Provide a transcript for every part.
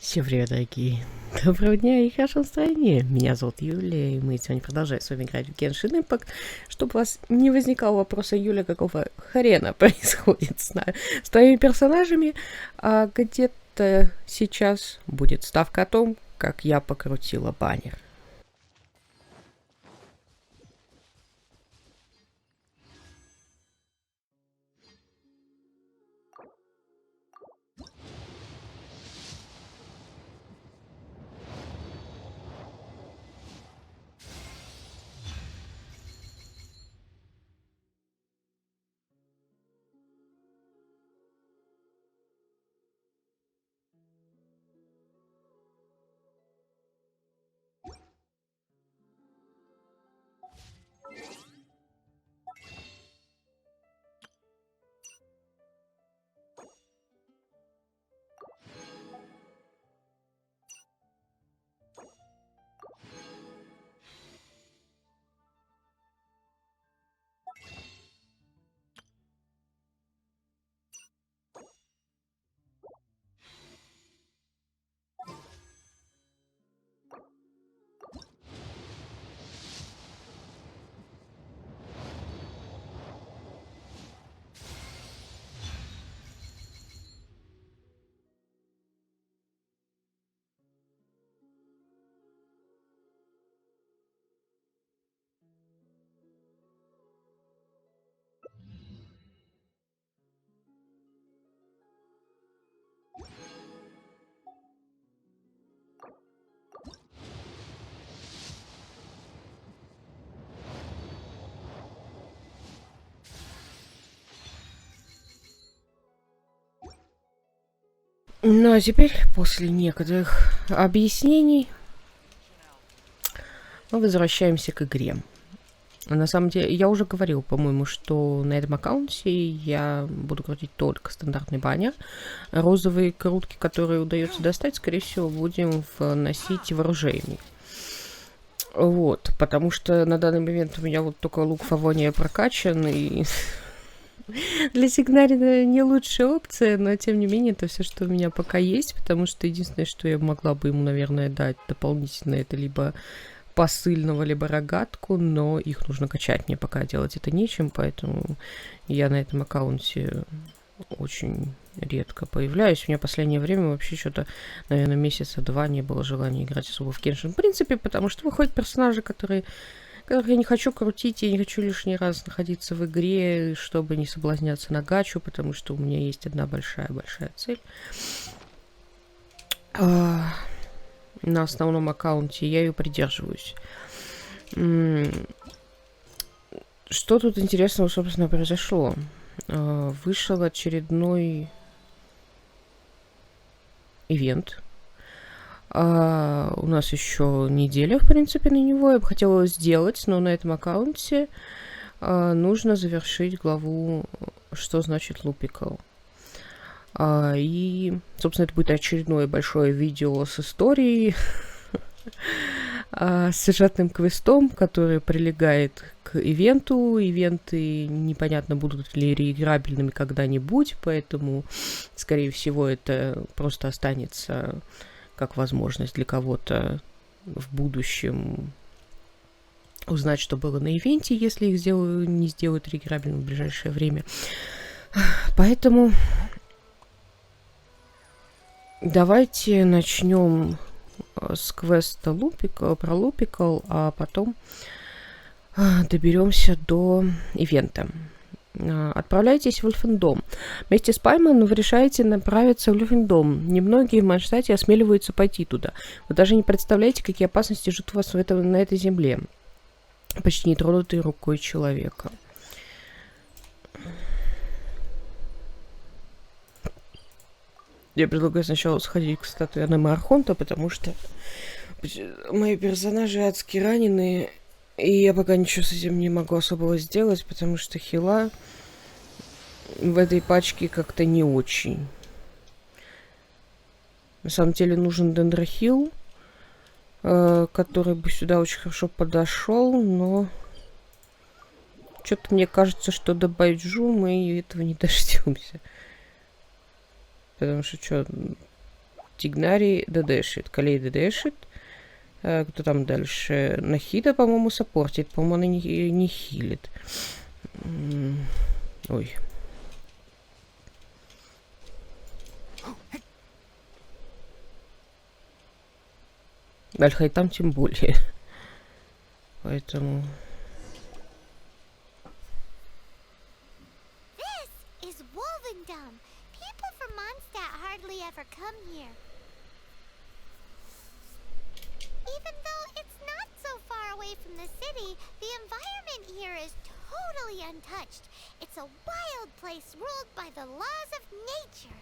Всем привет, дорогие! Доброго дня и хорошего настроения! Меня зовут Юлия, и мы сегодня продолжаем с вами играть в Genshin Impact. Чтобы у вас не возникал вопроса, Юля, какого хрена происходит с твоими персонажами, а где-то сейчас будет ставка о том, как я покрутила баннер. Ну а теперь, после некоторых объяснений, мы возвращаемся к игре. На самом деле, я уже говорил, по-моему, что на этом аккаунте я буду крутить только стандартный баннер. Розовые крутки, которые удается достать, скорее всего, будем вносить в оружейный. Вот, потому что на данный момент у меня вот только лук Фавония прокачан, и для сигнарина не лучшая опция, но тем не менее это все, что у меня пока есть, потому что единственное, что я могла бы ему, наверное, дать дополнительно, это либо посыльного, либо рогатку, но их нужно качать, мне пока делать это нечем, поэтому я на этом аккаунте очень редко появляюсь. У меня в последнее время вообще что-то, наверное, месяца два не было желания играть особо в Genshin. В принципе, потому что выходят персонажи, которых я не хочу крутить, я не хочу лишний раз находиться в игре, чтобы не соблазняться на гачу, потому что у меня есть одна большая-большая цель. На основном аккаунте я ее придерживаюсь. Что тут интересного, собственно, произошло? Вышел очередной ивент. У нас еще неделя, в принципе, на него. Я бы хотела сделать, но на этом аккаунте нужно завершить главу «Что значит Лупикал». И, собственно, это будет очередное большое видео с историей, с сюжетным квестом, который прилегает к ивенту. Ивенты непонятно, будут ли реиграбельными когда-нибудь, поэтому, скорее всего, это просто останется как возможность для кого-то в будущем узнать, что было на ивенте, если их не сделают реиграбельным в ближайшее время. Поэтому давайте начнем с квеста про Лупикал, а потом доберемся до ивента. Отправляйтесь в Ульфендом. Вместе с Пайман вы решаете направиться в Ульфендом. Немногие в Манштате осмеливаются пойти туда. Вы даже не представляете, какие опасности ждут вас на этой земле. Почти не тронутой рукой человека. Я предлагаю сначала сходить к статуе Анемы Архонта, потому что мои персонажи адски ранены, и я пока ничего с этим не могу особого сделать, потому что хила в этой пачке как-то не очень. На самом деле нужен дендрохил, который бы сюда очень хорошо подошел, но что-то мне кажется, что до Байджу мы этого не дождемся. Потому что Тигнари ДДшит, Калей ДДшит. Кто там дальше? Нахида, по-моему, саппортит. По-моему, она не хилит. Ой. Альхай там тем более. Поэтому... Even though it's not so far away from the city, the environment here is totally untouched. It's a wild place ruled by the laws of nature.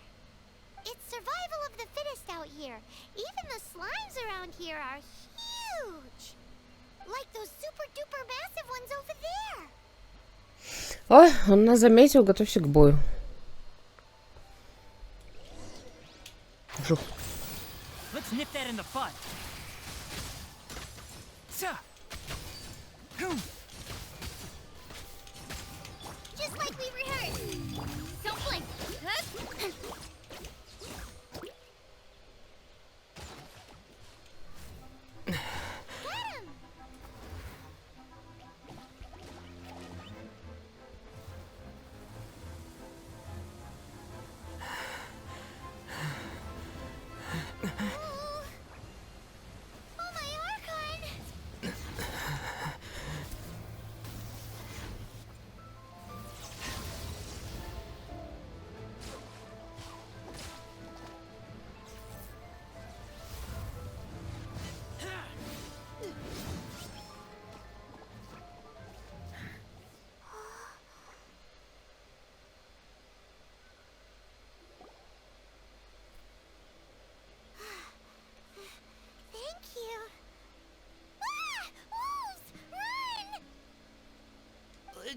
It's survival of the fittest out here. Even the slimes around here are huge. Like those super duper massive ones over there. Ой, он нас заметил, готовься к бою. Жух. Let's nip that in the bud. Just like we rehearsed. Don't blink.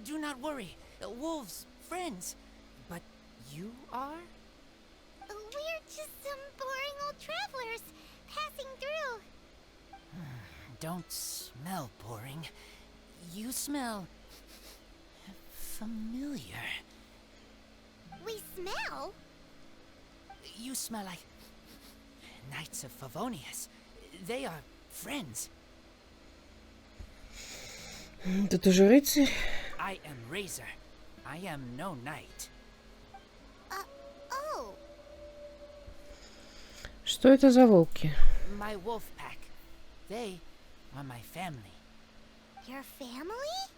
Do not worry. Wolves, friends. But you are? We're just some boring old travelers passing through. Don't smell boring. You smell familiar. We smell? You smell like Knights of Favonius. They are friends. Ты тоже рыцарь? I am Razor. I am no knight. Oh. Что это за волки? My wolf pack. They are my family. Your family?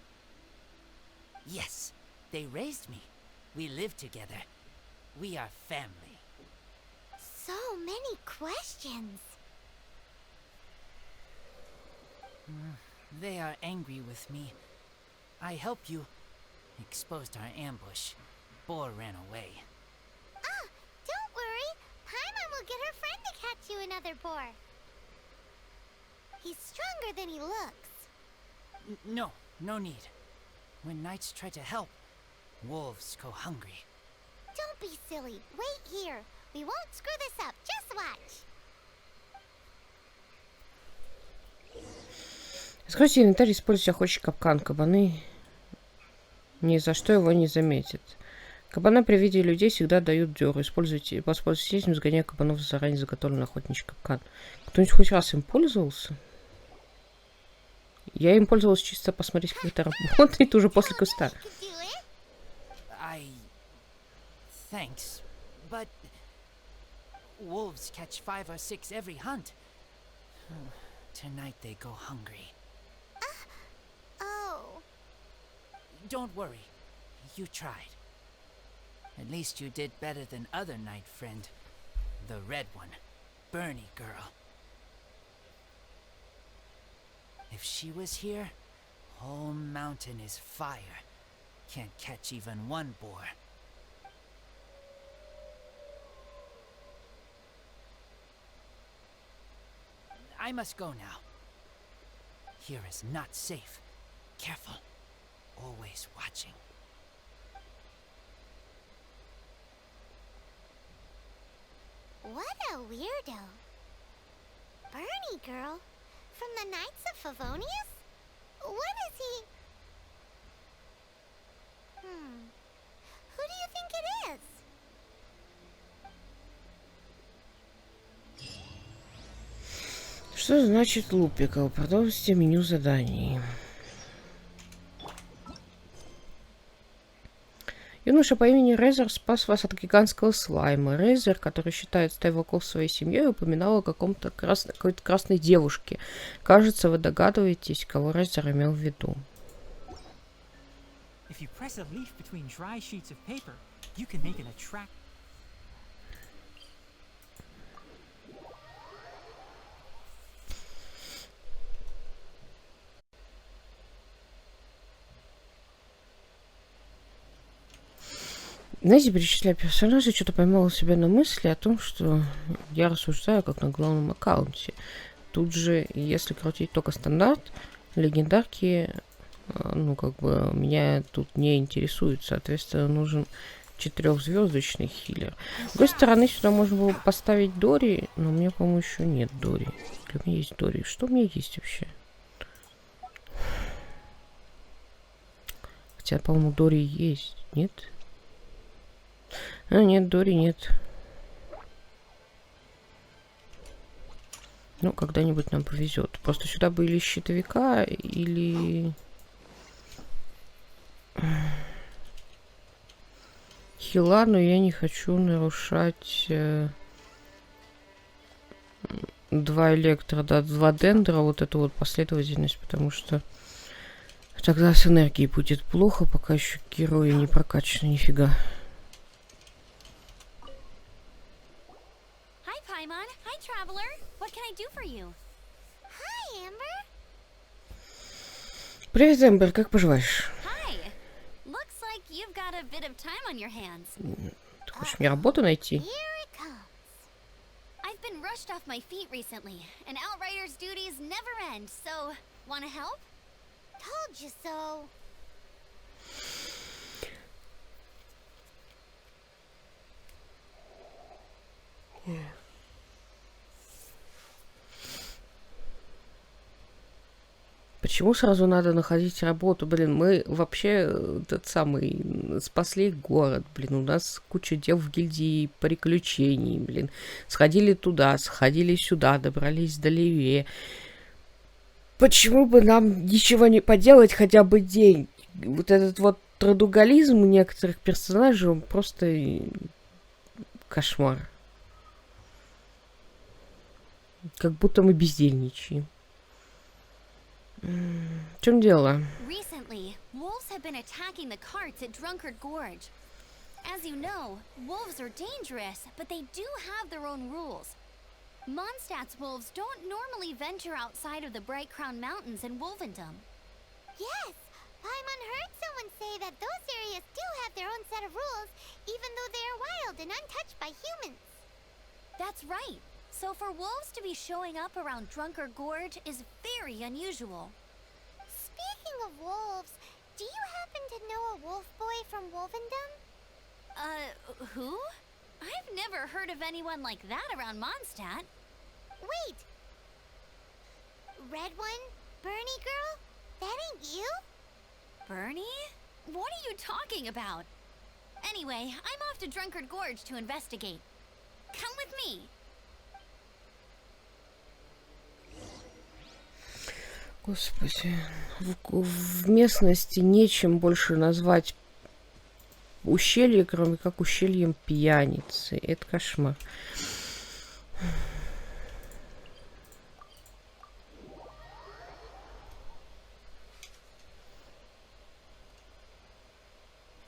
Yes, they raised me. We live together. We are family. So many questions. They are angry with me. I helped you. Exposed our ambush. Boar ran away. Don't worry. Paimon will get her friend to catch you another boar. He's stronger than he looks. No need. When knights try to help, wolves go hungry. Don't be silly. Wait here. We won't screw this up. Just watch. Скажите, инвентарь используйте охотничий капкан. Кабаны ни за что его не заметят. Кабана при виде людей всегда дают дёру. Воспользуйтесь этим, сгоняя кабанов в заранее заготовленный охотничий капкан. Кто-нибудь хоть раз им пользовался? Я им пользовалась чисто посмотреть, как это работает, уже после квеста. Thanks, but wolves catch 5 or 6 every hunt. Tonight they go hungry. Oh. Don't worry. You tried. At least you did better than other knight friend. The red one. Bernie girl. If she was here, whole mountain is fire. Can't catch even one boar. I must go now. Here is not safe. Careful. Always watching. What a weirdo. Bernie girl? From the Knights of Favonius? What is he? Who do you think it is? Что значит Лупикал? Продолжите меню заданий. Юноша по имени Резер спас вас от гигантского слайма. Резер, который считает стаю волков своей семьей, упоминал о какой-то красной девушке. Кажется, вы догадываетесь, кого Резер имел в виду. Знаете, перечисляя персонажей, что-то поймала себя на мысли о том, что я рассуждаю как на главном аккаунте. Тут же, если крутить только стандарт, легендарки, ну, как бы, меня тут не интересуют. Соответственно, нужен 4-звездочный хилер. С другой стороны, сюда можно было поставить Дори, но у меня, по-моему, еще нет Дори. Для меня есть Дори. Что у меня есть вообще? Хотя, по-моему, Дори есть. Нет? А, нет, Дори нет. Ну, когда-нибудь нам повезет. Просто сюда бы или щитовика, или... хила, но я не хочу нарушать 2 электро, да, 2 дендра, вот эту вот последовательность, потому что тогда с энергией будет плохо, пока еще герои не прокачаны нифига. Привет, Эмбер, как поживаешь? Ты хочешь мне работу найти? I've been rushed off my feet recently, and Outrider's duties never end, so wanna help? Told you so. Почему сразу надо находить работу? Блин, мы вообще этот самый спасли город, блин, у нас куча дел в гильдии приключений, блин. Сходили туда, сходили сюда, добрались до Левее. Почему бы нам ничего не поделать хотя бы день? Вот этот вот трудоголизм у некоторых персонажей, он просто кошмар. Как будто мы бездельничаем. В чем дело? Recently, wolves have been attacking the carts at Drunkard Gorge. As you know, wolves are dangerous, but they do have their own rules. Mondstadt's wolves don't normally venture outside of the Bright Crown Mountains in Wolvendom. Yes, Paimon heard someone say that those areas do have their own set of rules, even though they are wild and untouched by humans. That's right. So for wolves to be showing up around Drunkard Gorge is very unusual. Speaking of wolves, do you happen to know a wolf boy from Wolvendom? Who? I've never heard of anyone like that around Mondstadt. Wait! Red one? Bernie girl? That ain't you? Bernie? What are you talking about? Anyway, I'm off to Drunkard Gorge to investigate. Come with me. Господи, в местности нечем больше назвать ущелье, кроме как ущельем пьяницы. Это кошмар.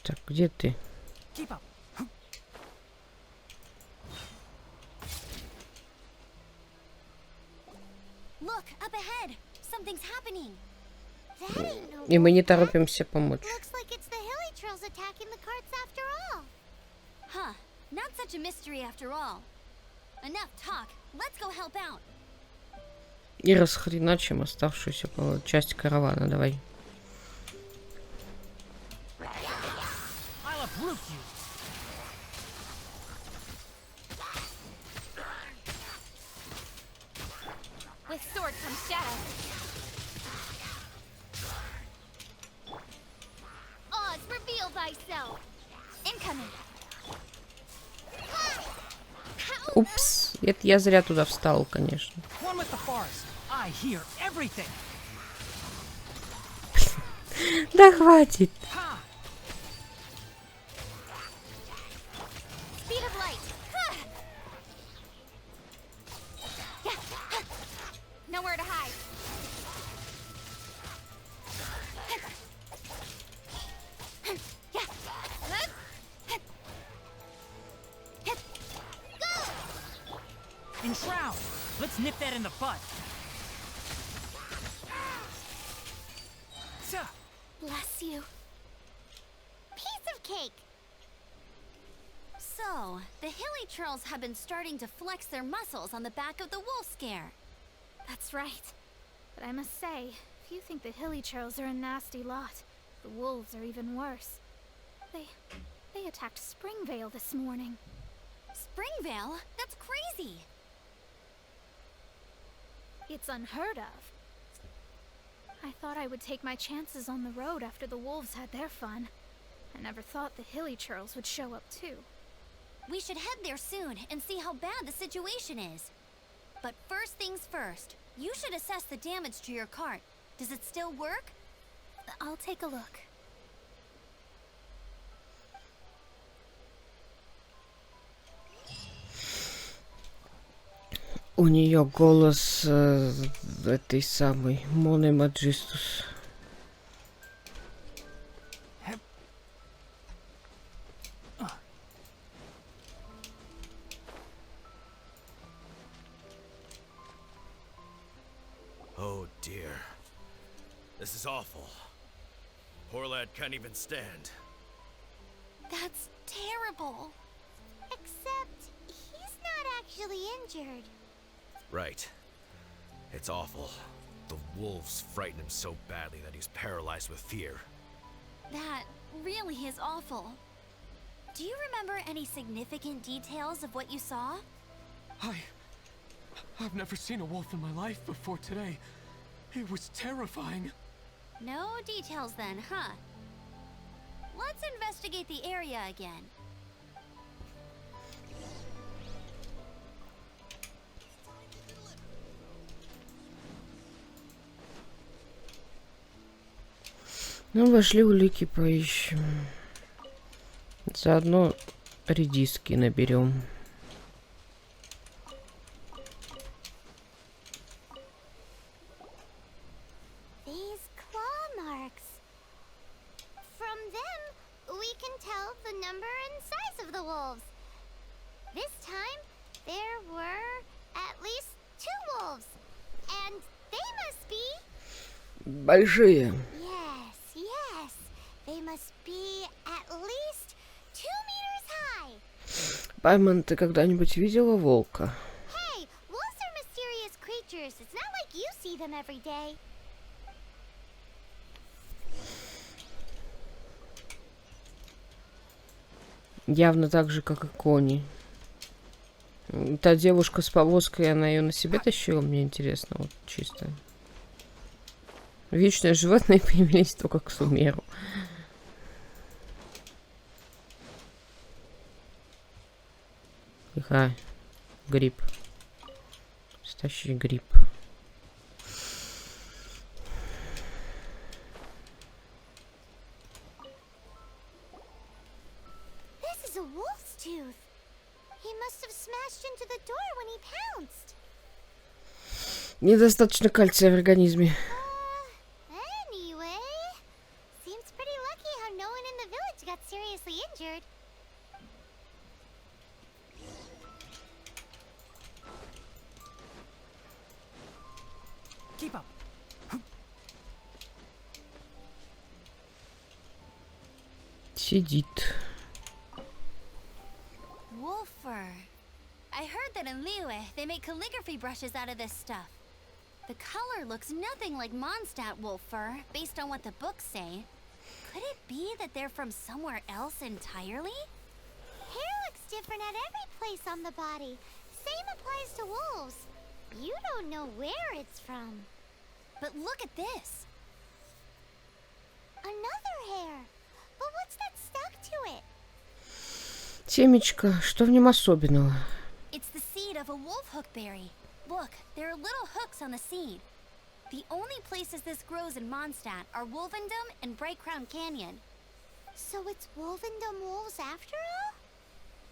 Так, где ты? Look, up ahead. Something's happening. И мы не торопимся помочь. Looks like it's the hilly trails attacking the carts after all. Huh, not such a mystery after all. Enough talk. Let's go help out. И расхреначим оставшуюся часть каравана, давай. With sword comes shadow. Oz, reveal thyself. Incoming. Упс, это я зря туда встал, конечно. One with the forest. I hear everything. Да хватит. Speed of light. Nowhere to hide. Enshroud. Let's nip that in the bud. Bless you. Piece of cake. So, the hilly trolls have been starting to flex their muscles on the back of the wolf scare. That's right. But I must say, if you think the hilly trolls are a nasty lot, the wolves are even worse. They attacked Springvale this morning. Springvale? That's crazy! It's unheard of. I thought I would take my chances on the road after the wolves had their fun. I never thought the hilly trolls would show up too. We should head there soon and see how bad the situation is. But first things first, you should assess the damage to your cart. Does it still work? I'll take a look. У нее голос этой самой Моны Маджистус. Oh dear. This is awful. Poor lad can't even stand. That's terrible. Except he's not actually injured. Right. It's awful. The wolves frighten him so badly that he's paralyzed with fear. That really is awful. Do you remember any significant details of what you saw? I've never seen a wolf in my life before today. It was terrifying. No details then, huh? Let's investigate the area again. Ну, пошли улики поищем. Заодно редиски наберем. These claw marks. From them, we can tell the number and size of the wolves. This time, there were at least 2 wolves. And they must be... Большие. Yes. They must be at least 2 meters high. Пайман, ты когда-нибудь видела волка? Hey, wolves are mysterious creatures. It's not like you see them every day. Явно так же, как и кони. Та девушка с повозкой, она ее на себе тащила, мне интересно, вот чисто. Вечные животные появились только к Сумеру. Тихо. Гриб. Стащи гриб. This is a wolf's tooth. He must have smashed into the door when he pounced. Недостаточно кальция в организме. Anyway, seems pretty lucky how no one in the village got seriously injured. Keep up. Сидит. Wolf fur. I heard that in Liyue, they make calligraphy brushes out of this stuff. The color looks nothing like Mondstadt wolf fur, based on what the books say. Could it be that they're from somewhere else entirely? Hair looks different at every place on the body. Same applies to wolves. You don't know where it's from. But look at this. Another hair. But what's that stuck to it? Темечко, что в нем особенного? It's the seed of a wolf hookberry. Look, there are little hooks on the seed. The only places this grows in Mondstadt are Wolvendom and Bright Crown Canyon. So it's Wolvendom wolves after all?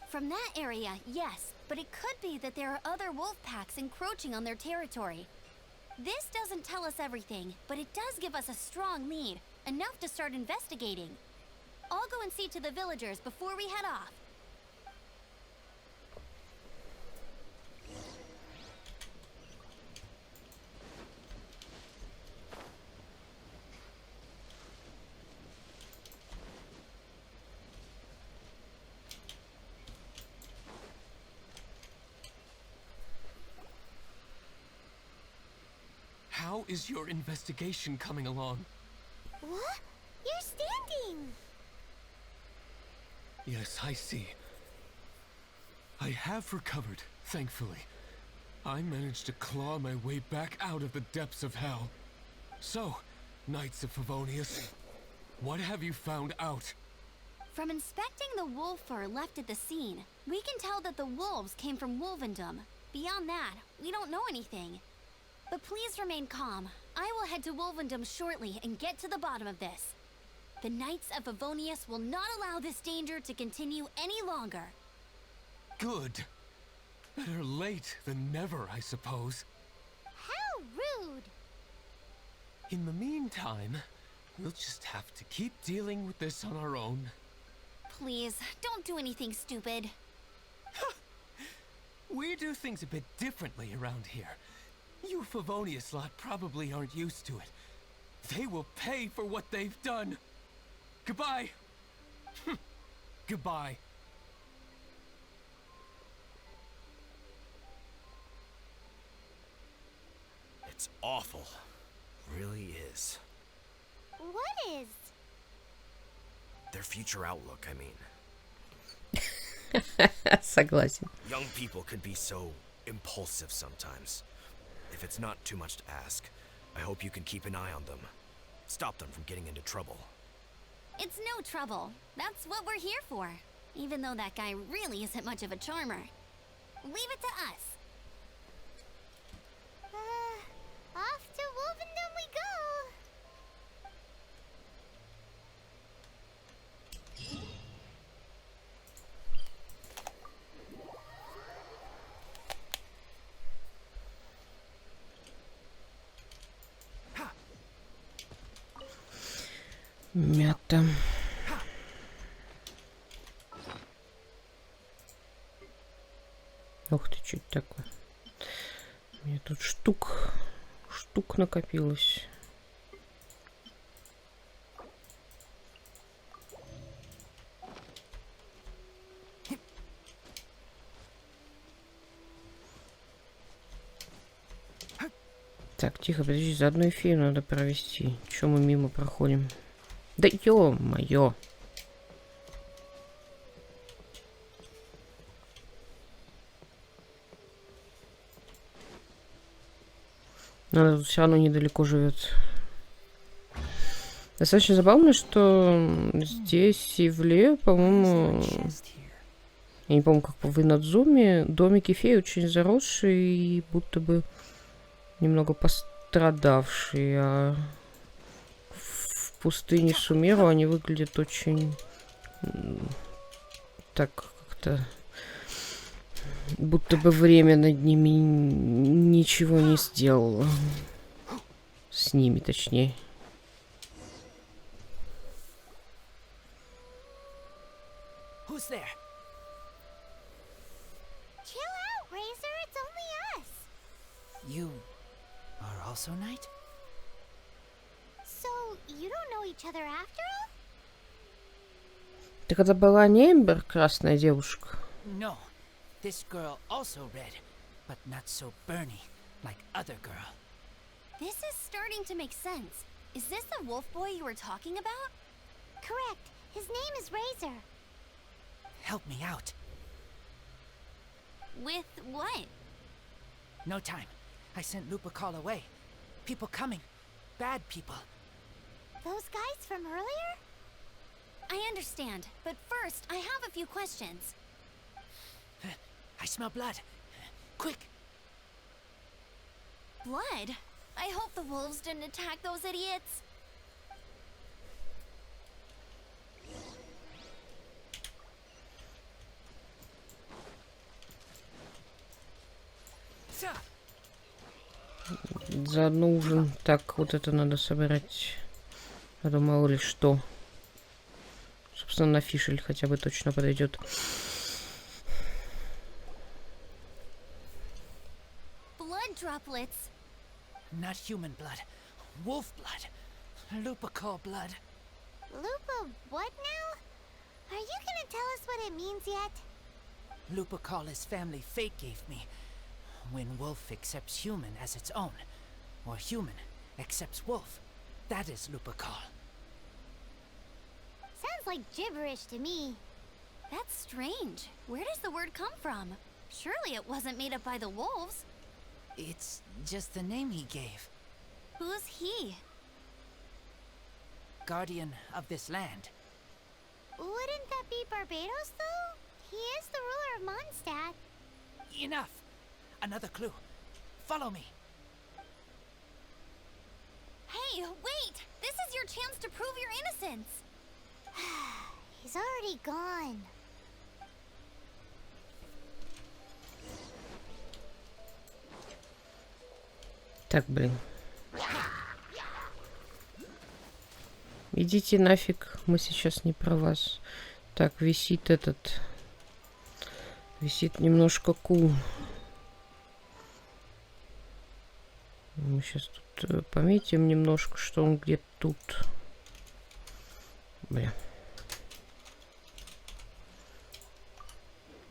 From that area, yes, but it could be that there are other wolf packs encroaching on their territory. This doesn't tell us everything, but it does give us a strong lead, enough to start investigating. I'll go and see to the villagers before we head off. How is your investigation coming along? What? You're standing! Yes, I see. I have recovered, thankfully. I managed to claw my way back out of the depths of hell. So, Knights of Favonius, what have you found out? From inspecting the wolf fur left at the scene, we can tell that the wolves came from Wolvendom. Beyond that, we don't know anything. But please remain calm. I will head to Wolvendom shortly and get to the bottom of this. The Knights of Favonius will not allow this danger to continue any longer. Good. Better late than never, I suppose. How rude! In the meantime, we'll just have to keep dealing with this on our own. Please, don't do anything stupid. We do things a bit differently around here. You Favonius lot probably aren't used to it. They will pay for what they've done. Goodbye. Goodbye. It's awful. Really is. What is? Their future outlook, I mean. Согласен. Young people can be so impulsive sometimes. If it's not too much to ask, I hope you can keep an eye on them. Stop them from getting into trouble. It's no trouble. That's what we're here for. Even though that guy really isn't much of a charmer. Leave it to us. Off to Wolvendom we go! Мята. Ух ты, что это такое? У меня тут штук накопилось. Так, тихо, подожди, заодно эфир надо провести. Чё мы мимо проходим? Да ё-моё! Она тут все равно недалеко живет. Достаточно забавно, что здесь и в Ле, по-моему, я не помню, как в Инадзуме, домики феи очень заросшие и будто бы немного пострадавшие, а в пустыне Сумеру они выглядят очень так как-то, будто бы время над ними ничего не сделало. С ними, точнее. Who's there? Chill out, Razor. It's only us. You are also Knight? So, you don't know each other after all? Так это была не Эмбер, красная девушка? No. This girl also red, but not so burny like other girl. This is starting to make sense. Is this the wolf boy you were talking about? Correct. His name is Razor. Help me out. With what? No time. I sent Lupikal away. People coming. Bad people. Those guys from earlier? I understand, but first, I have a few questions. I smell blood. Quick. blood. I hope the wolves didn't attack those idiots. Заодно ужин. Так, вот это надо собирать. А то мало ли что. Собственно, на фишель хотя бы точно подойдет. Blood droplets. Not human blood. Wolf blood. Lupikal blood. Lupa, what now? Are you gonna tell us what it means yet? Lupikal is family fate gave me. When wolf accepts human as its own, or human accepts wolf, that is Lupikal. Sounds like gibberish to me. That's strange. Where does the word come from? Surely it wasn't made up by the wolves. It's just the name he gave. Who's he? Guardian of this land. Wouldn't that be Barbados, though? He is the ruler of Mondstadt. Enough! Another clue. Follow me. Hey, wait! This is your chance to prove your innocence. He's already gone. Так, блин. Идите нафиг, мы сейчас не про вас. Так, висит этот... Висит немножко кул. Мы сейчас тут пометим немножко, что он где-то тут. Блин.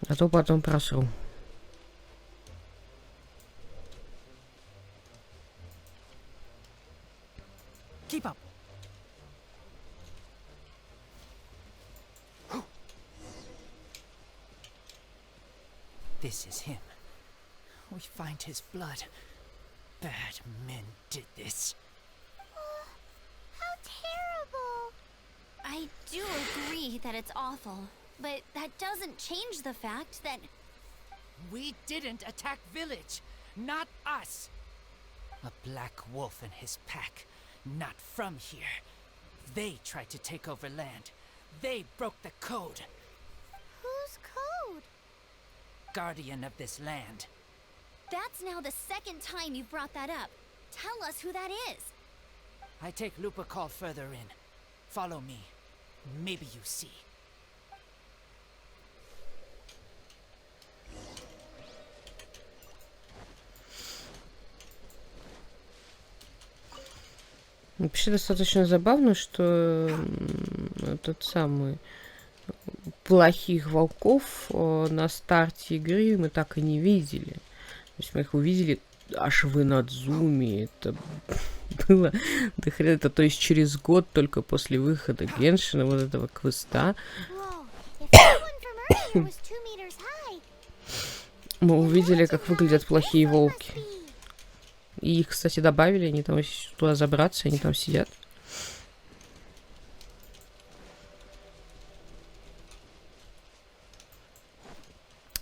А то потом просру. Keep up. This is him. We find his blood. Bad men did this. How terrible. I do agree that it's awful, but that doesn't change the fact that... We didn't attack village. Not us. A black wolf and his pack. Not from here. They tried to take over land. They broke the code. Whose code? Guardian of this land. That's now the second time you've brought that up. Tell us who that is. I take Lupikal further in. Follow me. Maybe you see. Вообще достаточно забавно, что этот самый плохих волков на старте игры мы так и не видели. То есть мы их увидели аж в Инадзуме. Это было до хрена. Это то есть через год только после выхода Геншина, вот этого квеста. Мы увидели, как выглядят плохие волки. И их, кстати, добавили, они там, если туда забраться, они там сидят.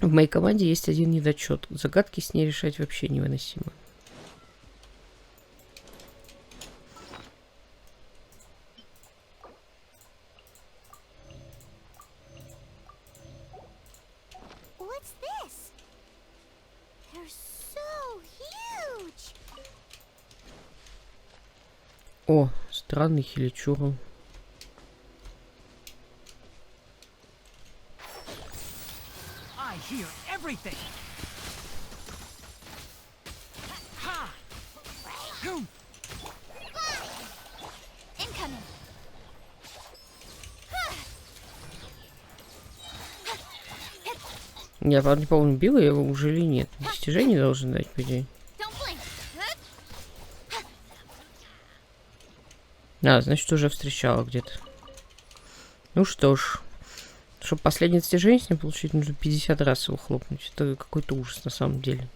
В моей команде есть один недочет. Загадки с ней решать вообще невыносимо. О, странный хиличуру. I hear everything. Ha! Incoming. Я, правда, не помню, била я его уже или нет. Достижение должен дать, по идее. А, значит, уже встречала где-то. Ну что ж. Чтобы последнее достижение с ним получить, нужно 50 раз его хлопнуть. Это какой-то ужас на самом деле.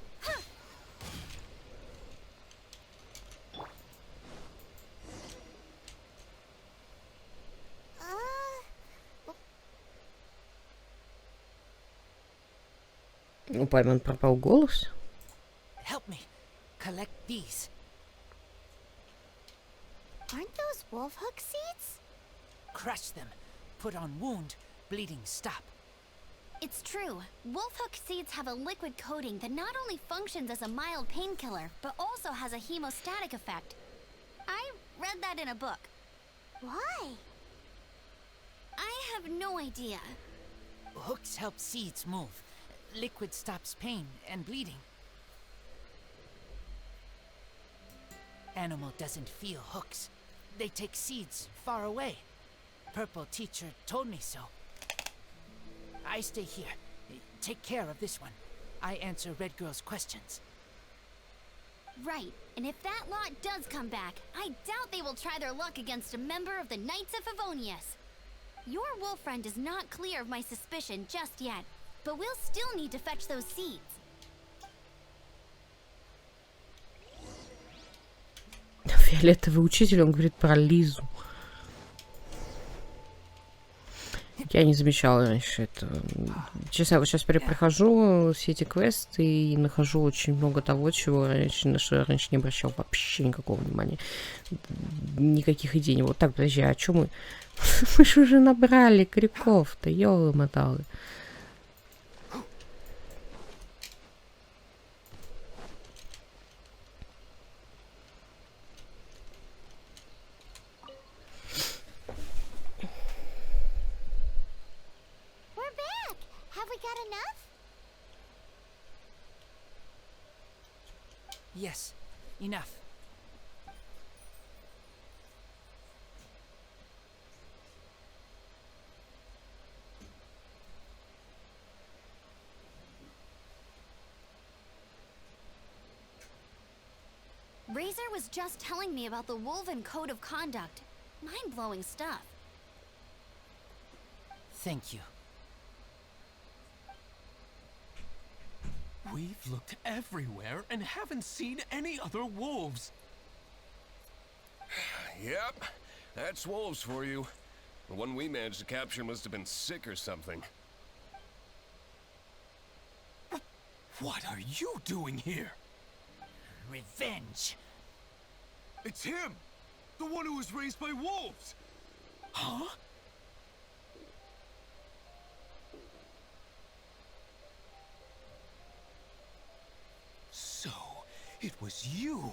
У Пайман пропал голос. collect these. Aren't those wolf hook seeds? Crush them. Put on wound. Bleeding stop. It's true. Wolfhook seeds have a liquid coating that not only functions as a mild painkiller, but also has a hemostatic effect. I read that in a book. Why? I have no idea. Hooks help seeds move. Liquid stops pain and bleeding. Animal doesn't feel hooks. They take seeds far away. Purple teacher told me so. I stay here. Take care of this one. I answer Red Girl's questions. Right, and if that lot does come back, I doubt they will try their luck against a member of the Knights of Favonius. Your wolf friend is not clear of my suspicion just yet, but we'll still need to fetch those seeds. Фиолетовый учитель, он говорит про Лизу. Я не замечала раньше это. Честно, я вот сейчас перепрохожу все эти квесты и нахожу очень много того, чего раньше не обращал вообще никакого внимания. Никаких идей не было. Так, подожди, а чё мы? Мы же уже набрали крюков-то, ёлы-моталы. Yes, enough. Razor was just telling me about the Wolven Code of Conduct. Mind-blowing stuff. Thank you. We've looked everywhere and haven't seen any other wolves. Yep, that's wolves for you. The one we managed to capture must have been sick or something. What are you doing here? Revenge. It's him! The one who was raised by wolves! Huh? So, it was you!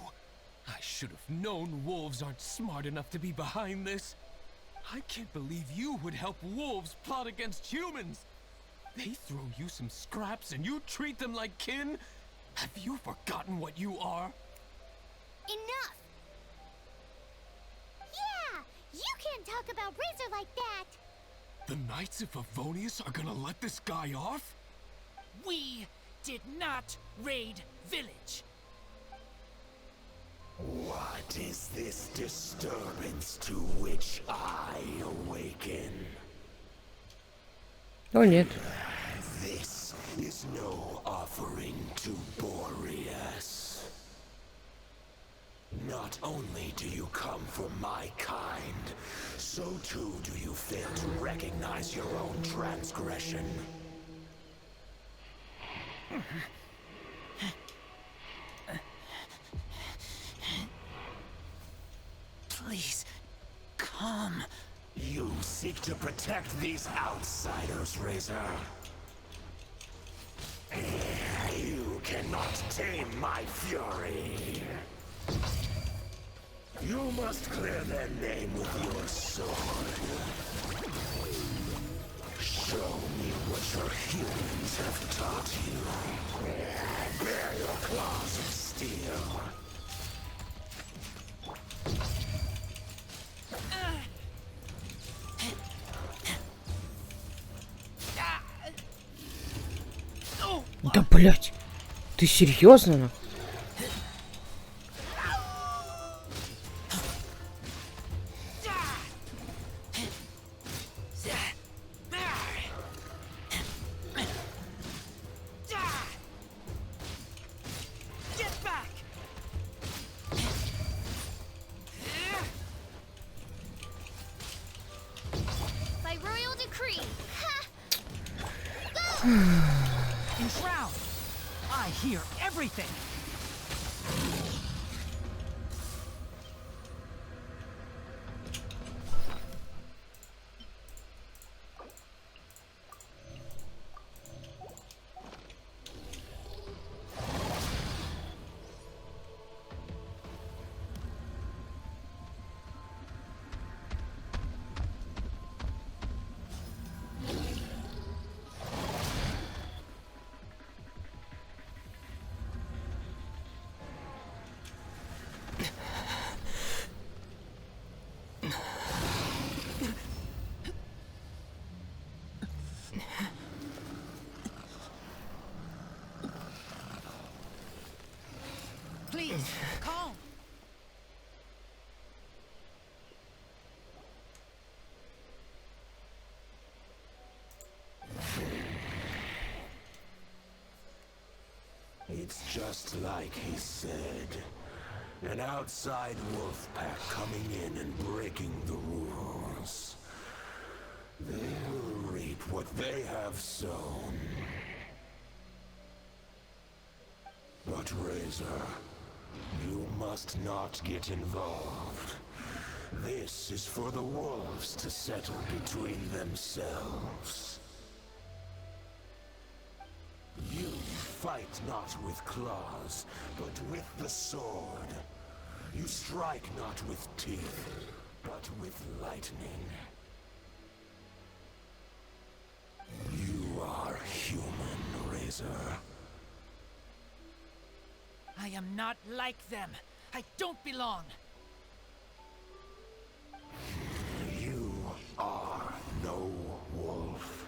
I should have known wolves aren't smart enough to be behind this. I can't believe you would help wolves plot against humans! They throw you some scraps and you treat them like kin? Have you forgotten what you are? Enough! Yeah! You can't talk about Razor like that! The Knights of Favonius are gonna let this guy off? We did not raid village. What is this disturbance to which I awaken? О, нет. This is no offering to Boreas. Not only do you come from my kind, so too do you fail to recognize your own transgression. Please, come. You seek to protect these outsiders, Razor. You cannot tame my fury. You must clear their name with your sword. Show me what your humans have taught you. Bear your claws of steel. Да, блять, ты серьезно? By royal decree. Enshroud. I hear everything. Please, calm. It's just like he said. An outside wolf pack coming in and breaking the rules. They will reap what they have sown. But Razor, you must not get involved. This is for the wolves to settle between themselves. You fight not with claws, but with the sword. You strike not with teeth, but with lightning. You are human, Razor. I am not like them. I don't belong. You are no wolf.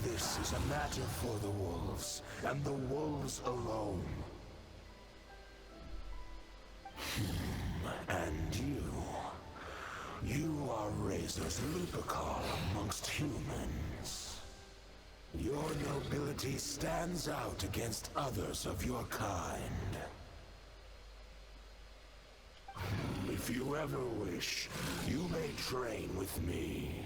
This is a matter for the wolves, and the wolves alone. And you are Razor's Lupikal amongst humans. Your nobility stands out against others of your kind. If you ever wish, you may train with me.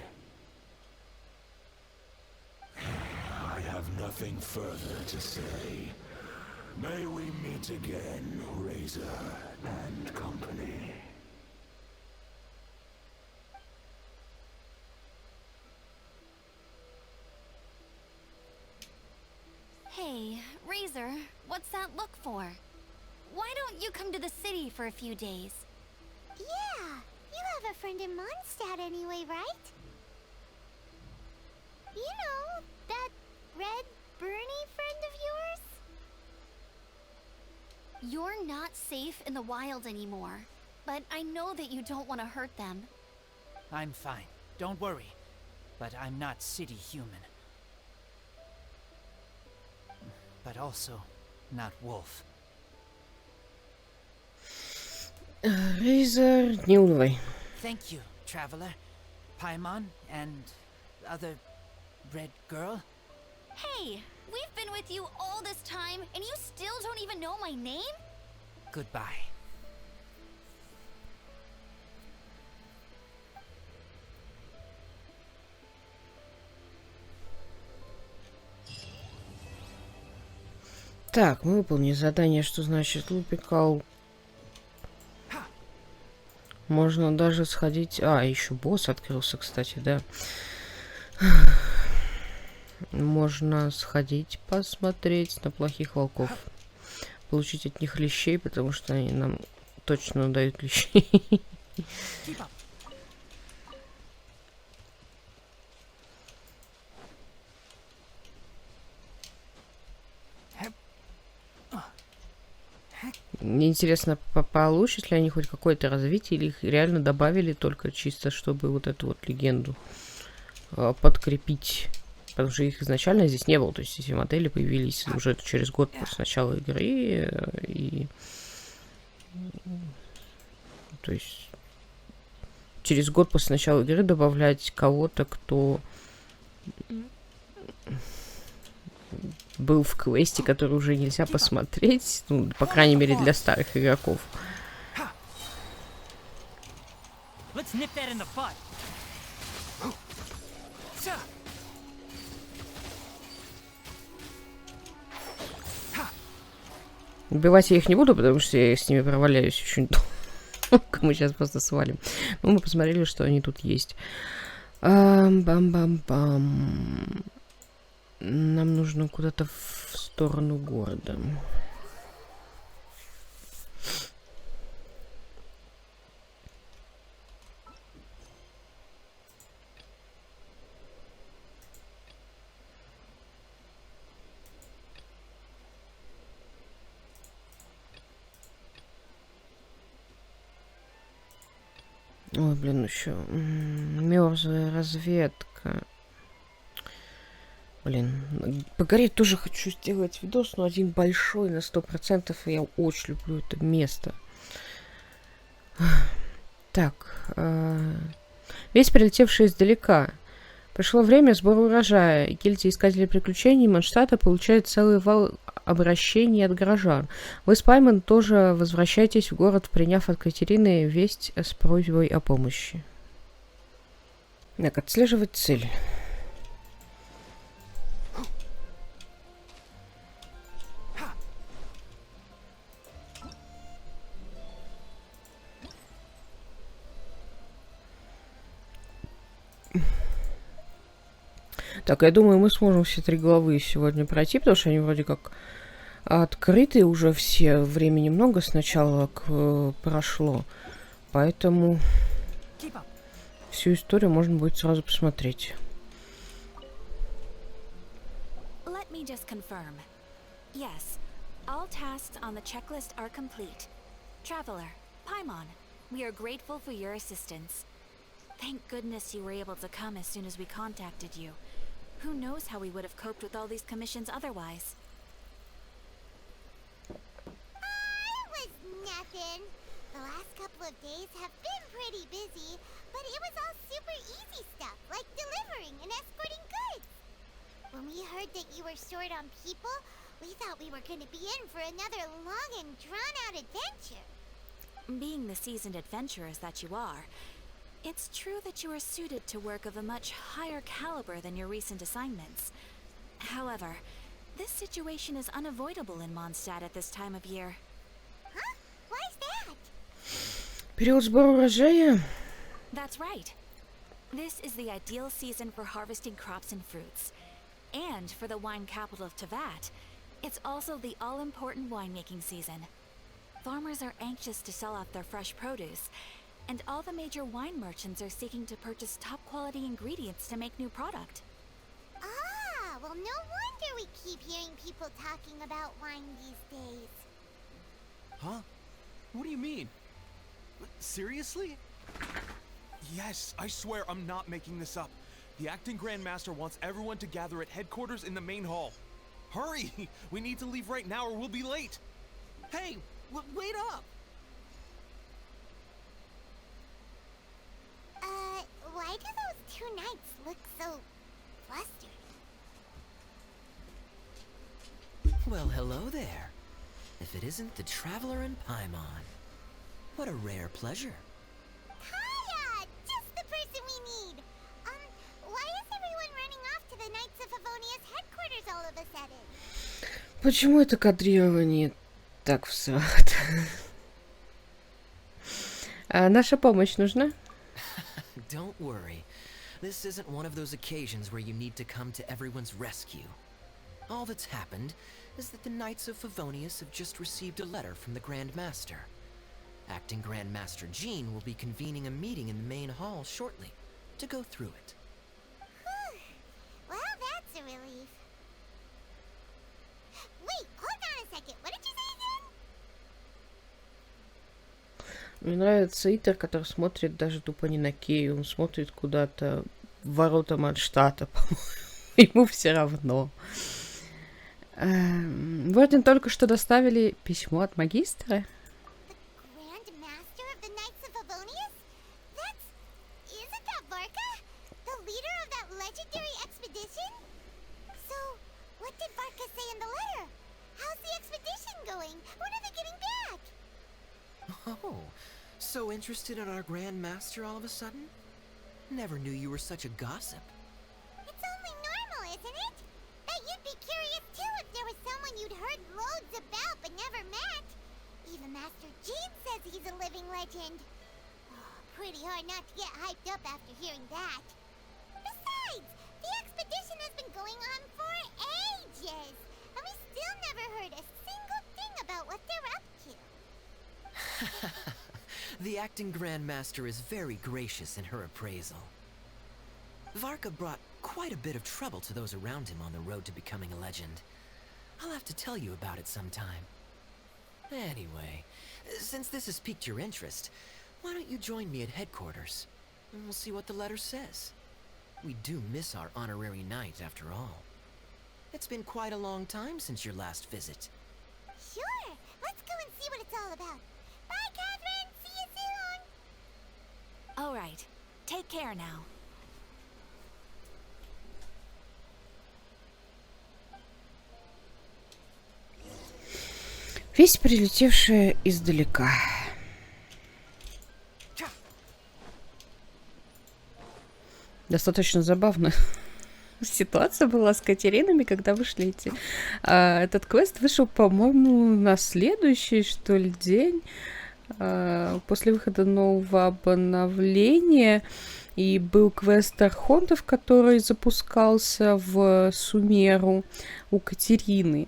I have nothing further to say. May we meet again, Razor and company. Hey, Razor, what's that look for? Why don't you come to the city for a few days? Yeah, you have a friend in Mondstadt anyway, right? You know, that red Bernie friend of yours? You're not safe in the wild anymore, but I know that you don't want to hurt them. I'm fine. Don't worry. But I'm not city human. But also not wolf. Razor, не унывай. Thank you, traveler. Paimon and the other red girl. Hey, we've been with you all this time, and you still don't even know my name? Goodbye. Так, мы выполнили задание, что значит Лупикал. Можно даже сходить... А, еще босс открылся, кстати, да. Можно сходить посмотреть на плохих волков. Получить от них лещей, потому что они нам точно дают лещей. Мне интересно, получат ли они хоть какое-то развитие, или их реально добавили только чисто, чтобы вот эту вот легенду подкрепить. Потому что их изначально здесь не было. То есть эти модели появились уже через год после начала игры. И... То есть через год после начала игры добавлять кого-то, кто был в квесте, который уже нельзя посмотреть, ну, по крайней мере, для старых игроков. Убивать я их не буду, потому что я с ними проваляюсь очень долго. Мы сейчас просто свалим. Но мы посмотрели, что они тут есть. Бам-бам-бам. Нам нужно куда-то в сторону города. Ой, блин, еще мерзлая разведка. Блин, погореть тоже хочу сделать видос, но один большой на 100%, и я очень люблю это место. Так, весь прилетевший издалека. Пришло время сбора урожая. Гильдия искателей приключений Манштата получает целый вал обращений от горожан. Вы с Пайман тоже возвращайтесь в город, приняв от Катерины весть с просьбой о помощи. Так, отслеживать цель. Так, я думаю, мы сможем все 3 главы сегодня пройти, потому что они вроде как открыты уже все, времени много сначала прошло, поэтому всю историю можно будет сразу посмотреть. Let me just confirm. Yes, all tasks on the checklist are complete. Traveler, Paimon, we are grateful for your assistance. Thank goodness you were able to come as soon as we contacted you. Who knows how we would have coped with all these commissions otherwise? Was nothing. The last couple of days have been pretty busy, but it was all super easy stuff, like delivering and escorting goods. When we heard that you were short on people, we thought we were going to be in for another long and drawn-out adventure. Being the seasoned adventurers that you are, it's true that you are suited to work of a much higher caliber than your recent assignments. However, this situation is unavoidable in Mondstadt at this time of year. Huh? Why's that? Период сбора урожая. That's right. This is the ideal season for harvesting crops and fruits. And for the wine capital of Teyvat, it's also the all-important winemaking season. Farmers are anxious to sell off their fresh produce, and all the major wine merchants are seeking to purchase top-quality ingredients to make new product. Ah, well, no wonder we keep hearing people talking about wine these days. Huh? What do you mean? Seriously? Yes, I swear I'm not making this up. The acting Grandmaster wants everyone to gather at headquarters in the main hall. Hurry! We need to leave right now or we'll be late. Hey, wait up! Why do those two knights look so flustered? Well, hello there. If it isn't the Traveler and Paimon. What a rare pleasure. Kaya! Just the person we need! Why is everyone running off to the Knights of Favonia's headquarters all of a sudden? Почему это кадрирование так всрато? Наша помощь нужна? Don't worry. This isn't one of those occasions where you need to come to everyone's rescue. All that's happened is that the Knights of Favonius have just received a letter from the Grand Master. Acting Grand Master Jean will be convening a meeting in the main hall shortly to go through it. Well, that's a relief. Wait, hold on a second. What did you say again? Мне нравится Итер, который смотрит даже тупо не на Кей, он смотрит куда-то в ворота Манштата, по-моему. Ему все равно. В орден только что доставили письмо от магистра. Oh, so interested in our Grand Master all of a sudden? Never knew you were such a gossip. It's only normal, isn't it? That you'd be curious too if there was someone you'd heard loads about but never met. Even Master Jean says he's a living legend. Oh, pretty hard not to get hyped up after hearing that. Besides, the expedition has been going on for ages, and we still never heard a single thing about what they're up to. The acting Grand Master is very gracious in her appraisal. Varka brought quite a bit of trouble to those around him on the road to becoming a legend. I'll have to tell you about it sometime. Anyway, since this has piqued your interest, why don't you join me at headquarters, and we'll see what the letter says. We do miss our honorary knight, after all. It's been quite a long time since your last visit. Sure, let's go and see what it's all about. Bye, Catherine. See you soon. All right. Take care now. Весть, прилетевшая издалека. Достаточно забавно. Ситуация была с Катеринами, когда вышли эти. Этот квест вышел, по-моему, на следующий, что ли, день после выхода нового обновления. И был квест архонтов, который запускался в Сумеру у Катерины.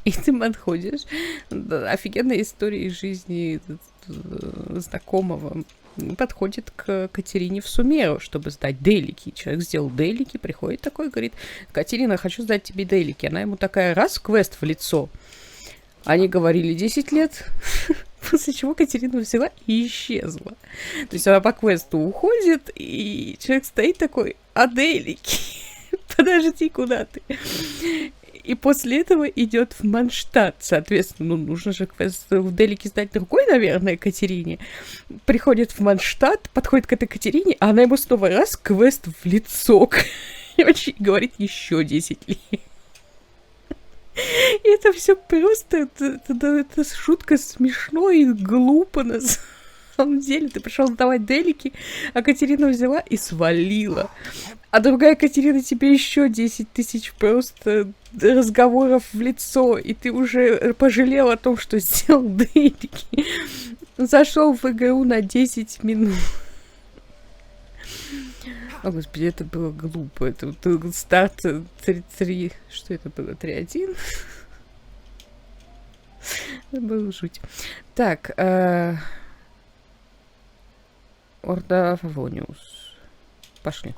И ты подходишь. Офигенная история из жизни знакомого. Подходит к Катерине в Сумеру, чтобы сдать делики. Человек сделал делики, приходит такой, говорит: Катерина, хочу сдать тебе делики. Она ему такая: раз, квест в лицо. Они говорили 10 лет, после чего Катерина взяла и исчезла. То есть она по квесту уходит, и человек стоит такой: а делики? Подожди, куда ты? И после этого идет в Манштадт. Соответственно, нужно же квест в делике сдать другой, наверное, Катерине. Приходит в Манштадт, подходит к этой Катерине, а она ему снова раз квест в лицо. И очень говорит: еще 10 лет. И это все просто, это шутка смешно и глупо на самом деле. Ты пришел сдавать делики, а Катерина взяла и свалила. А другая Катерина тебе еще 10 тысяч просто разговоров в лицо, и ты уже пожалел о том, что сделал делики. Зашел в игру на 10 минут. О, господи, это было глупо. Это старт 3... Что это было? 3-1? Это было жуть. Так. Орда Фавониус. Пошли.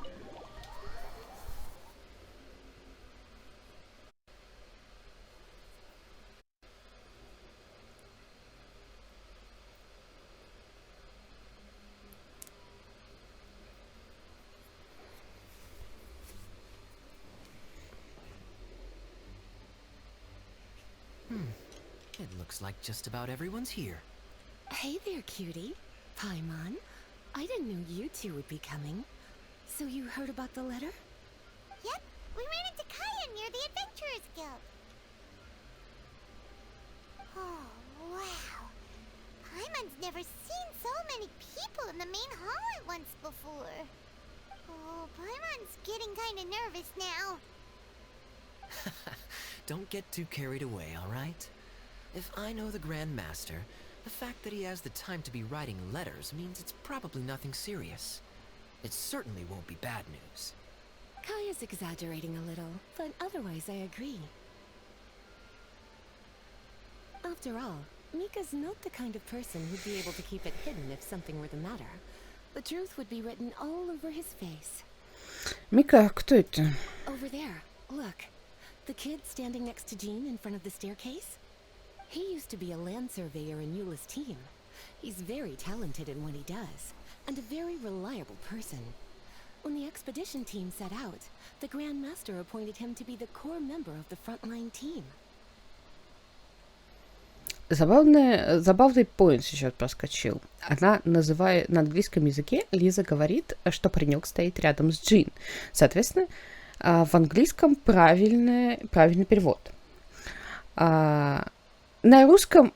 It looks like just about everyone's here. Hey there, cutie. Paimon. I didn't know you two would be coming. So you heard about the letter? Yep, we ran into Kaya near the Adventurers Guild. Oh, wow. Paimon's never seen so many people in the main hall at once before. Oh, Paimon's getting kind of nervous now. Don't get too carried away, all right? If I know the Grand Master, the fact that he has the time to be writing letters means it's probably nothing serious. It certainly won't be bad news. Kaya's exaggerating a little, but otherwise I agree. After all, Mika's not the kind of person who'd be able to keep it hidden if something were the matter. The truth would be written all over his face. Мика, кто это? Over there, look. The kid standing next to Jean in front of the staircase? He used to be a land surveyor in Eula's team. He's very talented in what he does, and a very reliable person. When the expedition team set out, the Grand Master appointed him to be the core member of the frontline team. Забавный поинт сейчас проскочил. Она называет на английском языке, Лиза говорит, что паренек стоит рядом с Джин. Соответственно, в английском правильный перевод. На русском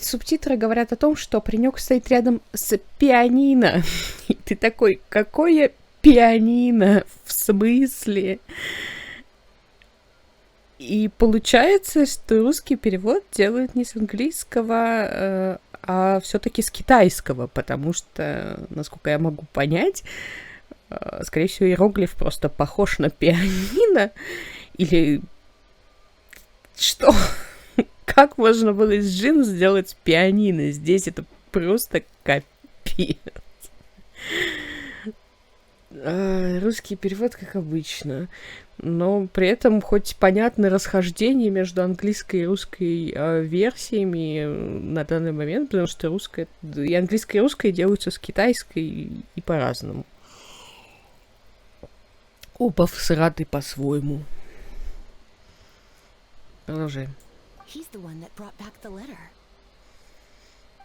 субтитры говорят о том, что паренек стоит рядом с пианино. И ты такой: какое пианино? В смысле? И получается, что русский перевод делают не с английского, а все-таки с китайского, потому что, насколько я могу понять, скорее всего, иероглиф просто похож на пианино. Или что? Как можно было из Джин сделать пианино? Здесь это просто капец. Русский перевод, как обычно. Но при этом хоть понятно расхождение между английской и русской версиями на данный момент, потому что русская и английская и русская делаются с китайской и по-разному. Оба всраты по-своему. Продолжаем. He's the one that brought back the letter.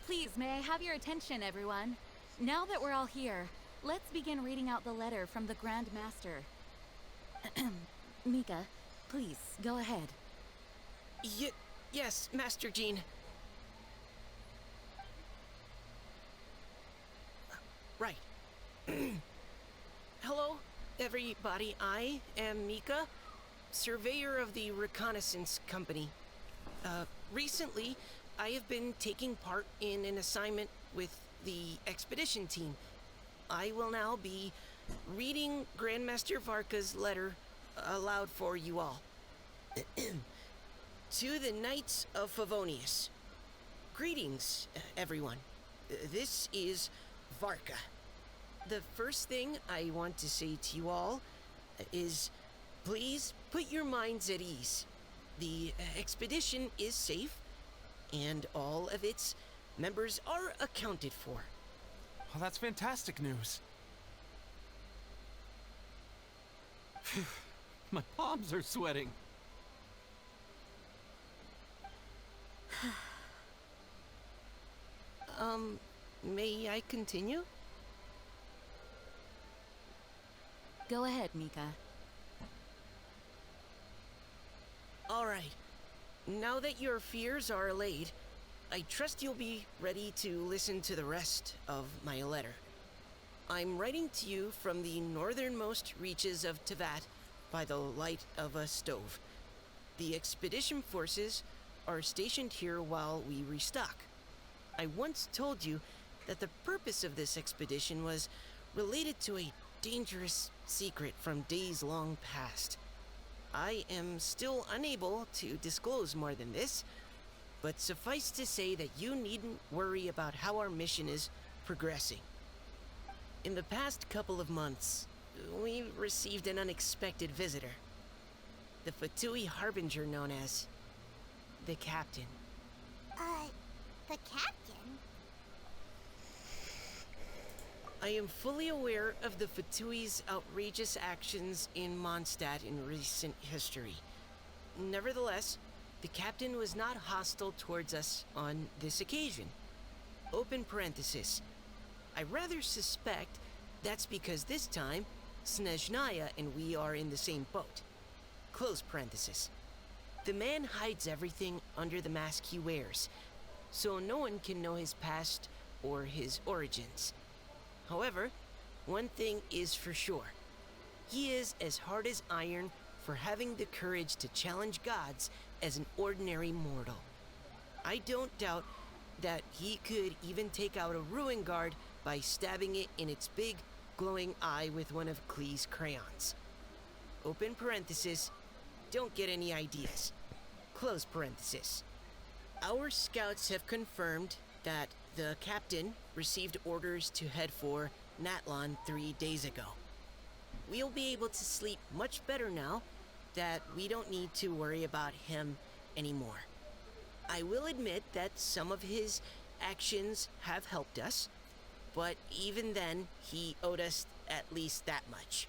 Please, may I have your attention, everyone? Now that we're all here, let's begin reading out the letter from the Grand Master. Mika, please, go ahead. Yes, Master Jean. Right. Hello, everybody. I am Mika, surveyor of the Reconnaissance Company. Recently, I have been taking part in an assignment with the expedition team. I will now be reading Grandmaster Varka's letter aloud for you all. To the Knights of Favonius. Greetings, everyone. This is Varka. The first thing I want to say to you all is, please put your minds at ease. The expedition is safe, and all of its members are accounted for. Oh, that's fantastic news. My palms are sweating. May I continue? Go ahead, Mika. All right. Now that your fears are allayed, I trust you'll be ready to listen to the rest of my letter. I'm writing to you from the northernmost reaches of Tevat by the light of a stove. The expedition forces are stationed here while we restock. I once told you that the purpose of this expedition was related to a dangerous secret from days long past. I am still unable to disclose more than this, but suffice to say that you needn't worry about how our mission is progressing. In the past couple of months, we received an unexpected visitor. The Fatui Harbinger known as the Captain. The captain? I am fully aware of the Fatui's outrageous actions in Mondstadt in recent history. Nevertheless, the captain was not hostile towards us on this occasion. Open parenthesis. I rather suspect that's because this time, Snezhnaya and we are in the same boat. Close parenthesis. The man hides everything under the mask he wears, so no one can know his past or his origins. However, one thing is for sure. He is as hard as iron for having the courage to challenge gods as an ordinary mortal. I don't doubt that he could even take out a ruin guard by stabbing it in its big, glowing eye with one of Klee's crayons. Open parenthesis, don't get any ideas. Close parenthesis. Our scouts have confirmed that the captain received orders to head for Natlon 3 days ago. We'll be able to sleep much better now that we don't need to worry about him anymore. I will admit that some of his actions have helped us, but even then, he owed us at least that much.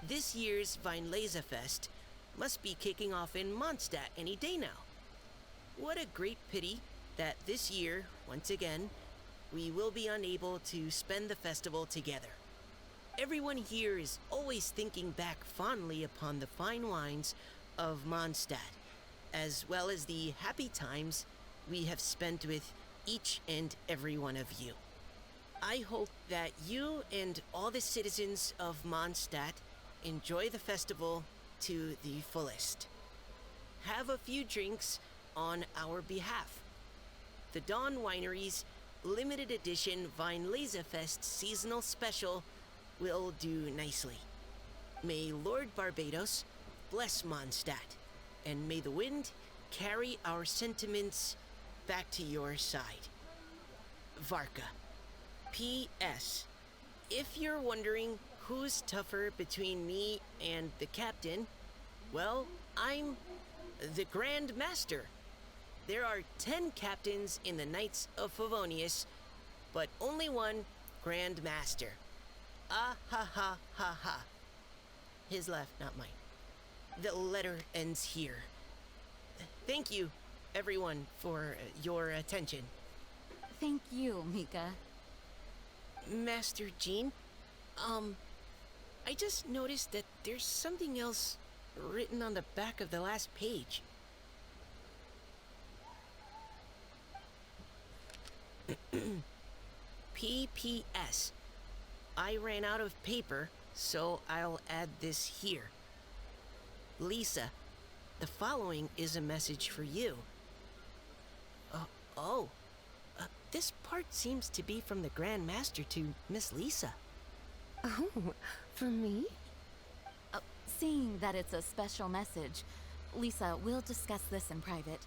This year's Weinlesefest must be kicking off in Mondstadt any day now. What a great pity that this year, once again, we will be unable to spend the festival together. Everyone here is always thinking back fondly upon the fine wines of Mondstadt, as well as the happy times we have spent with each and every one of you. I hope that you and all the citizens of Mondstadt enjoy the festival to the fullest. Have a few drinks on our behalf. The Dawn Winery's limited edition Weinlesefest seasonal special will do nicely. May Lord Barbados bless Mondstadt, and may the wind carry our sentiments back to your side. Varka. P.S. If you're wondering who's tougher between me and the captain, well, I'm the Grand Master. There are 10 captains in the Knights of Favonius, but only one Grand Master. Ah ha ha ha ha. His left, not mine. The letter ends here. Thank you, everyone, for your attention. Thank you, Mika. Master Jean, I just noticed that there's something else written on the back of the last page. PPS. I ran out of paper, so I'll add this here. Lisa, the following is a message for you. This part seems to be from the Grand Master to Miss Lisa. Oh, for me? Seeing that it's a special message, Lisa, we'll discuss this in private.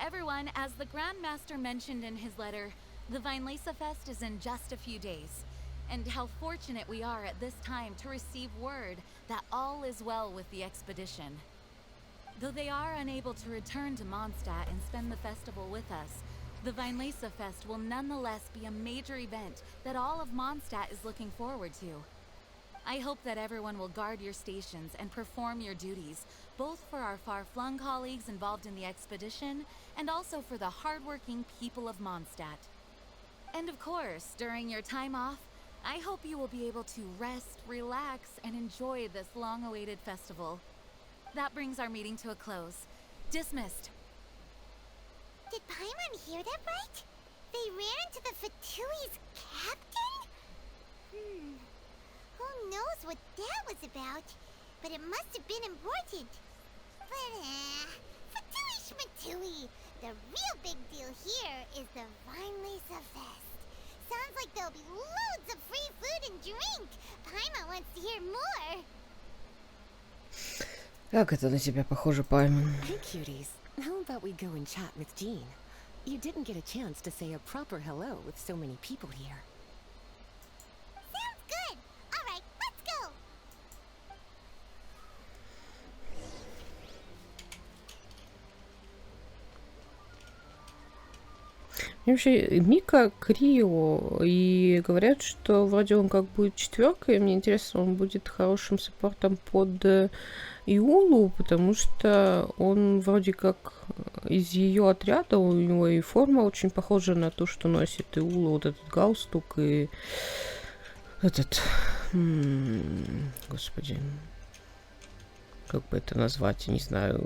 Everyone, as the Grand Master mentioned in his letter, the Vinelesa Fest is in just a few days. And how fortunate we are at this time to receive word that all is well with the expedition. Though they are unable to return to Mondstadt and spend the festival with us, the Vinelesa Fest will nonetheless be a major event that all of Mondstadt is looking forward to. I hope that everyone will guard your stations and perform your duties, both for our far-flung colleagues involved in the expedition, and also for the hardworking people of Mondstadt. And of course, during your time off, I hope you will be able to rest, relax, and enjoy this long-awaited festival. That brings our meeting to a close. Dismissed. Did Paimon hear that right? They ran into the Fatui's captain? Who knows what that was about? But it must have been important. But, Fatui Schmatui! The real big deal here is the Vinelesa Fest. Sounds like there'll be loads of free food and drink. Paimon wants to hear more. Как это на тебя похоже, Паймон? Hey, cuties. How about we go and chat with Jean? You didn't get a chance to say a proper hello with so many people here. Sounds good. All right, let's go. И вообще, Мика Крио, и говорят, что вроде он как будет четверкой, мне интересно, он будет хорошим саппортом под Иулу, потому что он вроде как из ее отряда, у него и форма очень похожа на то, что носит Иула, вот этот галстук и этот, господи, как бы это назвать, я не знаю,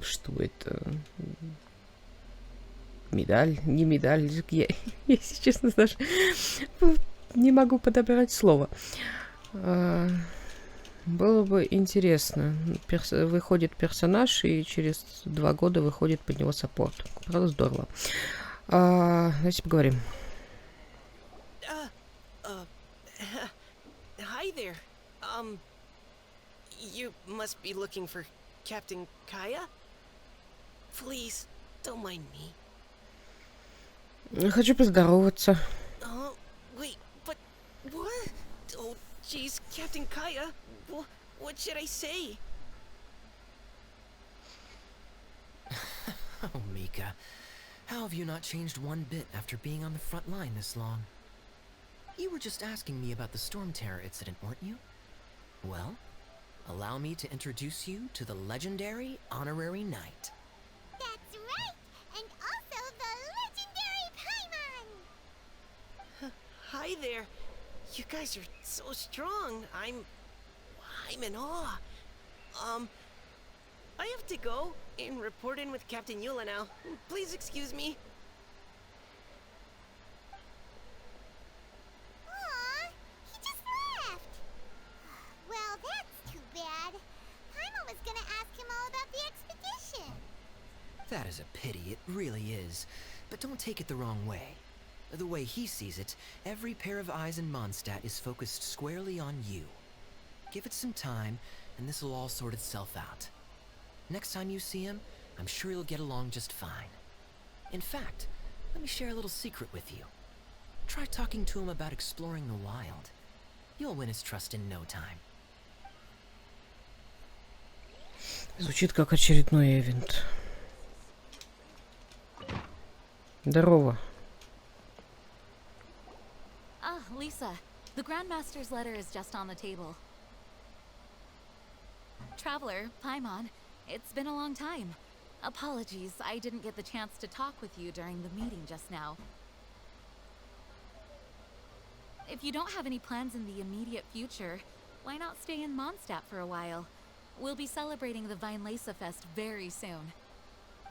что это, медаль, не медаль, я если честно, даже не могу подобрать слово. Было бы интересно. Выходит персонаж, и через 2 года выходит под него саппорт. Правда, здорово. Давайте поговорим. Hi there. You must be looking for Captain Kaya? Please, don't mind me. Хочу поздороваться. Wait, but what? Oh, jeez, Captain Kaya. What should I say? Oh, Mika. How have you not changed one bit after being on the front line this long? You were just asking me about the Storm Terror incident, weren't you? Well, allow me to introduce you to the legendary Honorary Knight. That's right! And also the legendary Paimon! Hi there. You guys are so strong. I'm in awe. I have to go and report in with Captain Yula now. Please excuse me. Aw, he just left. Well, that's too bad. Paimon was gonna ask him all about the expedition. That is a pity, it really is. But don't take it the wrong way. The way he sees it, every pair of eyes in Mondstadt is focused squarely on you. Give it some time, and this will all sort itself out. Next time you see him, I'm sure you'll get along just fine. In fact, let me share a little secret with you. Try talking to him about exploring the wild. You'll win his trust in no time. Звучит как очередной ивент. Здорово. Lisa, the Grandmaster's letter is just on the table. Traveler, Paimon, it's been a long time. Apologies, I didn't get the chance to talk with you during the meeting just now. If you don't have any plans in the immediate future, why not stay in Mondstadt for a while? We'll be celebrating the Weinlese Fest very soon.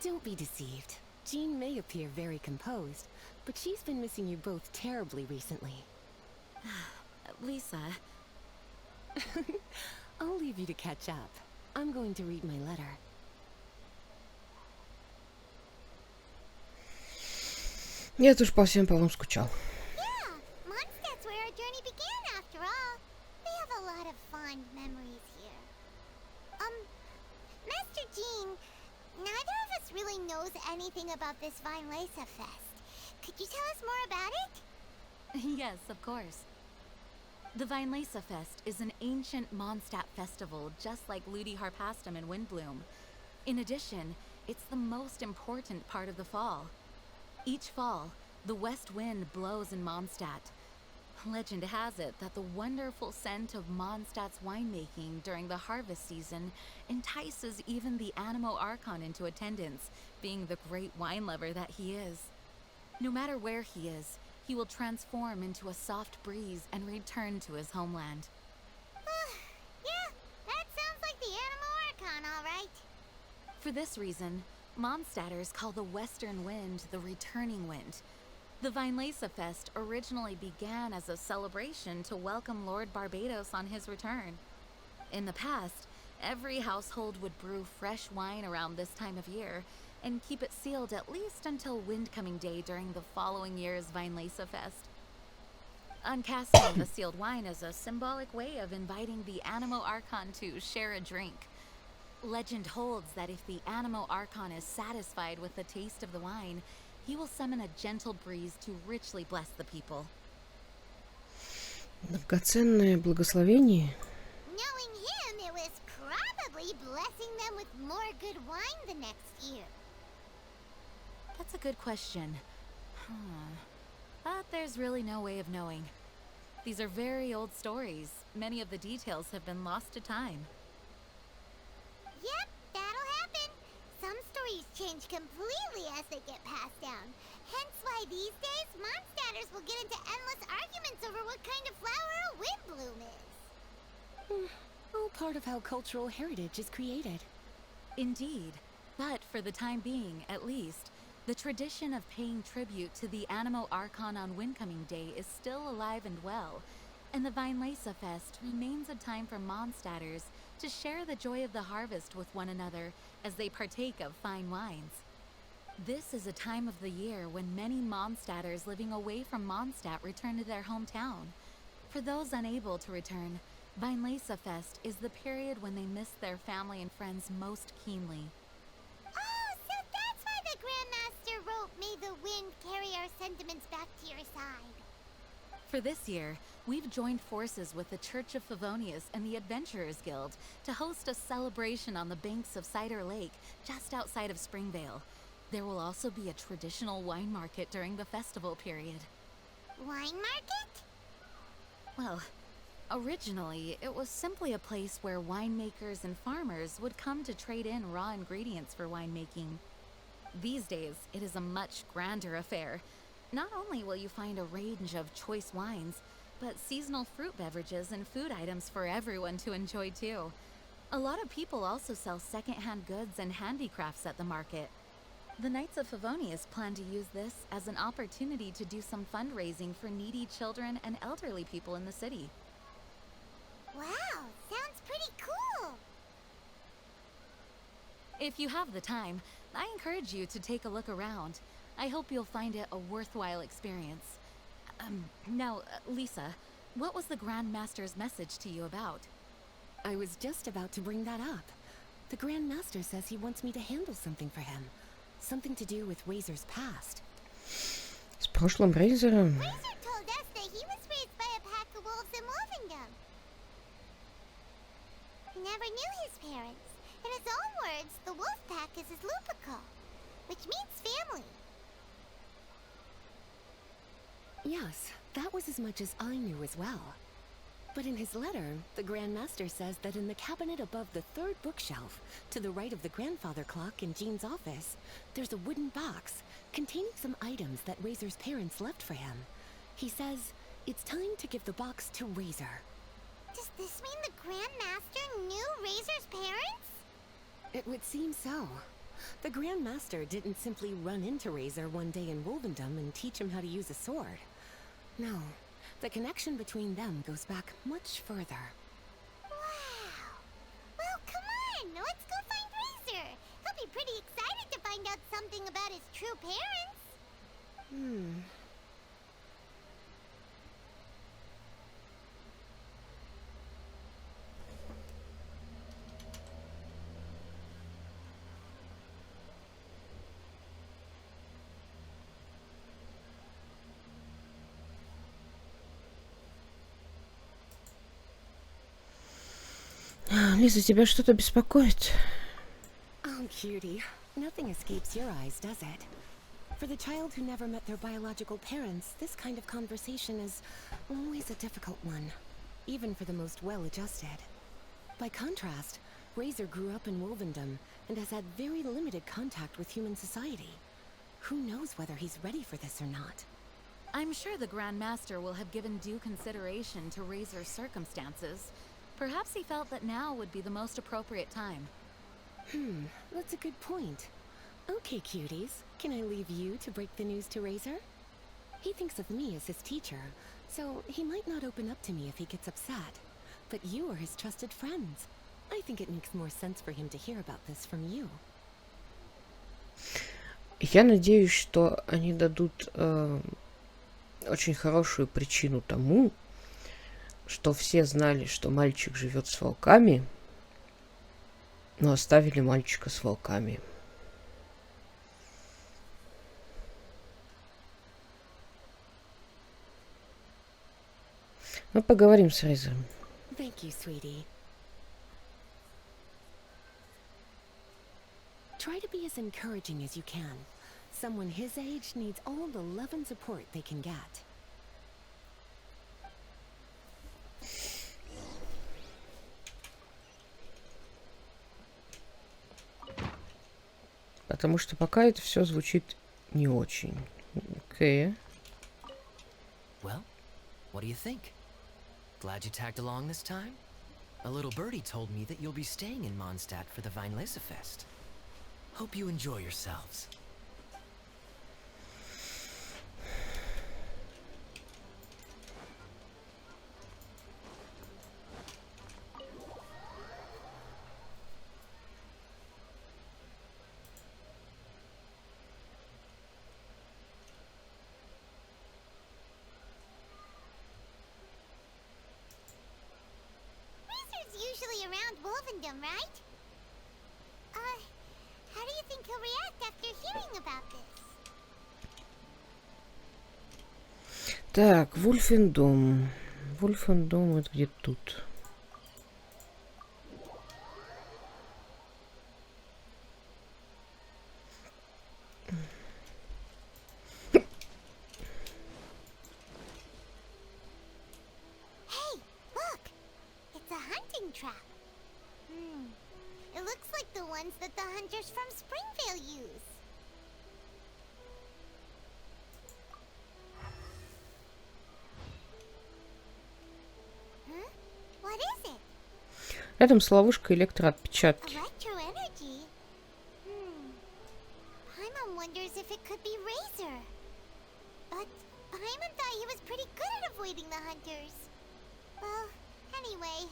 Don't be deceived. Jean may appear very composed, but she's been missing you both terribly recently. Lisa... I'll leave you to catch up. I'm going to read my letter. Я тоже по всем полам скучал. Yeah, Mondstadt's where our journey began after all. We have a lot of fond memories here. Master Jean, neither of us really knows anything about this Weinlese Fest. Could you tell us more about it? Yes, of course. The Weinlese Fest is an ancient Mondstadt festival just like Ludi Harpastum and Windbloom. In addition, it's the most important part of the fall. Each fall, the west wind blows in Mondstadt. Legend has it that the wonderful scent of Mondstadt's winemaking during the harvest season entices even the Animo Archon into attendance, being the great wine lover that he is. No matter where he is, he will transform into a soft breeze and return to his homeland. Yeah, that sounds like the Animo Archon, all right. For this reason, Mondstadters call the western wind the returning wind. The Weinlese Fest originally began as a celebration to welcome Lord Barbados on his return. In the past, every household would brew fresh wine around this time of year and keep it sealed at least until Windcoming Day during the following year's Weinlese Fest. Uncasting the sealed wine is a symbolic way of inviting the Animo Archon to share a drink. Legend holds that if the Animo Archon is satisfied with the taste of the wine, he will summon a gentle breeze to richly bless the people. Драгоценное благословение. Knowing him, it was probably blessing them with more good wine the next year. That's a good question. But there's really no way of knowing. These are very old stories. Many of the details have been lost to time. Yep, that'll happen. Some stories change completely as they get passed down. Hence why these days, Mondstadters will get into endless arguments over what kind of flower a windbloom is. All part of how cultural heritage is created. Indeed. But for the time being, at least, the tradition of paying tribute to the Animo Archon on Windcoming Day is still alive and well, and the Weinlese Fest remains a time for Mondstadters to share the joy of the harvest with one another as they partake of fine wines. This is a time of the year when many Mondstadters living away from Mondstadt return to their hometown. For those unable to return, Weinlese Fest is the period when they miss their family and friends most keenly. Oh, so that's why the Grandmaster wrote, "May the wind carry our sentiments back to your side." For this year, we've joined forces with the Church of Favonius and the Adventurers Guild to host a celebration on the banks of Cider Lake, just outside of Springvale. There will also be a traditional wine market during the festival period. Wine market? Well, originally, it was simply a place where winemakers and farmers would come to trade in raw ingredients for winemaking. These days, it is a much grander affair. Not only will you find a range of choice wines, but seasonal fruit beverages and food items for everyone to enjoy too. A lot of people also sell second-hand goods and handicrafts at the market. The Knights of Favonius plan to use this as an opportunity to do some fundraising for needy children and elderly people in the city. Wow, sounds pretty cool. If you have the time, I encourage you to take a look around. I hope you'll find it a worthwhile experience. Now, Lisa, what was the Grand Master's message to you about? I was just about to bring that up. The Grand Master says he wants me to handle something for him. Something to do with Razor's past. С прошлым Рейзером. Razor told us that he was raised by a pack of wolves in Wolvendom. He never knew his parents. In his own words, the wolf pack is his Lupikal, which means family. Yes, That was as much as I knew as well. But in his letter, the Grand Master says that in the cabinet above the third bookshelf, to the right of the grandfather clock in Jean's office, there's a wooden box containing some items that Razor's parents left for him. He says it's time to give the box to Razor. Does this mean the Grand Master knew Razor's parents? It would seem so. The Grand Master didn't simply run into Razor one day in Wolvendom and teach him how to use a sword. No, the connection between them goes back much further. Wow! Well, come on! Let's go find Razor! He'll be pretty excited to find out something about his true parents! Лиза, тебя что-то беспокоит? Oh, cutie. Nothing escapes your eyes, does it? For the child who never met their biological parents, this kind of conversation is always a difficult one, even for the most well-adjusted. By contrast, Razor grew up in Wolvendom and has had very limited contact with human society. Who knows whether he's ready for this or not? I'm sure the Grand Master will have given due consideration to Razor's circumstances. Perhaps he felt that now would be the most appropriate time. That's a good point. Okay, cuties, can I leave you to break the news to Razor? He thinks of me as his teacher, so he might not open up to me if he gets upset. But you are his trusted friends. I think it makes more sense for him to hear about this from you. Я надеюсь, что они дадут очень хорошую причину тому, что все знали, что мальчик живет с волками, но оставили мальчика с волками. Мы поговорим с Рейзером. Thank you, sweetie. Try to be as encouraging as you can. Someone his age needs all the love and support they can get. Потому что пока это все звучит не очень. Окей. Well, what do you think? Glad you tagged along this time? A little birdie told me that you'll be staying in Mondstadt for the Weinlesefest. Hope you enjoy yourselves. Usually around Wolvendom, right? How do you think he'll react after hearing about this? Так, Вульфендом. Вульфендом это где тут? Trap. It looks like the ones that the hunters from Springvale use. Huh? What is it? Рядом с ловушкой электроотпечатки. Electroenergy? Paimon wonders if it could be Razor. But Paimon thought he was pretty good at avoiding the hunters. Well, anyway,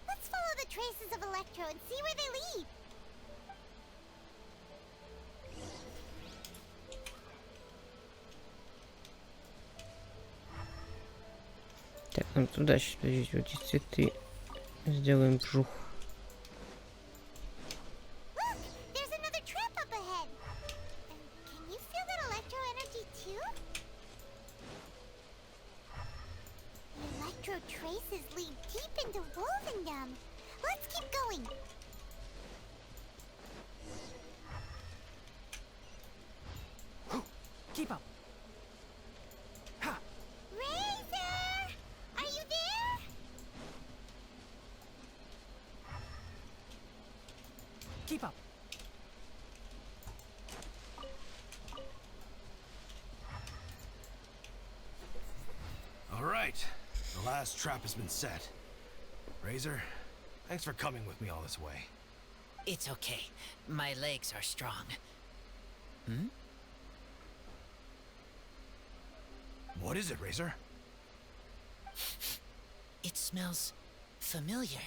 let's follow the traces of Electro and see where they lead. Так, нам туда сейчас, подождите, вот эти цветы сделаем вжух. Look, there's another trap up ahead. And can you feel that Electro energy too? The Electro traces lead deep into Wolvendom. Let's keep going. Keep up. Ha! Razor! The last trap has been set. Razor, thanks for coming with me all this way. It's okay. My legs are strong. Hmm? What is it, Razor? It smells familiar.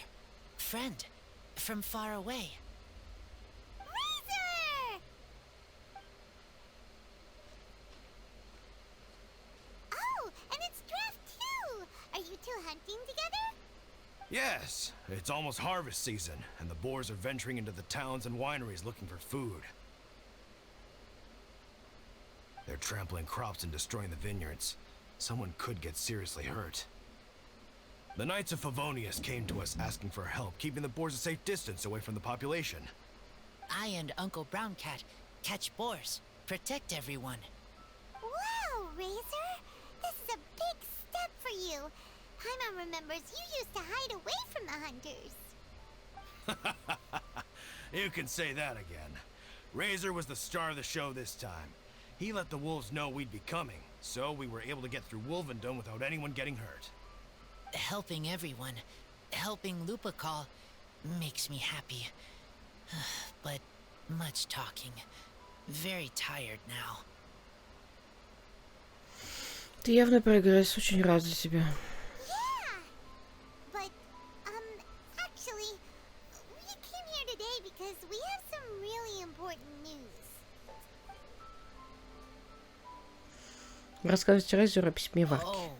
Friend, from far away. Razor! Oh, and it's Draft too! Are you two hunting together? Yes, it's almost harvest season, and the boars are venturing into the towns and wineries looking for food. They're trampling crops and destroying the vineyards. Someone could get seriously hurt. The Knights of Favonius came to us asking for help, keeping the boars a safe distance away from the population. I and Uncle Brown Cat catch boars, protect everyone. Wow, Razor! This is a big step for you. Paimon remembers you used to hide away from the hunters. You can say that again. Razor was the star of the show this time. He let the wolves know we'd be coming, so we were able to get through Wolvendom without anyone getting hurt. Helping everyone, helping Lupikal, makes me happy. But much talking. Very tired now. Ты явно прогресс, очень рад за тебя. Yeah! But, actually, we came here today because we have some really important news. Рассказывайте Рейзеру о письме Варки. Oh,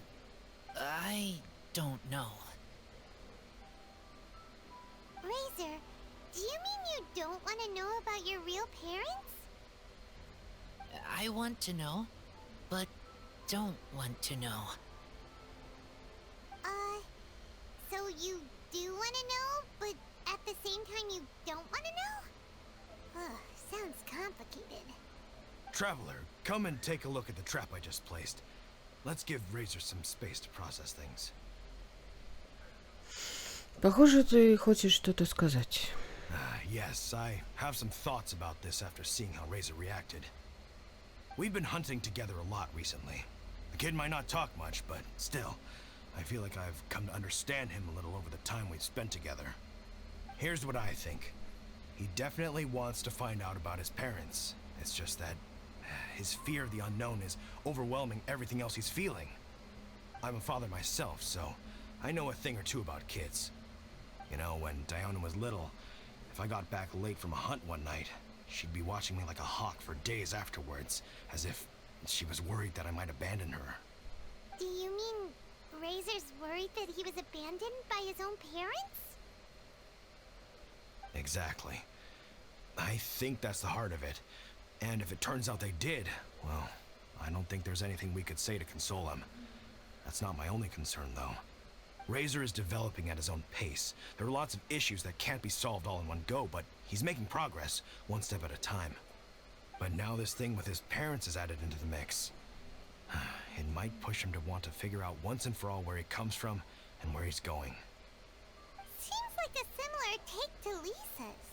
I don't know. Razor, do you mean you don't want to know about your real parents? I want to know, but don't want to know. So you do want to know, but at the same time you don't want to know? Ugh, sounds complicated. Traveler, come and take a look at the trap I just placed. Let's give Razor some space to process things. Похоже, ты хочешь что-то сказать. Yes, I have some thoughts about this after seeing how Razor reacted. We've been hunting together a lot recently. The kid might not talk much, but still, I feel like I've come to understand him a little over the time we've spent together. Here's what I think. He definitely wants to find out about his parents. It's just that his fear of the unknown is overwhelming everything else he's feeling. I'm a father myself, so I know a thing or two about kids. You know, when Diana was little, if I got back late from a hunt one night, she'd be watching me like a hawk for days afterwards, as if she was worried that I might abandon her. Do you mean Razor's worried that he was abandoned by his own parents? Exactly. I think that's the heart of it. And if it turns out they did, well, I don't think there's anything we could say to console him. That's not my only concern, though. Razor is developing at his own pace. There are lots of issues that can't be solved all in one go, but he's making progress, one step at a time. But now this thing with his parents is added into the mix. It might push him to want to figure out once and for all where he comes from and where he's going. Seems like a similar take to Lisa's.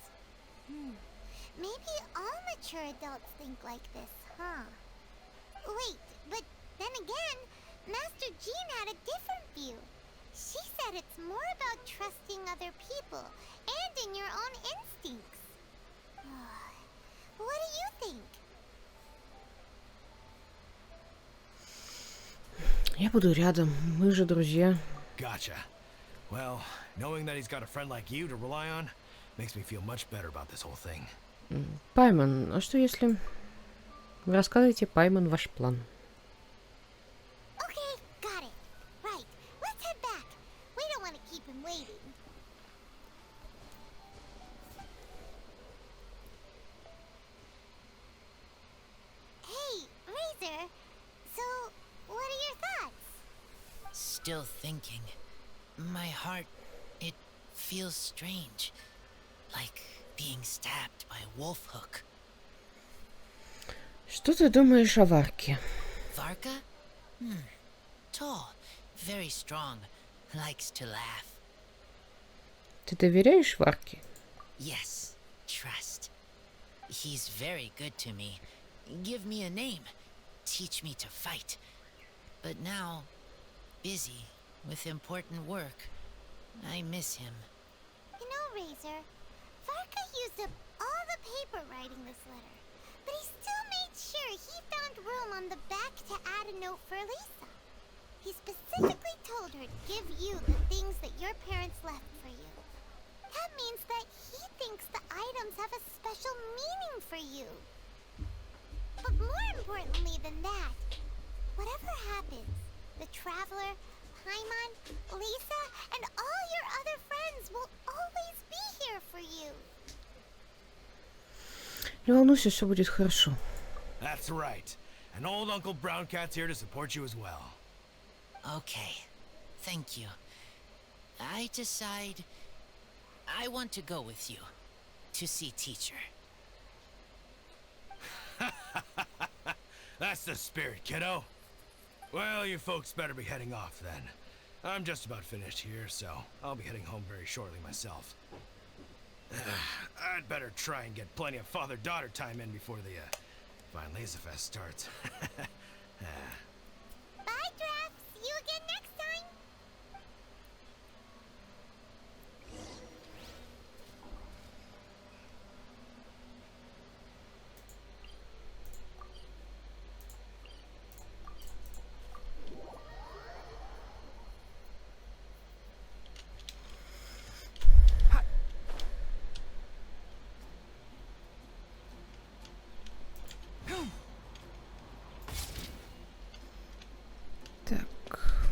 Maybe all mature adults think like this, huh? Wait, but then again, Master Jean had a different view. She said it's more about trusting other people and in your own instincts. What do you think? Я буду рядом, мы же друзья. Gotcha. Well, knowing that he's got a friend like you to rely on makes me feel much better about this whole thing. Паймон, а что если... Вы рассказываете, Паймон, ваш план? Okay, got it. Right, let's head back. We don't want to keep him waiting. Hey, Razor. So, what are your thoughts? Still thinking. My heart, it feels strange. Like being stabbed by a wolf hook. Что ты думаешь о Варке? Varka? Tall, very strong, likes to laugh. Ты доверяешь Варке? Yes, trust. He's very good to me. Give me a name. Teach me to fight. But now, busy, with important work. I miss him. You know, Razor, Varka used up all the paper writing this letter, but he still made sure he found room on the back to add a note for Lisa. He specifically told her to give you the things that your parents left for you. That means that he thinks the items have a special meaning for you. But more importantly than that, whatever happens, the Traveler, Paimon, Lisa, and all your other friends will always be here for you. Не волнуйся, все будет хорошо. That's right. And old Uncle Brown Cat's here to support you as well. Okay, thank you. I decide I want to go with you to see teacher. That's the spirit, kiddo. Well, you folks better be heading off then. I'm just about finished here, so I'll be heading home very shortly myself. I'd better try and get plenty of father-daughter time in before the Fine Laser Fest starts. Bye, Draf. See you again next time.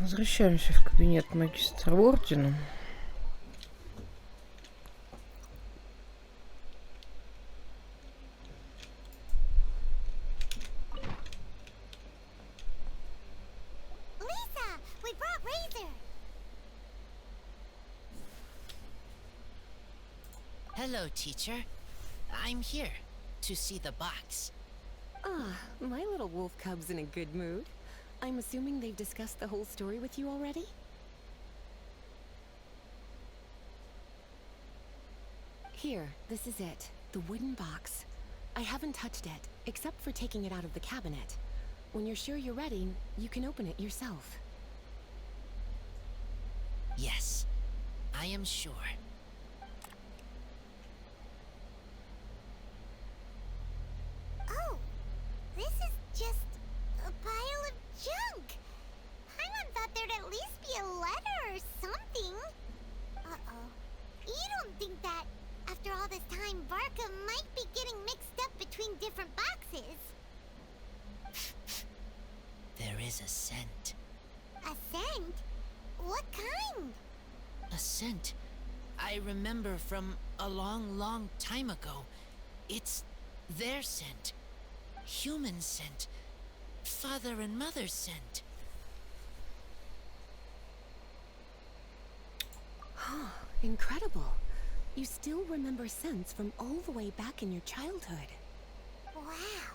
Возвращаемся в кабинет магистра ордена. Lisa, we brought Razor. Hello, teacher. I'm here to see the box. Ah, my little wolf cub's in a good mood. I'm assuming they've discussed the whole story with you already? Here, this is it. The wooden box. I haven't touched it, except for taking it out of the cabinet. When you're sure you're ready, you can open it yourself. Yes, I am sure. Oh, this is just a pile of junk. Paimon thought there'd at least be a letter or something. Uh-oh. You don't think that, after all this time, Varka might be getting mixed up between different boxes? There is a scent. A scent? What kind? A scent I remember from a long, long time ago. It's their scent. Human scent. Father and mother scent. Incredible. You still remember scents from all the way back in your childhood. Wow.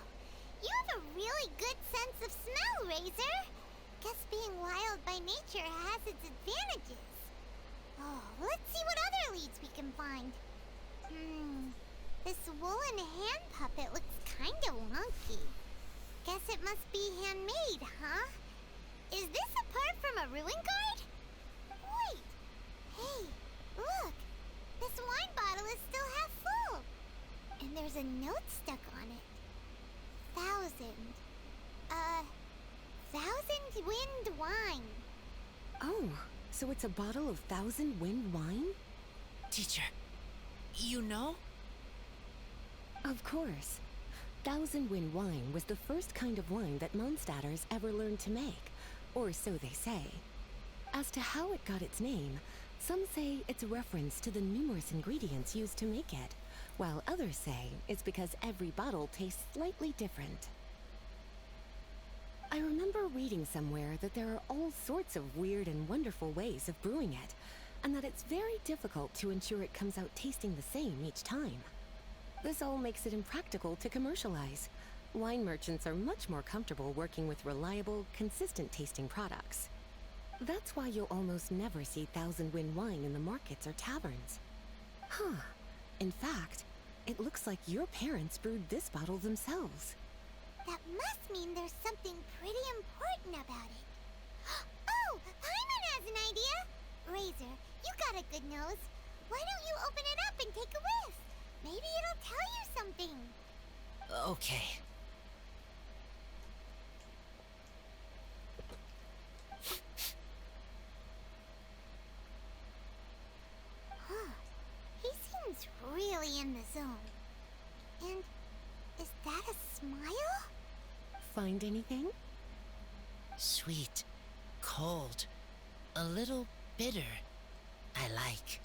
You have a really good sense of smell, Razor. Guess being wild by nature has its advantages. Oh, let's see what other leads we can find. This woolen hand puppet looks kind of wonky. Guess it must be handmade, huh? Is this a part from a ruin guard? Wait. Hey, look. This wine bottle is still half full. And there's a note stuck on it. 1,000 wind wine. Oh, so it's a bottle of 1,000 wind wine? Teacher, you know? Of course. 1,000 wind wine was the first kind of wine that Mondstadters ever learned to make, or so they say. As to how it got its name, some say it's a reference to the numerous ingredients used to make it, while others say it's because every bottle tastes slightly different. I remember reading somewhere that there are all sorts of weird and wonderful ways of brewing it, and that it's very difficult to ensure it comes out tasting the same each time. This all makes it impractical to commercialize. Wine merchants are much more comfortable working with reliable, consistent tasting products. That's why you'll almost never see 1,000 wind wine in the markets or taverns. Huh. In fact, it looks like your parents brewed this bottle themselves. That must mean there's something pretty important about it. Oh, Paimon has has an idea. Razor, you got a good nose. Why don't you open it up and take a whiff? Maybe it'll tell you something. Okay. Huh. He seems really in the zone. And is that a smile? Find anything? Sweet, cold, a little bitter. I like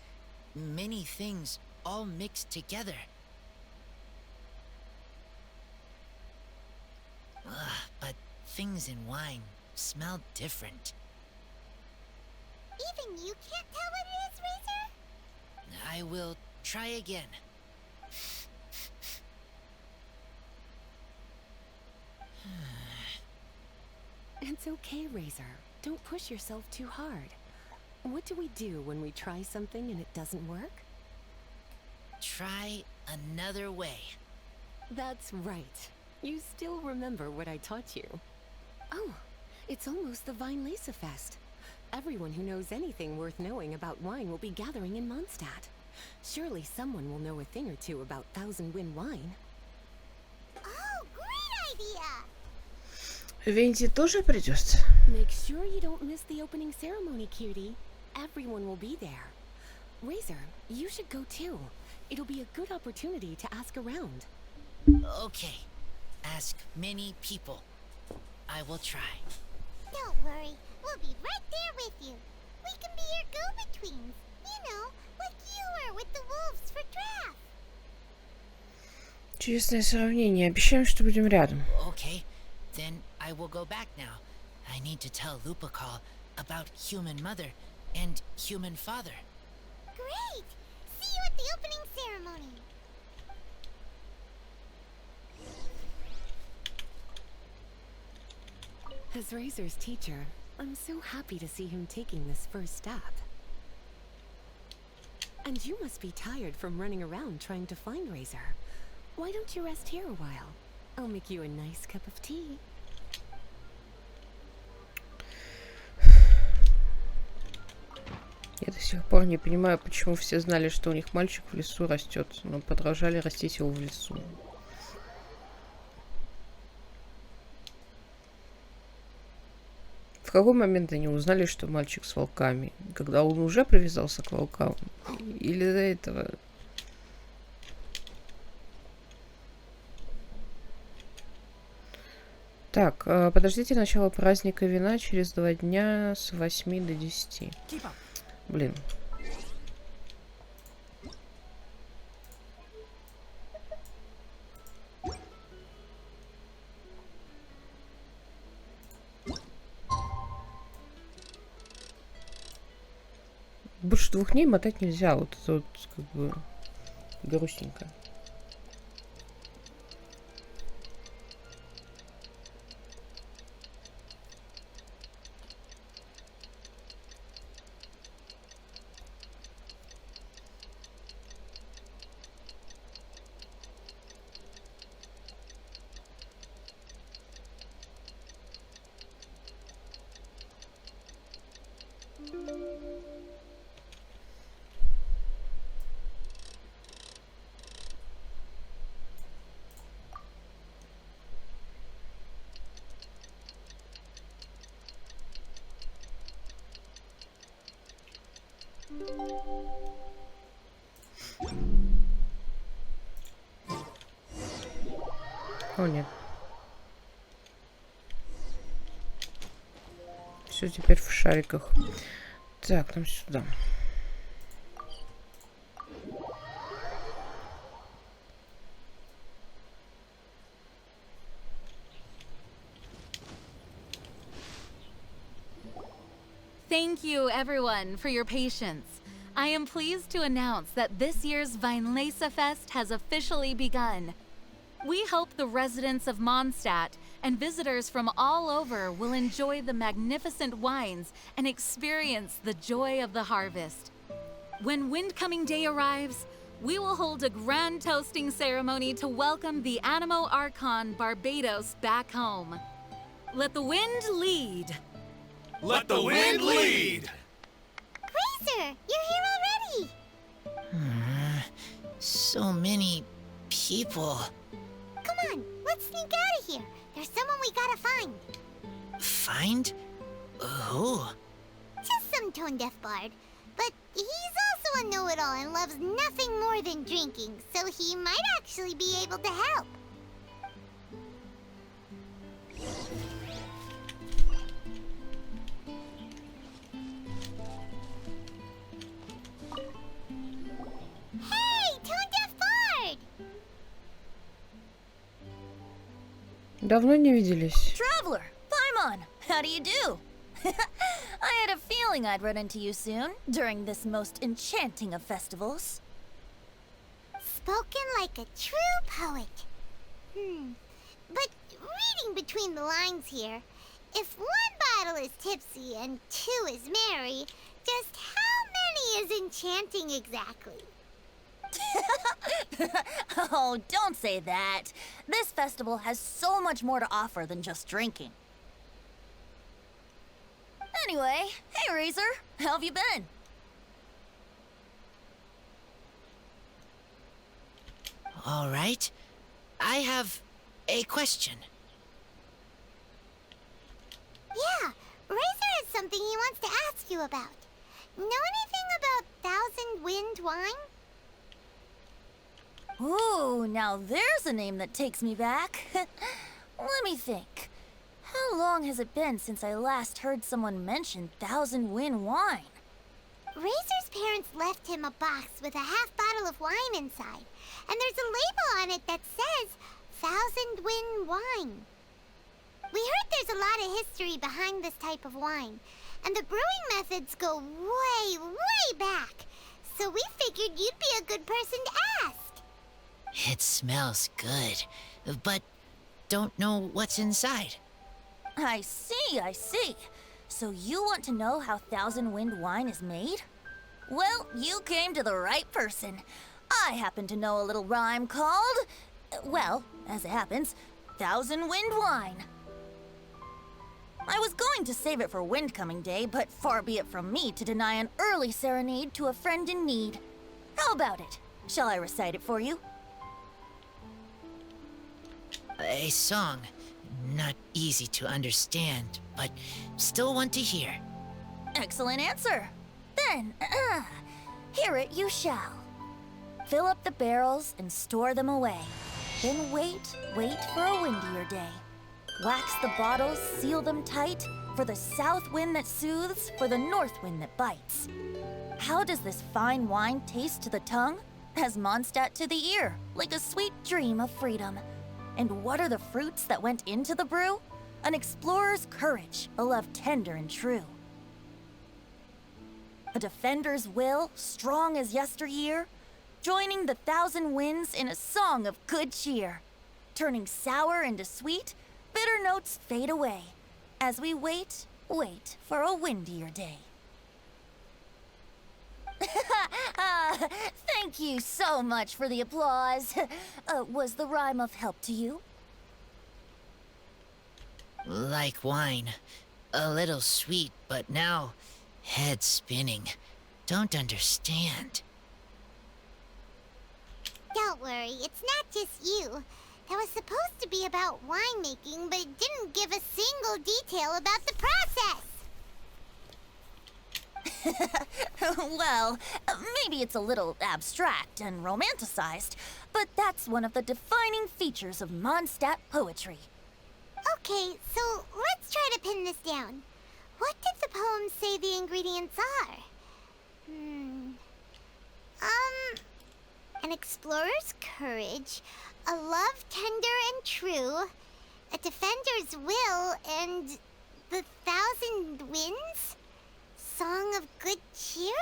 many things all mixed together. But things in wine smell different. Even you can't tell what it is, Razor? I will try again. It's okay, Razor. Don't push yourself too hard. What do we do when we try something and it doesn't work? Try another way. That's right. You still remember what I taught you. Oh, it's almost the Weinlese Fest. Everyone who knows anything worth knowing about wine will be gathering in Mondstadt. Surely someone will know a thing or two about Thousand Wind wine. Oh, great idea! Венди тоже придет? Make sure you don't miss the opening ceremony, cutie. Everyone will be there. Razor, you should go too. It'll be a good opportunity to ask around. Okay. Ask many people. I will try. Don't worry, we'll be right there with you. We can be your go-betweens. You know, like you were with the wolves for draft. Честное сравнение. Обещаем, что будем рядом. Okay, then I will go back now. I need to tell Lupikal about human mother and human father. Great! See you at the opening ceremony. As Razor's teacher, I'm so happy to see him taking this first step. And you must be tired from running around trying to find Razor. Why don't you rest here a while? I'll make you a nice cup of tea. Я до сих пор не понимаю, почему все знали, что у них мальчик в лесу растет, но продолжали растить его в лесу. В какой момент они узнали, что мальчик с волками? Когда он уже привязался к волкам? Или до этого? Так, подождите начало праздника вина через 2 дня с 8 до 10. Блин. Больше 2 дней мотать нельзя. Вот это вот как бы грустненько. О, нет. Все теперь в шариках. Так, нам сюда. Thank you, everyone, for your patience. I am pleased to announce that this year's Weinlese Fest has officially begun. We hope the residents of Mondstadt and visitors from all over will enjoy the magnificent wines and experience the joy of the harvest. When Windcoming Day arrives, we will hold a grand toasting ceremony to welcome the Animo Archon Barbados back home. Let the wind lead. Let the wind lead! Razor, you're here already! So many people. Come on, let's sneak out of here. There's someone we gotta find. Find? Who? Just some tone-deaf bard. But he's also a know-it-all and loves nothing more than drinking, so he might actually be able to help. Hey, tone-deaf bard! Давно не виделись. Traveler, Paimon, how do you do? I had a feeling I'd run into you soon, during this most enchanting of festivals. Spoken like a true poet. But reading between the lines here, if one bottle is tipsy and two is merry, just how many is enchanting exactly? Oh, don't say that. This festival has so much more to offer than just drinking. Anyway, hey Razor, how have you been? All right. I have a question. Yeah, Razor has something he wants to ask you about. Know anything about Thousand Wind wine? Ooh, now there's a name that takes me back. Let me think. How long has it been since I last heard someone mention Thousand Wind wine? Razor's parents left him a box with a half bottle of wine inside, and there's a label on it that says Thousand Wind wine. We heard there's a lot of history behind this type of wine, and the brewing methods go way, way back, so we figured you'd be a good person to ask. It smells good, but don't know what's inside. I see. So you want to know how Thousand Wind wine is made? Well, you came to the right person. I happen to know a little rhyme called, well, as it happens, Thousand Wind wine. I was going to save it for Windcoming Day, but far be it from me to deny an early serenade to a friend in need. How about it? Shall I recite it for you? A song. Not easy to understand, but still want to hear. Excellent answer. Then, hear it you shall. Fill up the barrels and store them away. Then wait for a windier day. Wax the bottles, seal them tight, for the south wind that soothes, for the north wind that bites. How does this fine wine taste to the tongue? As Mondstadt to the ear, like a sweet dream of freedom. And what are the fruits that went into the brew? An explorer's courage, a love tender and true. A defender's will, strong as yesteryear, joining the thousand winds in a song of good cheer. Turning sour into sweet, bitter notes fade away, as we wait for a windier day. Thank you so much for the applause. Was the rhyme of help to you? Like wine. A little sweet, but now head spinning. Don't understand. Don't worry, it's not just you. That was supposed to be about winemaking, but it didn't give a single detail about the process. Well, maybe it's a little abstract and romanticized, but that's one of the defining features of Mondstadt poetry. Okay, so let's try to pin this down. What did the poem say the ingredients are? An explorer's courage, a love tender and true, a defender's will, and the thousand winds? Song of good cheer?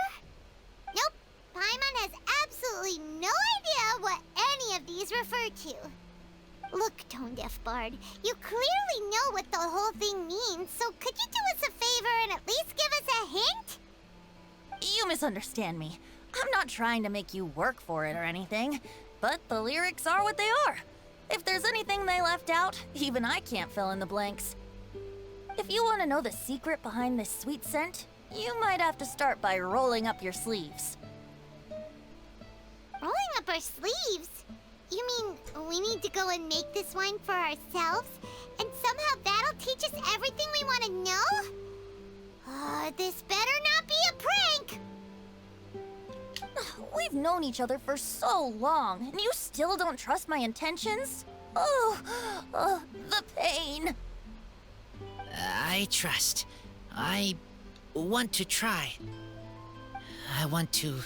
Nope, Paimon has absolutely no idea what any of these refer to. Look, Tone Deaf Bard, you clearly know what the whole thing means, so could you do us a favor and at least give us a hint? You misunderstand me. I'm not trying to make you work for it or anything, but the lyrics are what they are. If there's anything they left out, even I can't fill in the blanks. If you want to know the secret behind this sweet scent, You might have to start by rolling up your sleeves. Rolling up our sleeves? You mean we need to go and make this wine for ourselves? And somehow that'll teach us everything we want to know? This better not be a prank! We've known each other for so long, and you still don't trust my intentions? Oh, the pain. I trust. I want to try. I want to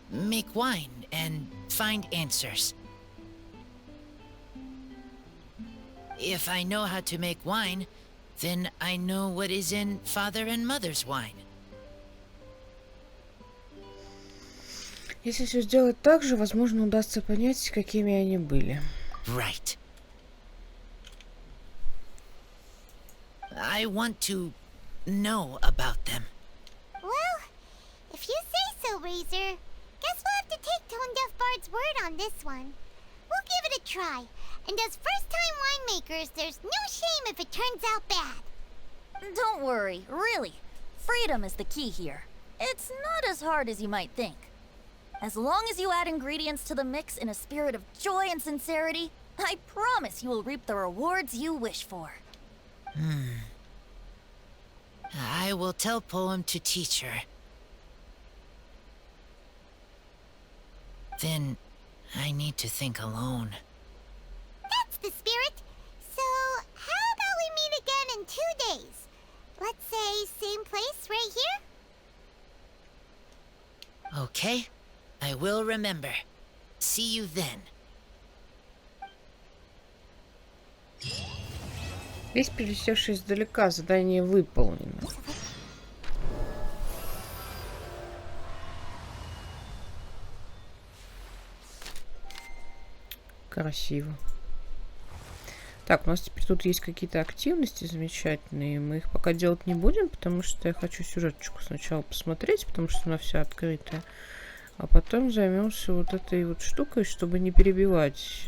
make wine and find answers. If I know how to make wine, then I know what is in Father and Mother's wine. Если все сделать так же, возможно, удастся понять, какими они были. Right. I want to know about them. Well, if you say so, Razor, guess we'll have to take Tone Deaf Bard's word on this one. We'll give it a try, and as first-time winemakers, there's no shame if it turns out bad. Don't worry, really. Freedom is the key here. It's not as hard as you might think. As long as you add ingredients to the mix in a spirit of joy and sincerity, I promise you will reap the rewards you wish for. I will tell Poem to teach her. Then I need to think alone. That's the spirit. So, how about we meet again in 2 days? Let's say same place right here? Okay, I will remember. See you then. Весь прилетевший издалека, задание выполнено. Красиво. Так, у нас теперь тут есть какие-то активности замечательные. Мы их пока делать не будем, потому что я хочу сюжеточку сначала посмотреть, потому что она вся открытая. А потом займемся вот этой вот штукой, чтобы не перебивать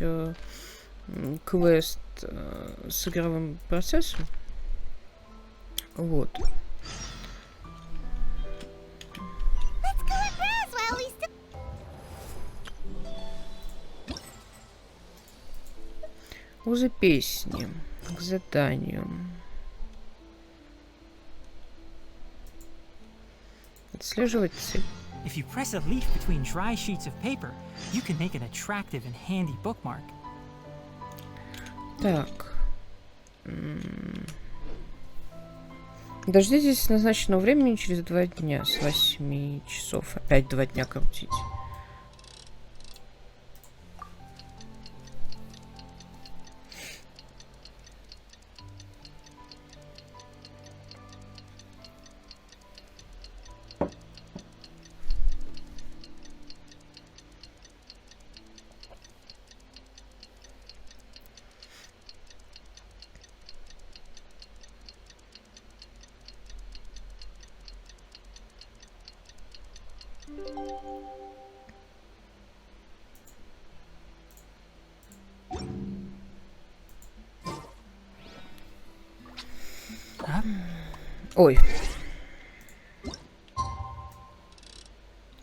квест с игровым процессом. Вот. Узы песни к заданию. Отслеживать цель. If you press a leaf between dry sheets of paper, you can make an attractive and handy bookmark. Так. Дождитесь назначенного времени через 2 дня с 8 часов. Опять 2 дня крутить. Ой.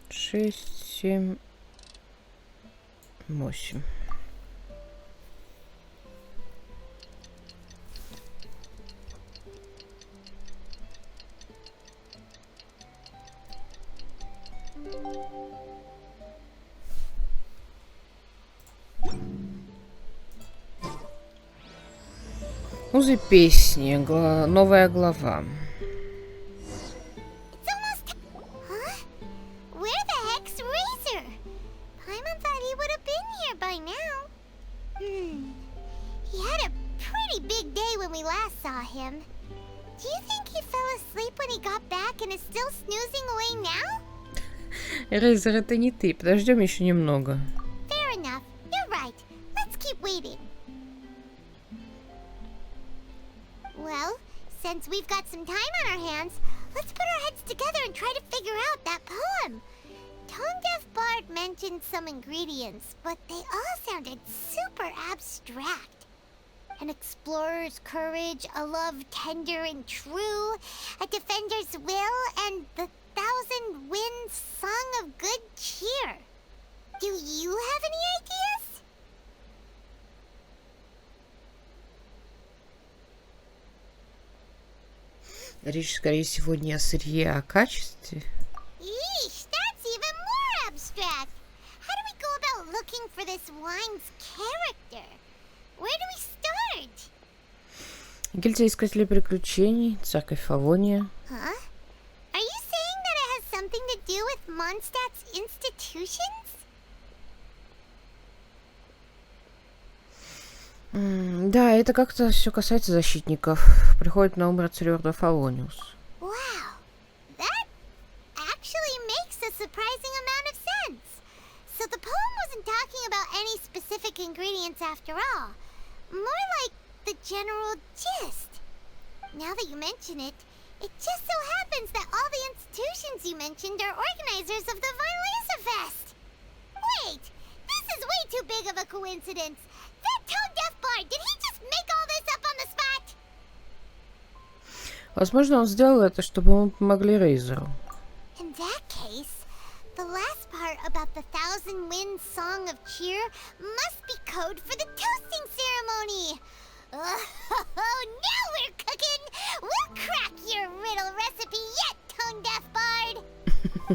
6, 7, 8. Узы песни. Новая глава. Where the heck's Razor? Paimon thought he would have been here by now. He had a pretty big day when we last saw him. Do you think he fell asleep when he got back and is still snoozing away now? Рейзер, это не ты. Подождем еще немного. Fair enough. You're right. Let's keep waiting. Well, since we've got some time on our hands, let's put our heads together and try to figure out that poem. Tone Deaf Bard mentioned some ingredients, but they all sounded super abstract. An explorer's courage, a love tender and true, a defender's will, and the 1,000 winds song of good cheer. Do you have any ideas? Речь, скорее всего, не о сырье, а о качестве. Yeesh, that's even more abstract. How do we go about looking for this wine's character? Where do we start? Гильдия Искателей Приключений, Церковь Фавония. Huh? Are you saying that it has something to do with Mondstadt's institutions? Да, это как-то все касается защитников. Приходит на ум Рацелиорда Фавониус. Wow, that actually makes a surprising amount of sense. So the poem wasn't talking about any specific ingredients after all. More like the general gist. Now that you mention it, it just so happens that all the institutions you mentioned are organizers of the Vine Laser Fest. Wait, this is way too big of a coincidence. That tone-deaf bard, did he just make all this up on the spot? Возможно, он сделал это, чтобы мы помогли Рейзеру. In that case, the last part about the 1,000 winds song of cheer must be code for the toasting ceremony. Oh, now we're cooking! We'll crack your riddle recipe yet, tone-deaf bard!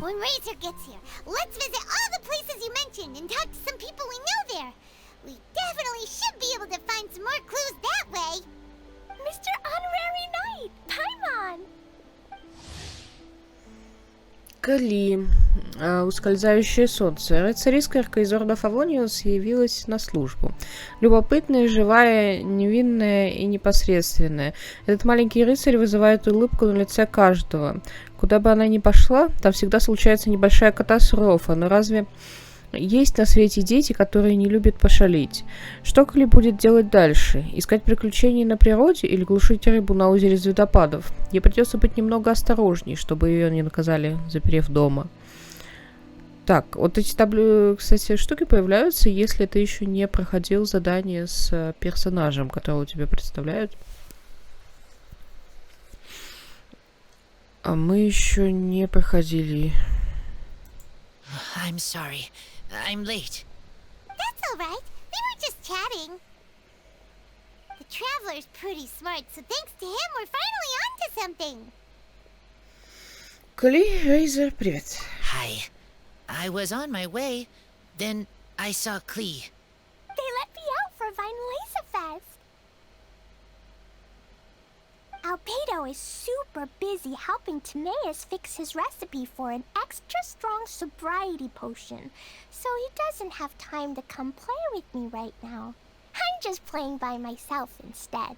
When Razor gets here, let's visit all the places you mentioned and talk to some people we know there. We definitely should be able to find some more clues that way. Mr. Honorary Knight, Paimon! Кали. Ускользающее солнце. Рыцариска Аркаизорда Фавониус явилась на службу. Любопытная, живая, невинная и непосредственная. Этот маленький рыцарь вызывает улыбку на лице каждого. Куда бы она ни пошла, там всегда случается небольшая катастрофа. Но разве есть на свете дети, которые не любят пошалить? Что Кали будет делать дальше? Искать приключений на природе или глушить рыбу на озере звездопадов? Ей придется быть немного осторожней, чтобы ее не наказали, заперев дома. Так, вот эти кстати, штуки появляются, если ты еще не проходил задание с персонажем, которого тебе представляют. А мы еще не проходили. I'm sorry. I'm late. That's all right. We were just chatting. The Traveler's pretty smart, so thanks to him, we're finally onto something. Кали, Рейзер, привет. Hi. I was on my way, then I saw Klee. They let me out for Vine Laser Fest. Albedo is super busy helping Timaeus fix his recipe for an extra strong sobriety potion, so he doesn't have time to come play with me right now. I'm just playing by myself instead.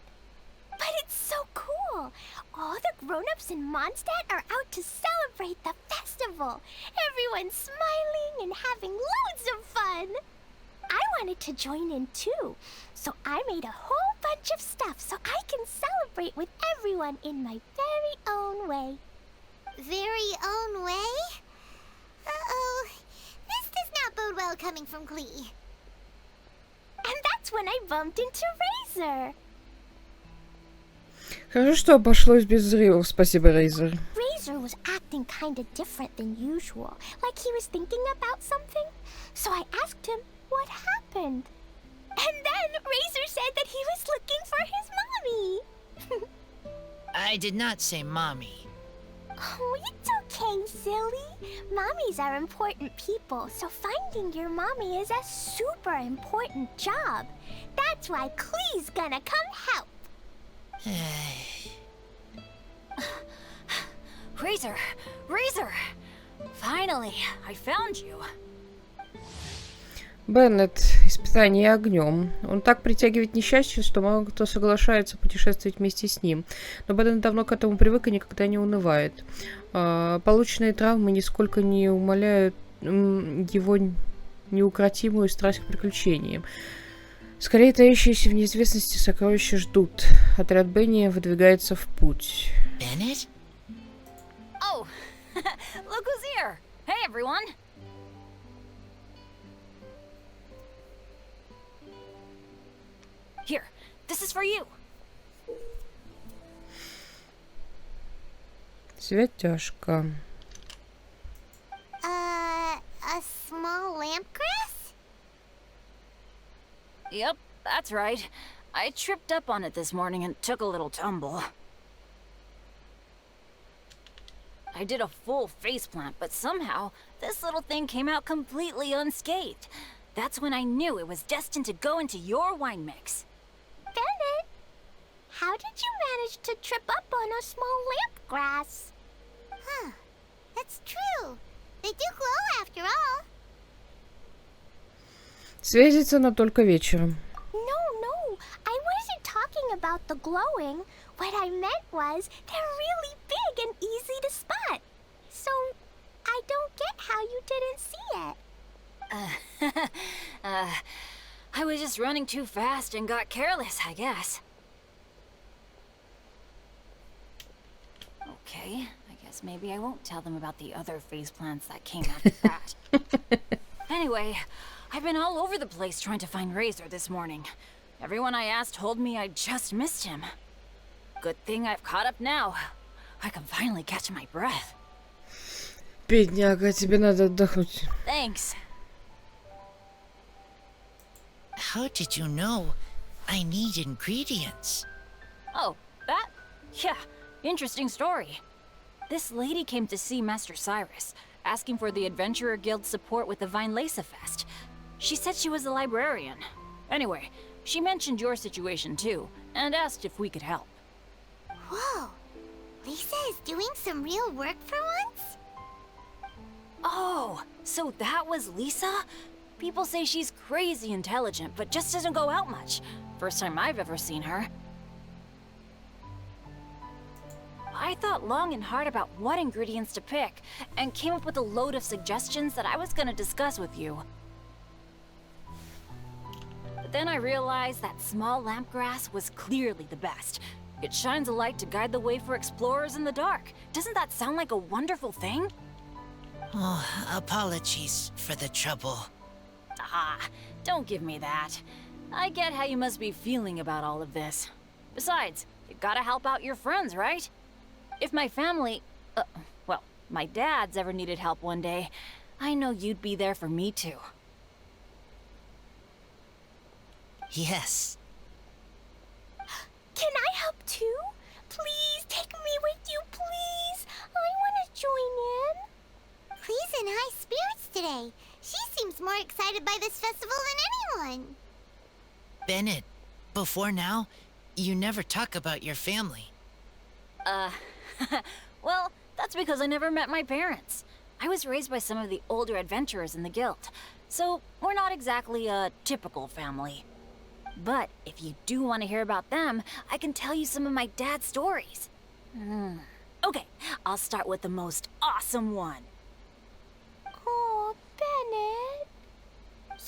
But it's so cool! All the grown-ups in Mondstadt are out to celebrate the festival. Everyone's smiling and having loads of fun. I wanted to join in too, so I made a whole bunch of stuff so I can celebrate with everyone in my very own way. Very own way? Uh-oh. This does not bode well coming from Klee. And that's when I bumped into Razor. Хорошо, что обошлось без взрывов, спасибо, Рейзер. Razor was acting kinda different than usual, like he was thinking about something. So I asked him what happened. And then Razor said that he was looking for his mommy. I did not say mommy. Oh, it's okay, silly. Mommies are important people, so finding your mommy is a super important job. That's why Klee's gonna come help. Razor! Razor! Finally, I found you. Беннет. Испытание огнем. Он так притягивает несчастье, что мало кто соглашается путешествовать вместе с ним. Но Беннет давно к этому привык и никогда не унывает. Полученные травмы нисколько не умаляют его неукротимую страсть к приключениям. Скорее, таящиеся в неизвестности сокровища ждут. Отряд Бенни выдвигается в путь. Bennett? Oh, look who's here. Hey, everyone. Here, This is for you. Цветёшка. A small lamp grass? Yep, that's right. I tripped up on it this morning and took a little tumble. I did a full faceplant, but somehow this little thing came out completely unscathed. That's when I knew it was destined to go into your wine mix. Bennett, how did you manage to trip up on a small lamp grass? Huh. That's true. They do glow after all. Светится она только вечером. No, I wasn't talking about the glowing. What I meant was they're really big and easy to spot. So I don't get how you didn't see it. I was just running too fast and got careless, I guess. Okay, I guess maybe I won't tell them about the other faceplants that came after that. Anyway, I've been all over the place trying to find Razor this morning. Everyone I asked told me I just missed him. Good thing I've caught up now. I can finally catch my breath. Бедняга, тебе надо отдохнуть. Thanks. How did you know I need ingredients? Oh, that? Yeah, interesting story. This lady came to see Master Cyrus, asking for the Adventurer Guild's support with the Vine Lesa Fest. She said she was a librarian. Anyway, she mentioned your situation too, and asked if we could help. Whoa. Lisa is doing some real work for once? Oh, so that was Lisa? People say she's crazy intelligent, but just doesn't go out much. First time I've ever seen her. I thought long and hard about what ingredients to pick, and came up with a load of suggestions that I was gonna discuss with you. But then I realized that small lampgrass was clearly the best. It shines a light to guide the way for explorers in the dark. Doesn't that sound like a wonderful thing? Oh, apologies for the trouble. Ah, don't give me that. I get how you must be feeling about all of this. Besides, you gotta help out your friends, right? If my family, well, my dad's ever needed help one day, I know you'd be there for me too. Yes. Can I help too? Please take me with you, please. I want to join in. Clee's in high spirits today. She seems more excited by this festival than anyone. Bennett, before now, you never talk about your family. Well, that's because I never met my parents. I was raised by some of the older adventurers in the guild, so we're not exactly a typical family. But if you do want to hear about them, I can tell you some of my dad's stories. Okay, I'll start with the most awesome one. Oh, Bennett.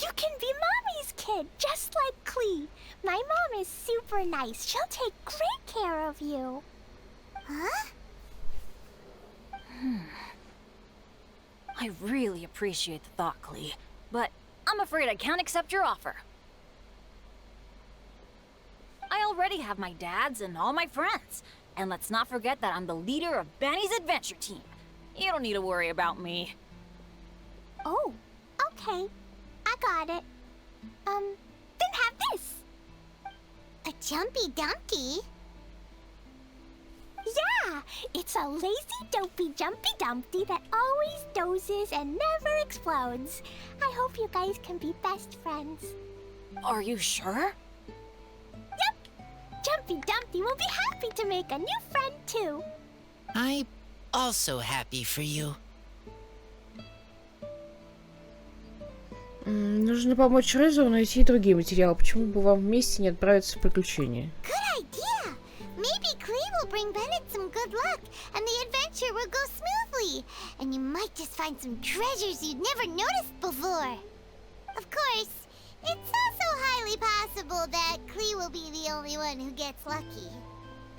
You can be Mommy's kid, just like Clee. My mom is super nice. She'll take great care of you. Huh? I really appreciate the thought, Clee, but I'm afraid I can't accept your offer. I already have my dad's and all my friends. And let's not forget that I'm the leader of Benny's adventure team. You don't need to worry about me. Oh, okay. I got it. Then have this. A Jumpy Dumpty? Yeah, it's a lazy, dopey, jumpy dumpty that always dozes and never explodes. I hope you guys can be best friends. Are you sure? Yep. Jumpy Dumpty will be happy to make a new friend too. I'm also happy for you. Нужно помочь Резеру найти другие материалы. Почему бы вам вместе не отправиться в приключения? Good idea! Maybe Clee will bring Bennett some good luck, and the adventure will go smoothly. And you might just find some treasures you'd never noticed before. Of course, it's also highly possible that Clee will be the only one who gets lucky.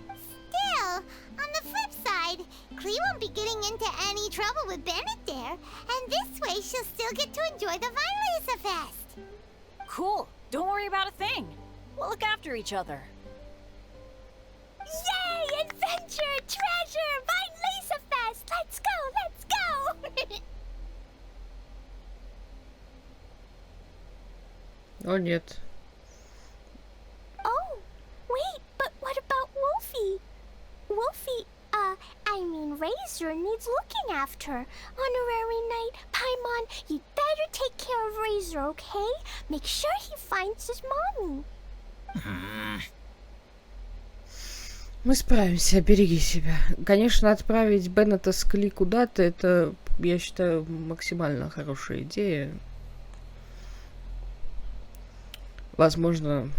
Still, on the flip side, Clee won't be getting into any trouble with Bennett there, and this way she'll still get to enjoy the Vine Lesa Fest. Cool. Don't worry about a thing. We'll look after each other. Yay! Adventure! Treasure! Find Lisa Fest! Let's go! Let's go! О, нет. Oh, wait, but what about Wolfie? Wolfie, I mean Razor needs looking after. Honorary Knight, Paimon, you'd better take care of Razor, okay? Make sure he finds his mommy. Мы справимся, береги себя. Конечно, отправить Беннета с Кли куда-то, это, я считаю, максимально хорошая идея. Возможно,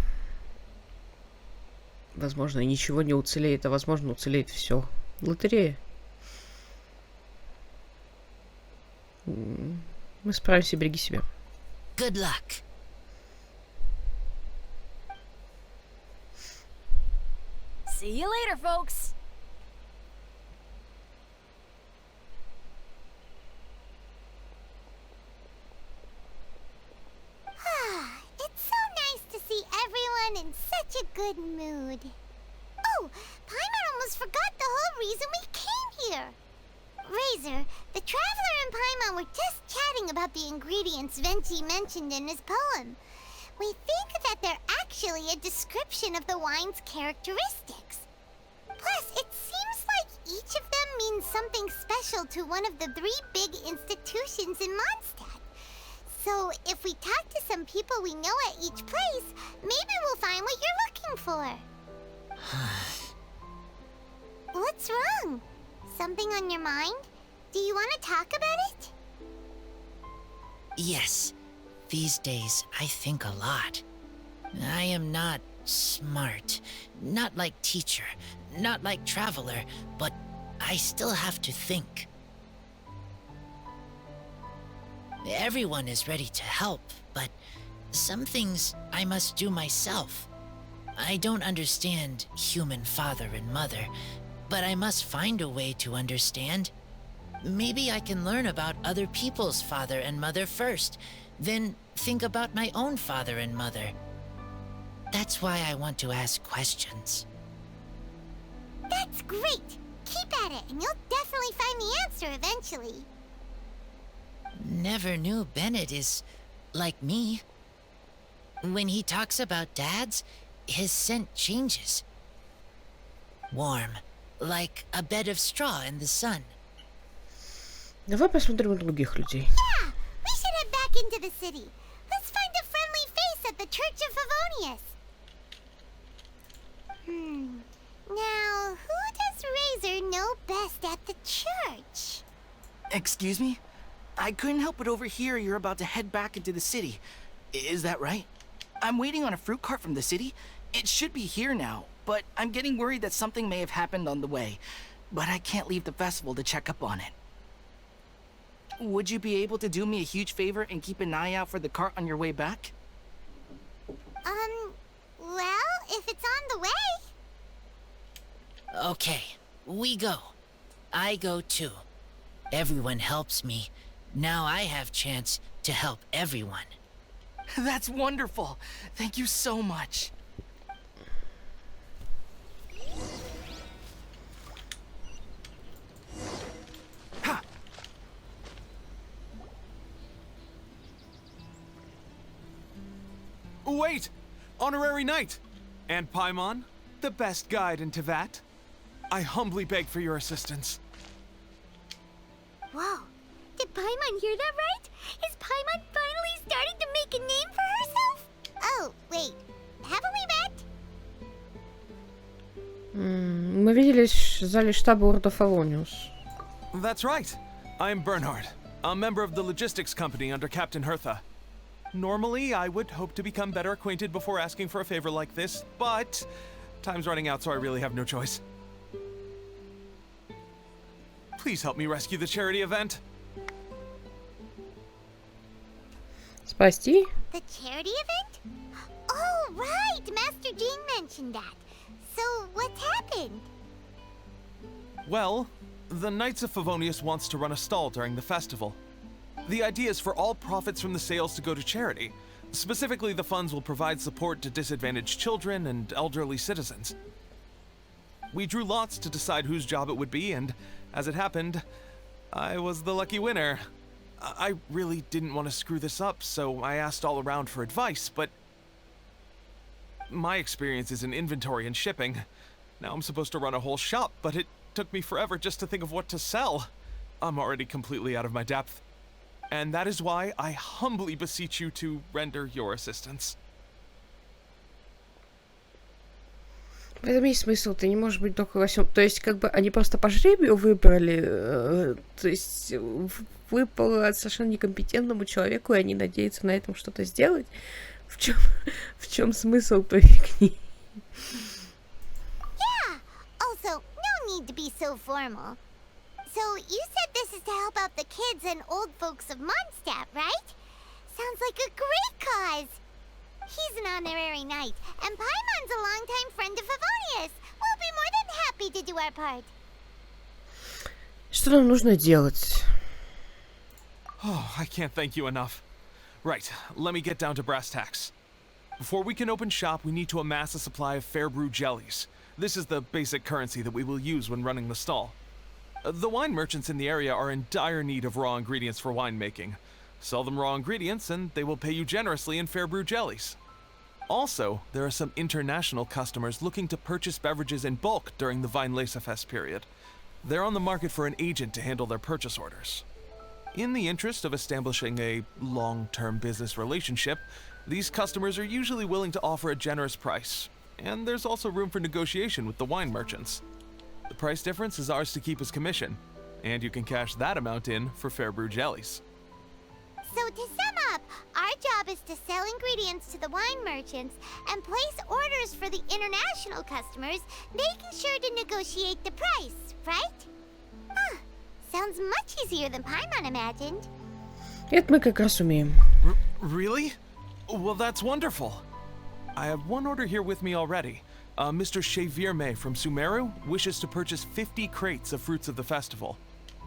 ничего не уцелеет, а возможно, уцелеет все. Лотерея. Мы справимся, береги себя. Good luck. See you later, folks. It's so nice to see everyone in such a good mood. Oh, Paimon almost forgot the whole reason we came here. Razor, the Traveler and Paimon were just chatting about the ingredients Venti mentioned in his poem. We think that they're actually a description of the wine's characteristics. Plus, it seems like each of them means something special to one of the 3 big institutions in Mondstadt. So, if we talk to some people we know at each place, maybe we'll find what you're looking for. What's wrong? Something on your mind? Do you want to talk about it? Yes. These days, I think a lot. I am not smart, not like teacher, not like traveler, but I still have to think. Everyone is ready to help, but some things I must do myself. I don't understand human father and mother, but I must find a way to understand. Maybe I can learn about other people's father and mother first, then think about my own father and mother. That's why I want to ask questions. That's great! Keep at it, and you'll definitely find the answer eventually. Never knew Bennett is like me. When he talks about dads, his scent changes. Warm, like a bed of straw in the sun. Давай посмотрим на других людей. Yeah! We should head back into the city. Let's find a friendly face at the Church of Favonius. Now, who does Razor know best at the church? Excuse me? I couldn't help but overhear you're about to head back into the city. Is that right? I'm waiting on a fruit cart from the city. It should be here now, but I'm getting worried that something may have happened on the way. But I can't leave the festival to check up on it. Would you be able to do me a huge favor and keep an eye out for the cart on your way back? Well, if it's on the way. Okay, we go. I go too. Everyone helps me. Now I have chance to help everyone. That's wonderful. Thank you so much. Wait! Honorary Knight! And Paimon, the best guide in Tevat. I humbly beg for your assistance. Whoa, did Paimon hear that right? Is Paimon finally starting to make a name for herself? Oh, wait. Haven't we met? Мы виделись в зале штаба Орда Фавониус. That's right. I'm Bernhard, a member of the logistics company under Captain Hertha. Normally, I would hope to become better acquainted before asking for a favor like this, but time's running out, so I really have no choice. Please help me rescue the charity event. Спасти? The charity event? Oh, right! Master Jean mentioned that. So, what's happened? Well, the Knights of Favonius wants to run a stall during the festival. The idea is for all profits from the sales to go to charity, Specifically, the funds will provide support to disadvantaged children and elderly citizens. We drew lots to decide whose job it would be, and as it happened, I was the lucky winner. I really didn't want to screw this up, so I asked all around for advice, but my experience is in inventory and shipping. Now I'm supposed to run a whole shop, but it took me forever just to think of what to sell. I'm already completely out of my depth. And that is why I humbly beseech you to render your assistance. В этом есть смысл, ты не можешь быть только во всем. То есть, как бы они просто по жребию выбрали, то есть выпало совершенно некомпетентному человеку, и они надеются на этом что-то сделать. В чем смысл той фигни? Yeah. Also, no need to be so formal. So, you said this is to help out the kids and old folks of Mondstadt, right? Sounds like a great cause. He's an honorary knight, and Paimon's a longtime friend of Favonius. We'll be more than happy to do our part. Что нам нужно делать? Oh, I can't thank you enough. Right, let me get down to brass tacks. Before we can open shop, we need to amass a supply of fair brew jellies. This is the basic currency that we will use when running the stall. The wine merchants in the area are in dire need of raw ingredients for winemaking. Sell them raw ingredients and they will pay you generously in fair brew jellies. Also, there are some international customers looking to purchase beverages in bulk during the Weinlesefest period. They're on the market for an agent to handle their purchase orders. In the interest of establishing a long-term business relationship, these customers are usually willing to offer a generous price, and there's also room for negotiation with the wine merchants. The price difference is ours to keep as commission, and you can cash that amount in for fair brew jellies. So to sum up, our job is to sell ingredients to the wine merchants and place orders for the international customers, making sure to negotiate the price, right? Huh. Sounds much easier than Paimon imagined. Это мы как раз умеем. Really? Well, that's wonderful. I have one order here with me already. Mr. Chevirme from Sumeru wishes to purchase 50 crates of fruits of the festival.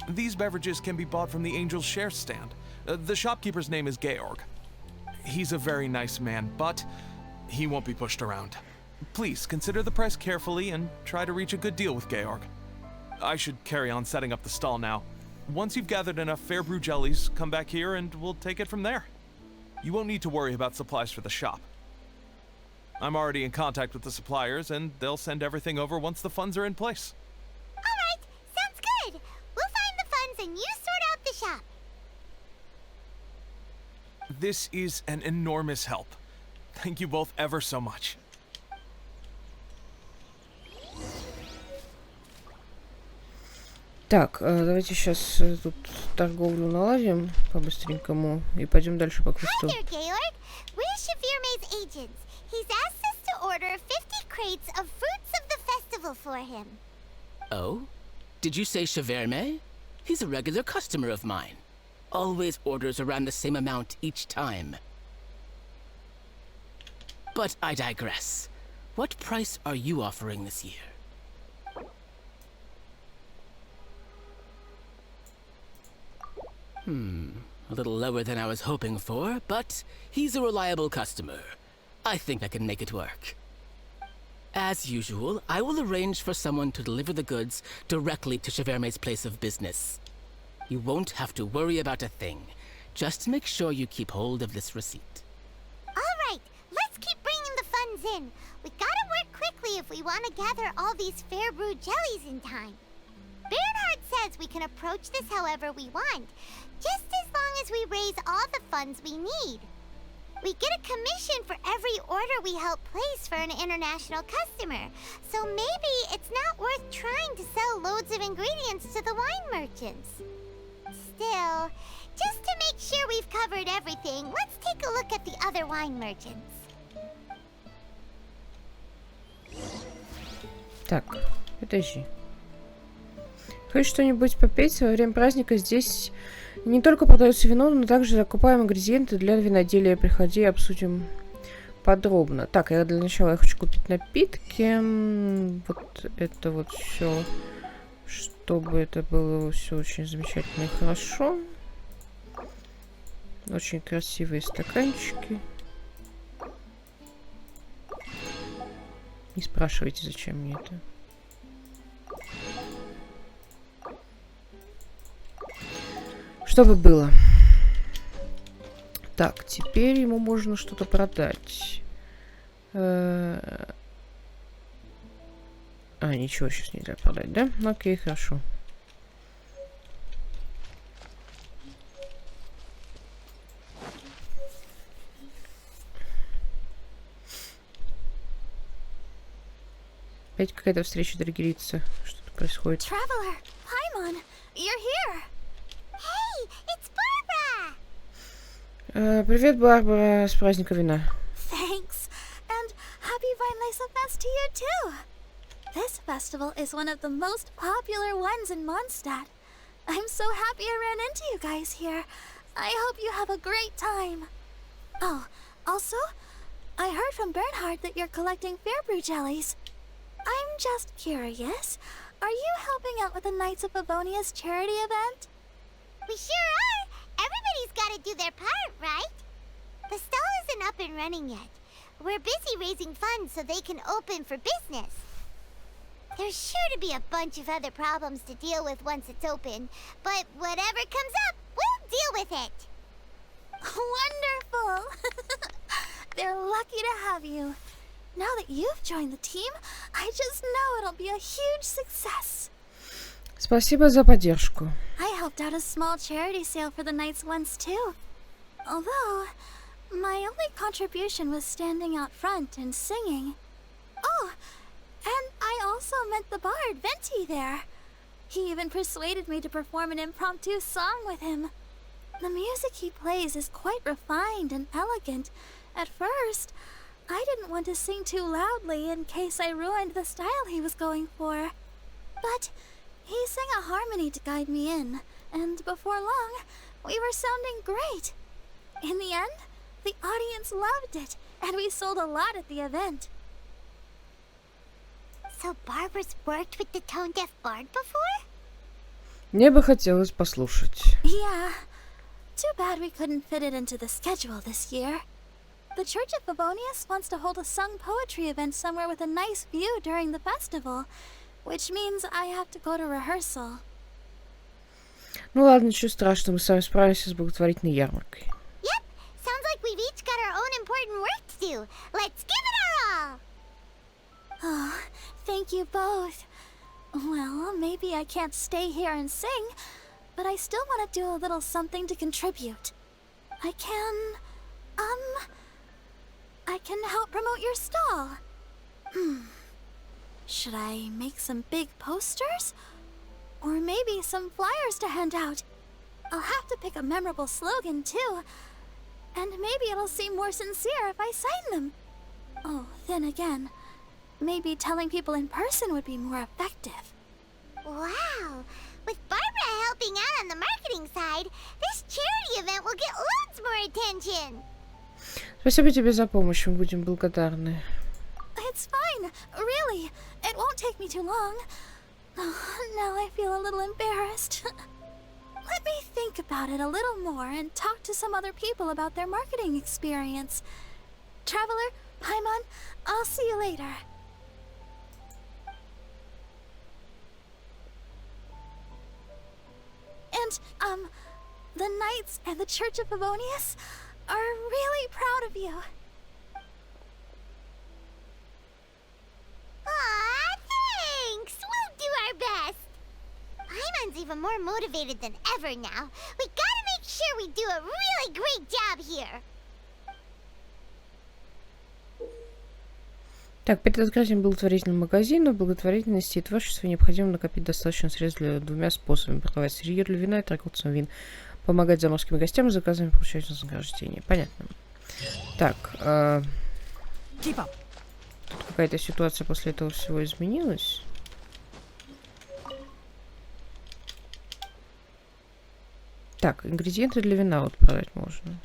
These beverages can be bought from the Angel's Share stand. The shopkeeper's name is Georg. He's a very nice man, but he won't be pushed around. Please consider the price carefully and try to reach a good deal with Georg. I should carry on setting up the stall now. Once you've gathered enough fair brew jellies, come back here and we'll take it from there. You won't need to worry about supplies for the shop. I'm already in contact with the suppliers, and they'll send everything over once the funds are in place. Alright, sounds good. We'll find the funds and you sort out the shop. This is an enormous help. Thank you both ever so much. Так, давайте сейчас тут торговлю наладим по-быстренькому и пойдем дальше по квесту. Hi there, Georg. We're Chevirme's agents. He's asked us to order 50 crates of fruits of the festival for him. Oh? Did you say Chevirme? He's a regular customer of mine. Always orders around the same amount each time. But I digress. What price are you offering this year? A little lower than I was hoping for, but he's a reliable customer. I think I can make it work. As usual, I will arrange for someone to deliver the goods directly to Chevirme's place of business. You won't have to worry about a thing. Just make sure you keep hold of this receipt. Alright, let's keep bringing the funds in. We gotta work quickly if we want to gather all these fair brew jellies in time. Bernhard says we can approach this however we want, just as long as we raise all the funds we need. We get a commission for every order we help place for an international customer, so maybe it's not worth trying to sell loads of ingredients to the wine merchants. Still, just to make sure we've covered everything, let's take a look at the other wine merchants. Так, подожди. Хочешь что-нибудь попеть? Во время праздника здесь не только продается вино, но также закупаем ингредиенты для виноделия. Приходи, обсудим подробно. Так, я для начала я хочу купить напитки. Вот это вот все, чтобы это было все очень замечательно и хорошо. Очень красивые стаканчики. Не спрашивайте, зачем мне это. Чтобы было. Так, теперь ему можно что-то продать. Ничего сейчас нельзя продать, да? Окей, хорошо. Опять какая-то встреча триггерится. Что-то происходит. Traveler, Paimon, you're here. Hey, it's Barbara. Привет, Барбара, с праздника вина. Thanks, and happy Weinlese Fest to you too. This festival is one of the most popular ones in Mondstadt. I'm so happy I ran into you guys here. I hope you have a great time. Oh, also, I heard from Bernhard that you're collecting Fairbrew jellies. I'm just curious, are you helping out with the Knights of Favonia's charity event? We sure are! Everybody's gotta do their part, right? The stall isn't up and running yet. We're busy raising funds so they can open for business. There's sure to be a bunch of other problems to deal with once it's open, but whatever comes up, we'll deal with it. Wonderful! They're lucky to have you. Now that you've joined the team, I just know it'll be a huge success. Спасибо за поддержку. I helped out a small charity sale for the Knights once too. Although, my only contribution was standing out front and singing. Oh, and I also met the bard, Venti, there. He even persuaded me to perform an impromptu song with him. The music he plays is quite refined and elegant. At first, I didn't want to sing too loudly in case I ruined the style he was going for. But he sang a harmony to guide me in, and before long, we were sounding great. In the end, the audience loved it, and we sold a lot at the event. So Barbara's worked with the tone-deaf bard before? Мне бы хотелось послушать. Yeah. Too bad we couldn't fit it into the schedule this year. The Church of Favonius wants to hold a sung poetry event somewhere with a nice view during the festival, which means I have to go to rehearsal. Ну ладно, ничего страшного, мы сами справимся с благотворительной ярмаркой. Yep, sounds like we've each got our own important work to do. Let's give it our all! Oh, thank you both. Well, maybe I can't stay here and sing, but I still want to do a little something to contribute. I can help promote your stall. Should I make some big posters? Or maybe some flyers to hand out? I'll have to pick a memorable slogan too. And maybe it'll seem more sincere if I sign them. Oh, then again, maybe telling people in person would be more effective. Wow! With Barbara helping out on the marketing side, this charity event will get loads more attention! Спасибо тебе за помощь, мы будем благодарны. It's fine, really. It won't take me too long. Oh, now I feel a little embarrassed. Let me think about it a little more and talk to some other people about their marketing experience. Traveler, Paimon, I'll see you later. And, the Knights and the Church of Favonius are really proud of you. Aw, thanks! We'll do our best! Paimon's even more motivated than ever now. We gotta make sure we do a really great job here! Так, перед открытием благотворительного магазина в благотворительности и творчестве необходимо накопить достаточно средств для двумя способами: продавать сырье для вина и торговцам вин, помогать заморским гостям и заказами получать вознаграждение. Понятно. Так, тут какая-то ситуация после этого всего изменилась. Так, ингредиенты для вина вот продать можно.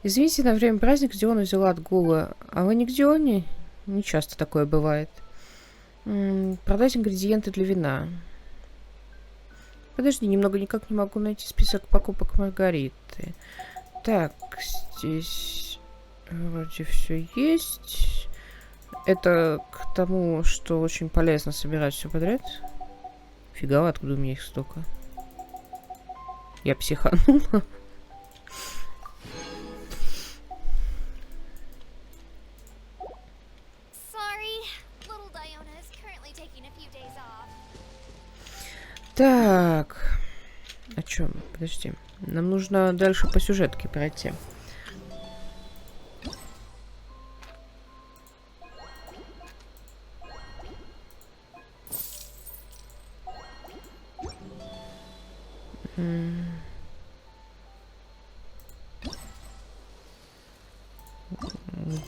Извините, на время праздника Диона взяла отгулы. А вы не к Дионе? Не часто такое бывает. Продать ингредиенты для вина. Подожди, немного никак не могу найти список покупок Маргариты. Так, здесь вроде все есть. Это к тому, что очень полезно собирать все подряд. Фига, откуда у меня их столько? Я психанула. Так. А чё? Подожди. Нам нужно дальше по сюжетке пройти.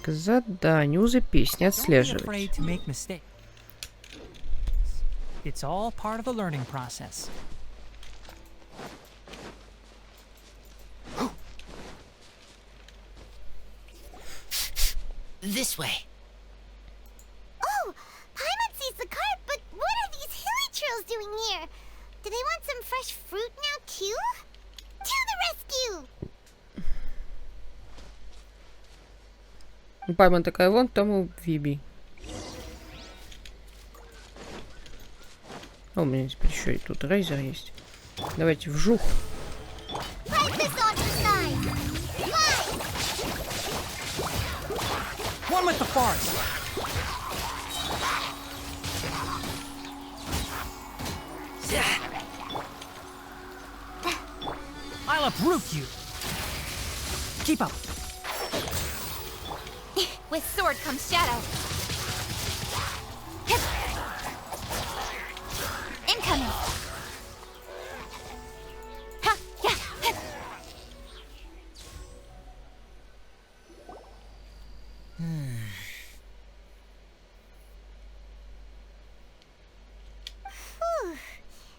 К заданию запись, не отслеживать. It's all part of the learning process. This way. Oh, Paimon sees the cart, but what are these hilly churls doing here? Do they want some fresh fruit now too? To the rescue! Пайман такая, вон тому Виби. О, у меня теперь еще и тут рейзер есть. Давайте вжух. One with the forest. I'll uproot you. Keep up. With sword comes shadow. Incoming. Ha, yeah.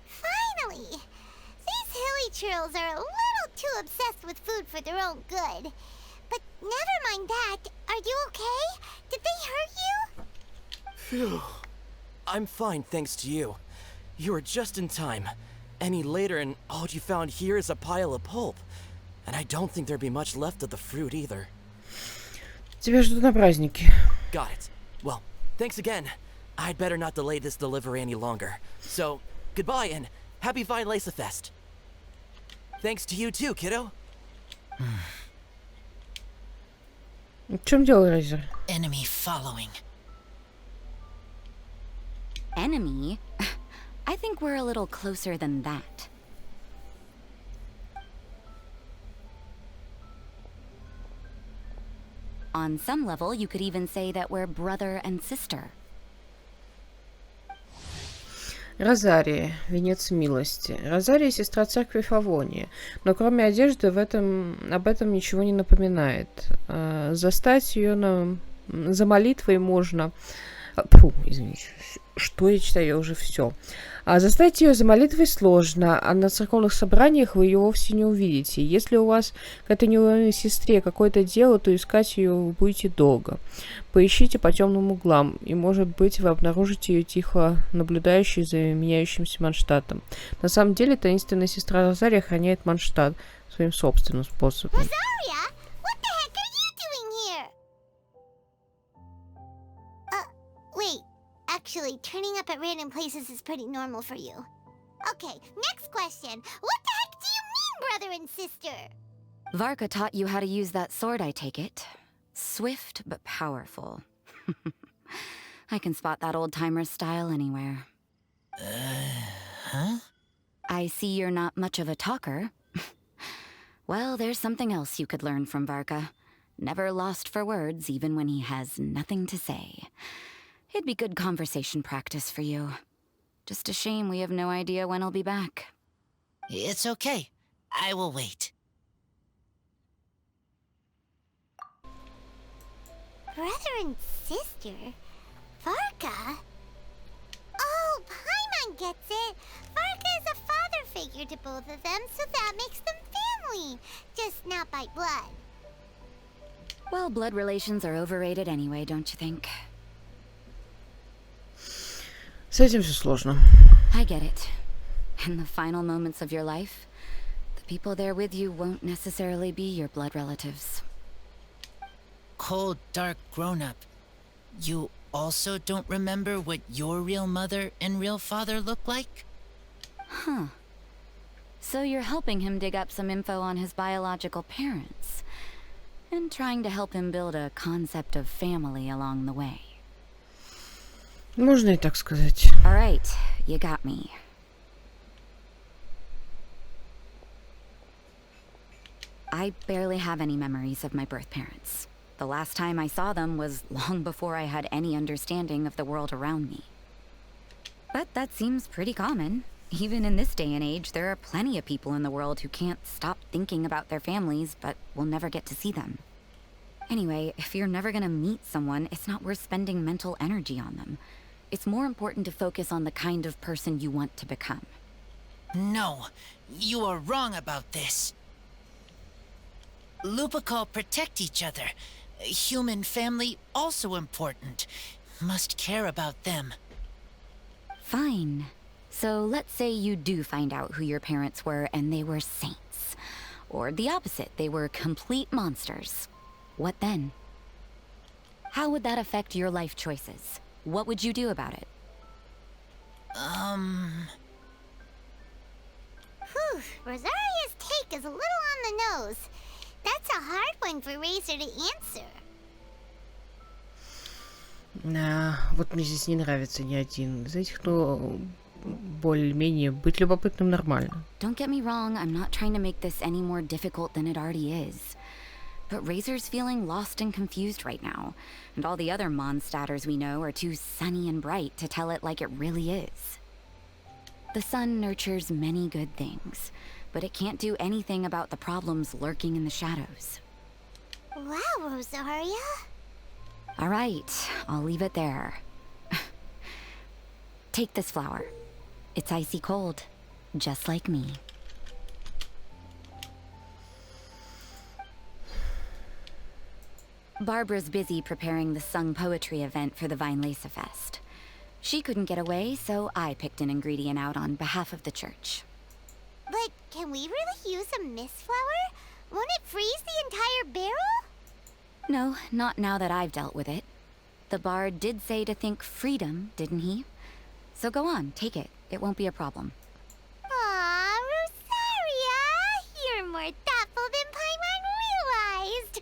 Finally! These hilly churls are a little too obsessed with food for their own good. But never mind that. Are you okay? Did they hurt you? Phew. I'm fine, thanks to you. You were just in time. Any later and all you found here is a pile of pulp. And I don't think there'd be much left of the fruit either. Тебя ждут на празднике. Got it. Well, thanks again. I'd better not delay this delivery any longer. So, goodbye and happy Vine Lace Fest. Thanks to you too, kiddo. В чем дело, Рейзер? Enemy following. Enemy? I think we're a little closer than that. On some level, you could even say that we're brother and sister. Розария, венец милости. Розария — сестра церкви Фавонии, но кроме одежды об этом ничего не напоминает. Застать ее за молитвой можно... Фу, извините, что я читаю, я уже все. Застать ее за молитвой сложно, а на церковных собраниях вы ее вовсе не увидите. Если у вас к этой неуловимой сестре какое-то дело, то искать ее вы будете долго. Поищите по темным углам, и, может быть, вы обнаружите ее тихо наблюдающей за меняющимся Манштатом. На самом деле, таинственная сестра Розария охраняет Манштат своим собственным способом. Wait, actually, turning up at random places is pretty normal for you. Okay, next question. What the heck do you mean, brother and sister? Varka taught you how to use that sword, I take it. Swift but powerful. I can spot that old-timer's style anywhere. Huh? I see you're not much of a talker. Well, there's something else you could learn from Varka. Never lost for words, even when he has nothing to say. It'd be good conversation practice for you. Just a shame we have no idea when he'll be back. It's okay. I will wait. Brother and sister? Varka? Oh, Paimon gets it. Varka is a father figure to both of them, so that makes them family. Just not by blood. Well, blood relations are overrated anyway, don't you think? С этим все сложно. I get it. In the final moments of your life, the people there with you won't necessarily be your blood relatives. Cold, dark grown-up. You also don't remember what your real mother and real father look like? Huh. So you're helping him dig up some info on his biological parents, and trying to help him build a concept of family along the way. Можно и так сказать. All right, you got me. I barely have any memories of my birth parents. The last time I saw them was long before I had any understanding of the world around me. But that seems pretty common. Even in this day and age, there are plenty of people in the world who can't stop thinking about their families, but will never get to see them. Anyway, if you're never gonna meet someone, it's not worth spending mental energy on them. It's more important to focus on the kind of person you want to become. No, you are wrong about this. Lupikal protect each other. Human family also important. Must care about them. Fine. So let's say you do find out who your parents were and they were saints. Or the opposite, they were complete monsters. What then? How would that affect your life choices? What would you do about it? Whew, Rosaria's take is a little on the nose. That's a hard one for Razor to answer. Вот мне здесь не нравится ни один из этих, но более-менее быть любопытным нормально. Don't get me wrong, I'm not trying to make this any more difficult than it already is. But Razor's feeling lost and confused right now, and all the other Mondstadters we know are too sunny and bright to tell it like it really is. The sun nurtures many good things, but it can't do anything about the problems lurking in the shadows. Wow, Rosaria. All right, I'll leave it there. Take this flower. It's icy cold, just like me. Barbara's busy preparing the sung poetry event for the Weinlese Fest. She couldn't get away, so I picked an ingredient out on behalf of the church. But can we really use a mist flower? Won't it freeze the entire barrel? No, not now that I've dealt with it. The bard did say to think freedom, didn't he? So go on, take it. It won't be a problem. Aw, Rosaria! You're more thoughtful than Paimon realized.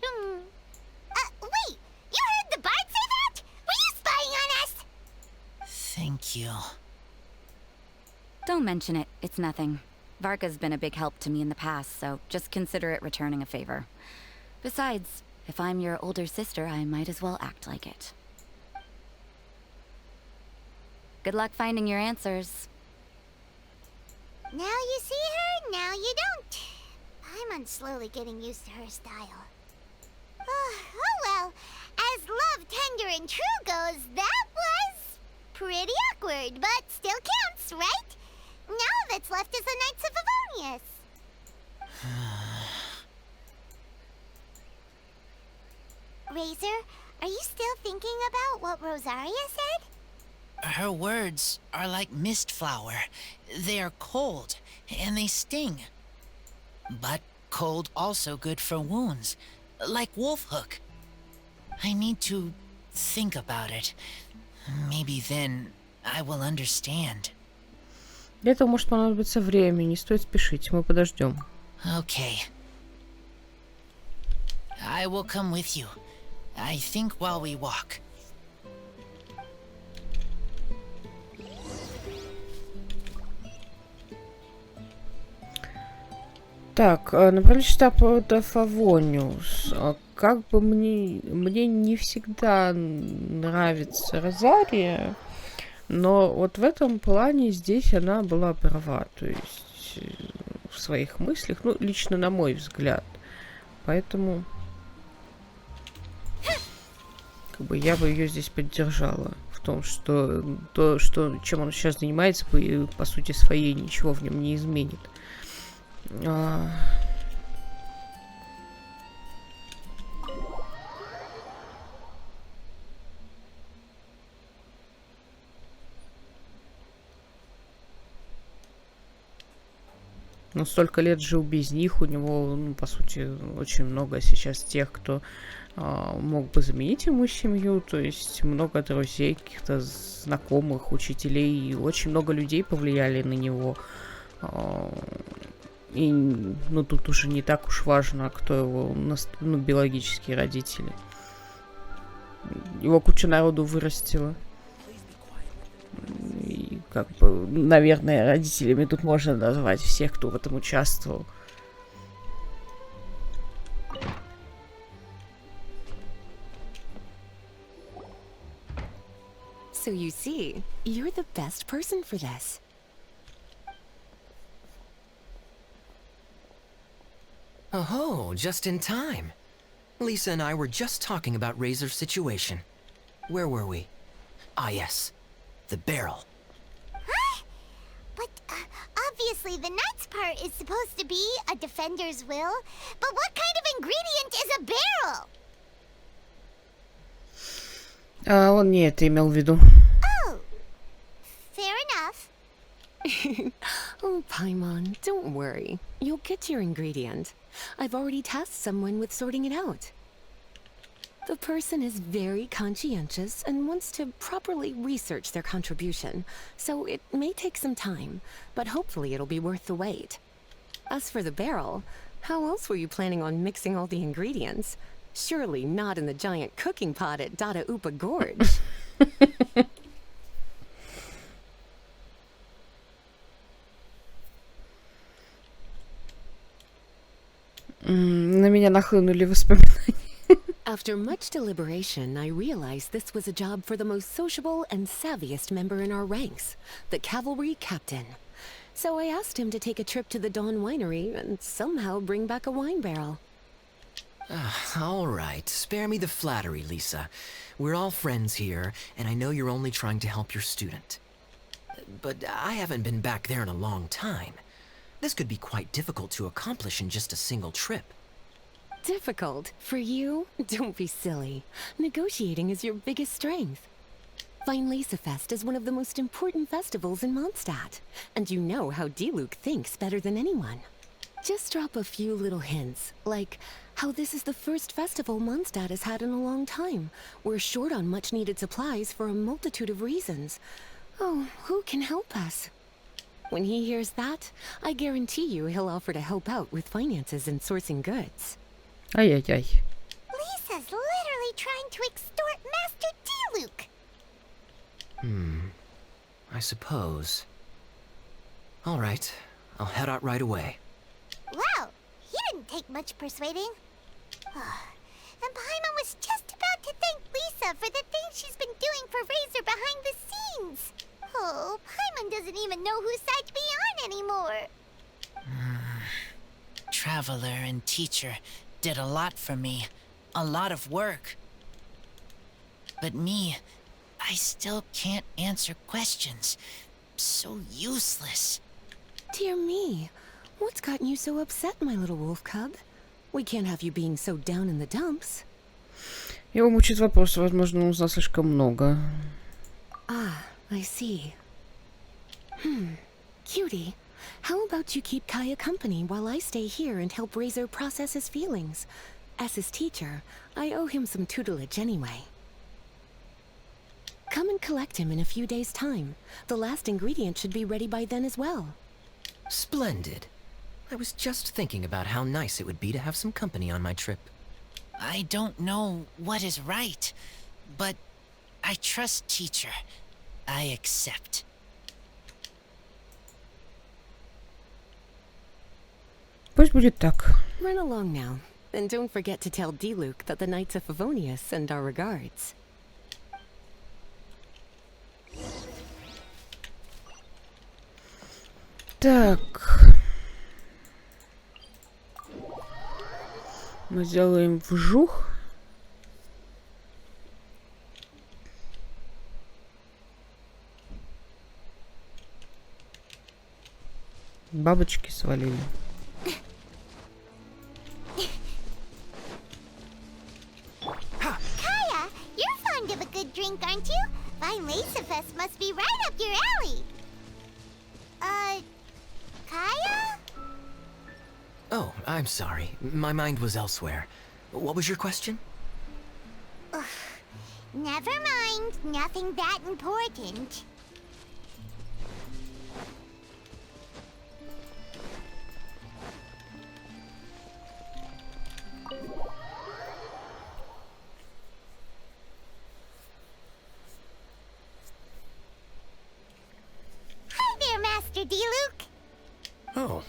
Wait! You heard the bard say that? Were you spying on us? Thank you. Don't mention it. It's nothing. Varka's been a big help to me in the past, so just consider it returning a favor. Besides, if I'm your older sister, I might as well act like it. Good luck finding your answers. Now you see her, now you don't. Paimon's slowly getting used to her style. Oh well, as love, tender, and true goes, that was pretty awkward, but still counts, right? Now that's left is the Knights of Favonius. Razor, are you still thinking about what Rosaria said? Her words are like mist flower. They are cold, and they sting. But cold also good for wounds, like wolf hook. I need to think about it. Maybe then I will understand. Для этого может понадобиться время, не стоит спешить, мы подождем. Okay. I will come with you. I think while we walk. Так, направление штаба Фавониус. Как бы мне не всегда нравится Розария, но вот в этом плане здесь она была права, то есть в своих мыслях, ну, лично на мой взгляд. Поэтому как бы я бы ее здесь поддержала в том, что то, чем он сейчас занимается, по сути своей ничего в нем не изменит. Он столько лет жил без них, у него, ну, по сути, очень много сейчас тех, кто мог бы заменить ему семью, то есть много друзей, каких-то знакомых, учителей, и очень много людей повлияли на него. И, ну, тут уже не так уж важно, кто его, ну, биологические родители. Его куча народу вырастила. И, как бы, наверное, родителями тут можно назвать всех, кто в этом участвовал. So you see, you're the best person for this. Oh, just in time. Lisa and I were just talking about Razor's situation. Where were we? Ah, yes. The barrel. Huh? But obviously the nuts part is supposed to be a defender's will. But what kind of ingredient is a barrel? Он не это имел в виду. Oh, fair enough. Oh, Paimon, don't worry. You'll get your ingredient. I've already tasked someone with sorting it out. The person is very conscientious and wants to properly research their contribution, so it may take some time, but hopefully it'll be worth the wait. As for the barrel, how else were you planning on mixing all the ingredients? Surely not in the giant cooking pot at Dada Upa Gorge. На меня нахлынули воспоминания. After much deliberation, I realized this was a job for the most sociable and savviest member in our ranks, the cavalry captain. So I asked him to take a trip to the Dawn Winery and somehow bring back a wine barrel. All right, spare me the flattery, Lisa. We're all friends here, and I know you're only trying to help your student. But I haven't been back there in a long time. This could be quite difficult to accomplish in just a single trip. Difficult? For you? Don't be silly. Negotiating is your biggest strength. Fine Lisa Fest is one of the most important festivals in Mondstadt, and you know how Diluc thinks better than anyone. Just drop a few little hints, like how this is the first festival Mondstadt has had in a long time. We're short on much-needed supplies for a multitude of reasons. Oh, who can help us? When he hears that, I guarantee you he'll offer to help out with finances and sourcing goods. Ай-яй-яй. Lisa's literally trying to extort Master Diluc. I suppose. All right, I'll head out right away. Wow, he didn't take much persuading. And Paimon was just about to thank Lisa for the things she's been doing for Razor behind the scenes. Oh, Paimon doesn't even know whose side to be on anymore. Traveler and teacher did a lot for me. A lot of work. But me, I still can't answer questions. So useless. Dear me, what's gotten you so upset, my little wolf cub? We can't have you being so down in the dumps. Его мучает вопрос, возможно, он узнал слишком много. Ah, I see. Cutie, how about you keep Kaya company while I stay here and help Razor process his feelings? As his teacher, I owe him some tutelage anyway. Come and collect him in a few days' time. The last ingredient should be ready by then as well. Splendid. I was just thinking about how nice it would be to have some company on my trip. I don't know what is right, but I trust teacher. I accept. Пусть будет так. Run along now, and don't forget to tell Diluc that the Knights of Favonius send our regards. Так. Мы сделаем вжух. Бабочки свалили. Kaya, you're fond of a good drink, aren't you? Fine Lisa Fest must be right up your alley. Kaya? Oh, I'm sorry. My mind was elsewhere. What was your question? Ugh. Never mind. Nothing that important. Hi there, Master D-Luke. Oh.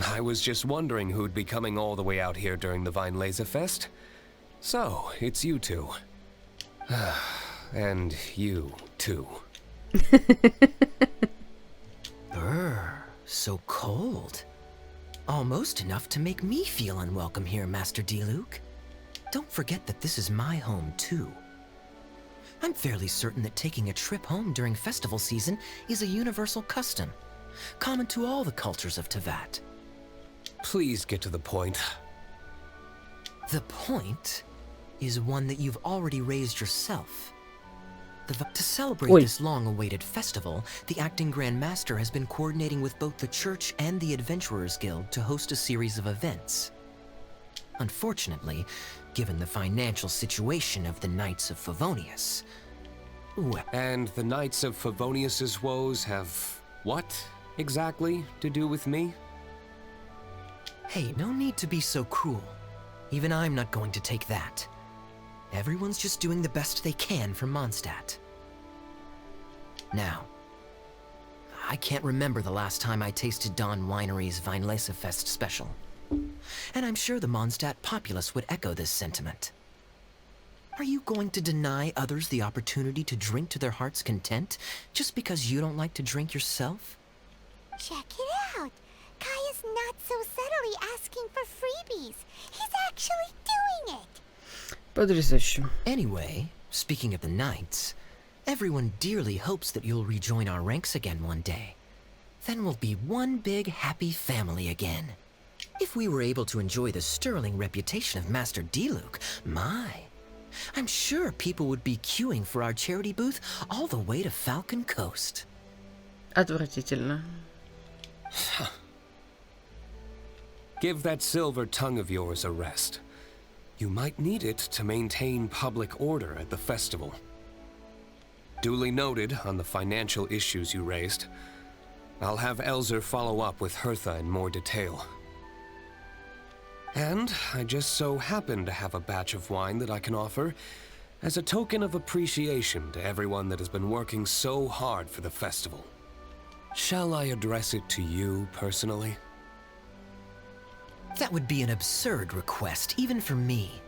I was just wondering who'd be coming all the way out here during the Vine Laser Fest. So, it's you two. And you, too. Brr, so cold. Almost enough to make me feel unwelcome here, Master D-Luke. Don't forget that this is my home, too. I'm fairly certain that taking a trip home during festival season is a universal custom, common to all the cultures of Teyvat. Please get to the point. The point is one that you've already raised yourself. To celebrate this long-awaited festival, the Acting Grand Master has been coordinating with both the Church and the Adventurers Guild to host a series of events. Unfortunately, given the financial situation of the Knights of Favonius... And the Knights of Favonius's woes have what, exactly, to do with me? Hey, no need to be so cruel. Even I'm not going to take that. Everyone's just doing the best they can for Mondstadt. Now, I can't remember the last time I tasted Dawn Winery's Weinlesefest special. And I'm sure the Mondstadt populace would echo this sentiment. Are you going to deny others the opportunity to drink to their heart's content just because you don't like to drink yourself? Check it out. Kaya's not so subtly asking for freebies. He's actually doing it. Потрясающе. Anyway, speaking of the Knights, everyone dearly hopes that you'll rejoin our ranks again one day. Then we'll be one big happy family again. If we were able to enjoy the sterling reputation of Master D-Luke, I'm sure people would be queuing for our charity booth all the way to Falcon Coast. Отвратительно. Give that silver tongue of yours a rest. You might need it to maintain public order at the festival. Duly noted on the financial issues you raised. I'll have Elzer follow up with Hertha in more detail. And I just so happen to have a batch of wine that I can offer as a token of appreciation to everyone that has been working so hard for the festival. Shall I address it to you personally? That would be an absurd request, even for me.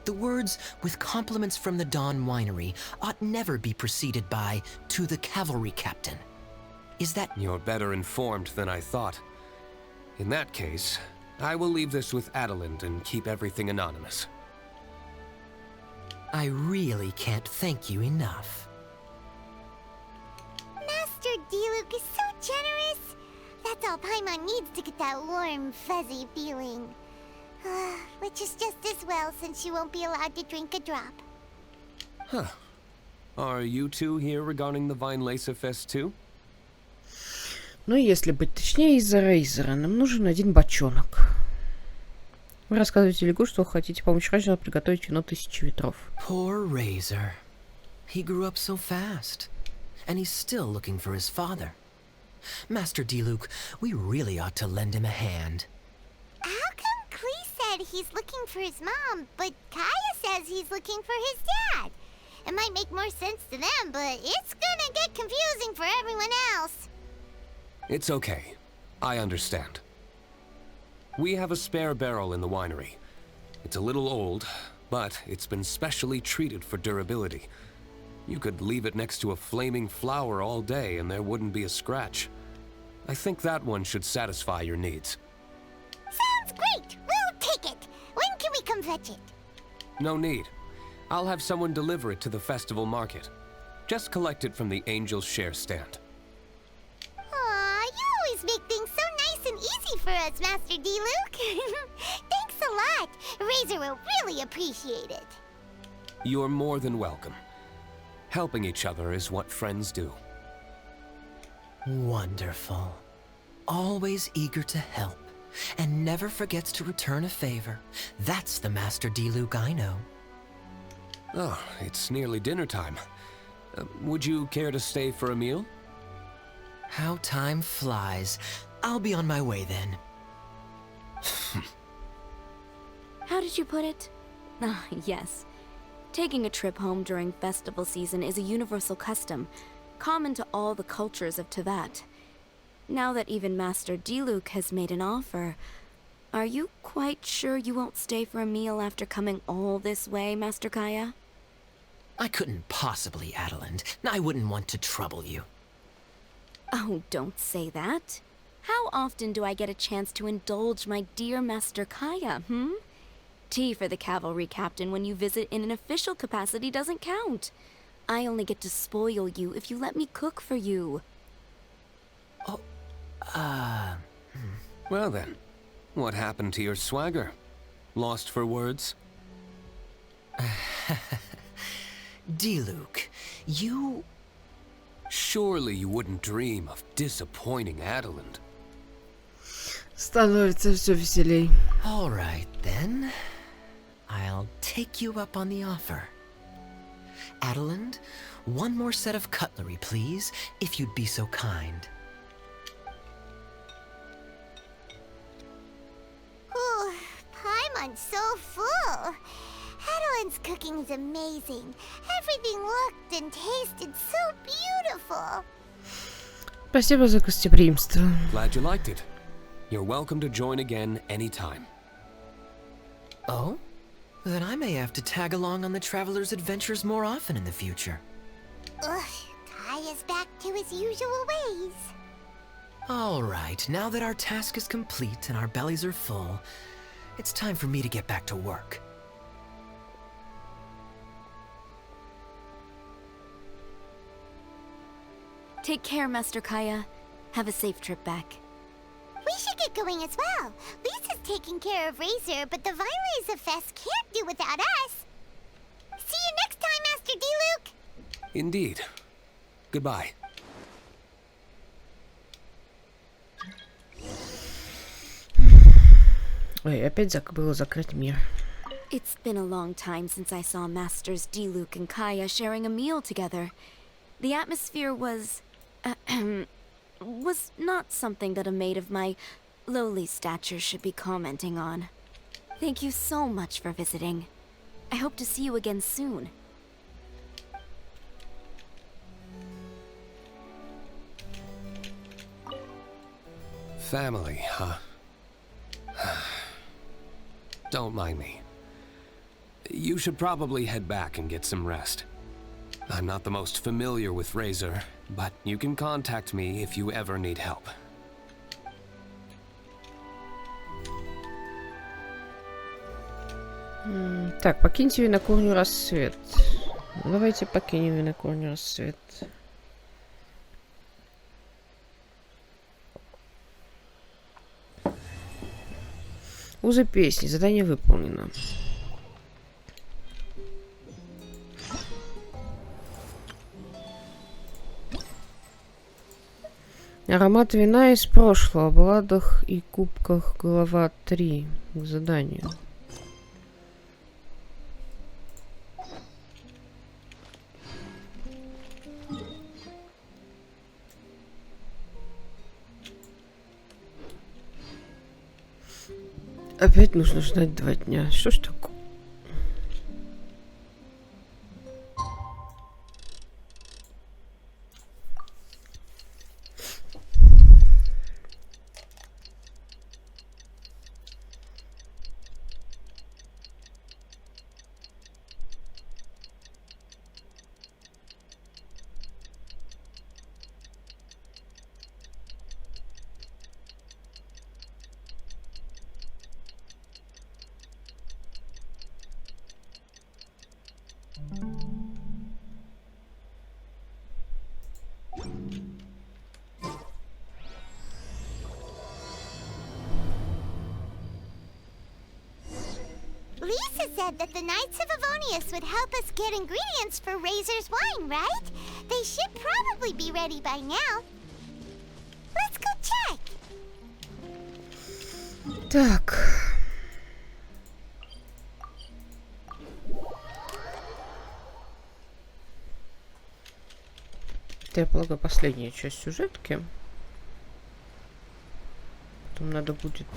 The words, with compliments from the Dawn Winery, ought never be preceded by, to the cavalry captain. Is that... You're better informed than I thought. In that case, I will leave this with Adelind and keep everything anonymous. I really can't thank you enough. Master D-Luke is so generous. That's all Paimon needs to get that warm, fuzzy feeling. Which is just as well, since you won't be allowed to drink a drop. Huh. Are you two here regarding the Weinlesefest too? Ну, если быть точнее, из-за Рейзера. Нам нужен один бочонок. Вы рассказываете Лигу, что хотите помочь Рейзеру приготовить вино 1000 ветров. Poor Razor. He grew up so fast. And he's still looking for his father. Master D-Luke, we really ought to lend him a hand. How come Klee said he's looking for his mom, but Kaya says he's looking for his dad? It might make more sense to them, but it's gonna get confusing for everyone else. It's okay. I understand. We have a spare barrel in the winery. It's a little old, but it's been specially treated for durability. You could leave it next to a flaming flower all day and there wouldn't be a scratch. I think that one should satisfy your needs. Sounds great! We'll take it! When can we come fetch it? No need. I'll have someone deliver it to the festival market. Just collect it from the Angel's Share stand. Aw, you always make things so nice and easy for us, Master D-Luke. Thanks a lot. Razor will really appreciate it. You're more than welcome. Helping each other is what friends do. Wonderful. Always eager to help, and never forgets to return a favor. That's the Master D-Luke I know. Oh, it's nearly dinner time. Would you care to stay for a meal? How time flies. I'll be on my way then. How did you put it? Ah, yes. Taking a trip home during festival season is a universal custom, common to all the cultures of Teyvat. Now that even Master D-Luke has made an offer, are you quite sure you won't stay for a meal after coming all this way, Master Kaya? I couldn't possibly, Adeland. I wouldn't want to trouble you. Oh, don't say that. How often do I get a chance to indulge my dear Master Kaya, Tea for the cavalry captain when you visit in an official capacity doesn't count. I only get to spoil you if you let me cook for you. Oh, Well then, what happened to your swagger? Lost for words? D-Luke, you... Surely you wouldn't dream of disappointing Adeland. Становится все веселей. All right, then. I'll take you up on the offer. Adeland, one more set of cutlery, please, if you'd be so kind. Ooh, Paimon's so full. Adeline's cooking's amazing. Everything looked and tasted so beautiful. Спасибо за гостеприимство. Glad you liked it. You're welcome to join again anytime. Oh? Then I may have to tag along on the Traveler's adventures more often in the future. Ugh, Kaya's back to his usual ways. All right, now that our task is complete and our bellies are full, it's time for me to get back to work. Take care, Master Kaya. Have a safe trip back. We should get going as well. Lisa's taking care of Razor, but the Violets of Fest can't do without us. See you next time, Master D-Luke! Indeed. Goodbye. Ой, опять забыла закрыть мир. It's been a long time since I saw Masters D-Luke and Kaya sharing a meal together. The atmosphere was not something that a maid of my lowly stature should be commenting on. Thank you so much for visiting. I hope to see you again soon. Family, huh? Don't mind me. You should probably head back and get some rest. I'm not the most familiar with Razor, but you can contact me if you ever need help. Так, покиньте винокурню рассвет. Давайте покинем винокурню рассвет. Узы песни. Задание выполнено. Аромат вина из прошлого. О балладах и кубках. Глава 3. К заданию. Опять нужно ждать 2 дня. Что ж такое? Lisa said that the Knights of Avonius would help us get ingredients for Razor's wine, right? They should probably be ready by now. Let's go check. Так. Это, я полагаю, последняя часть сюжетки. Потом надо будет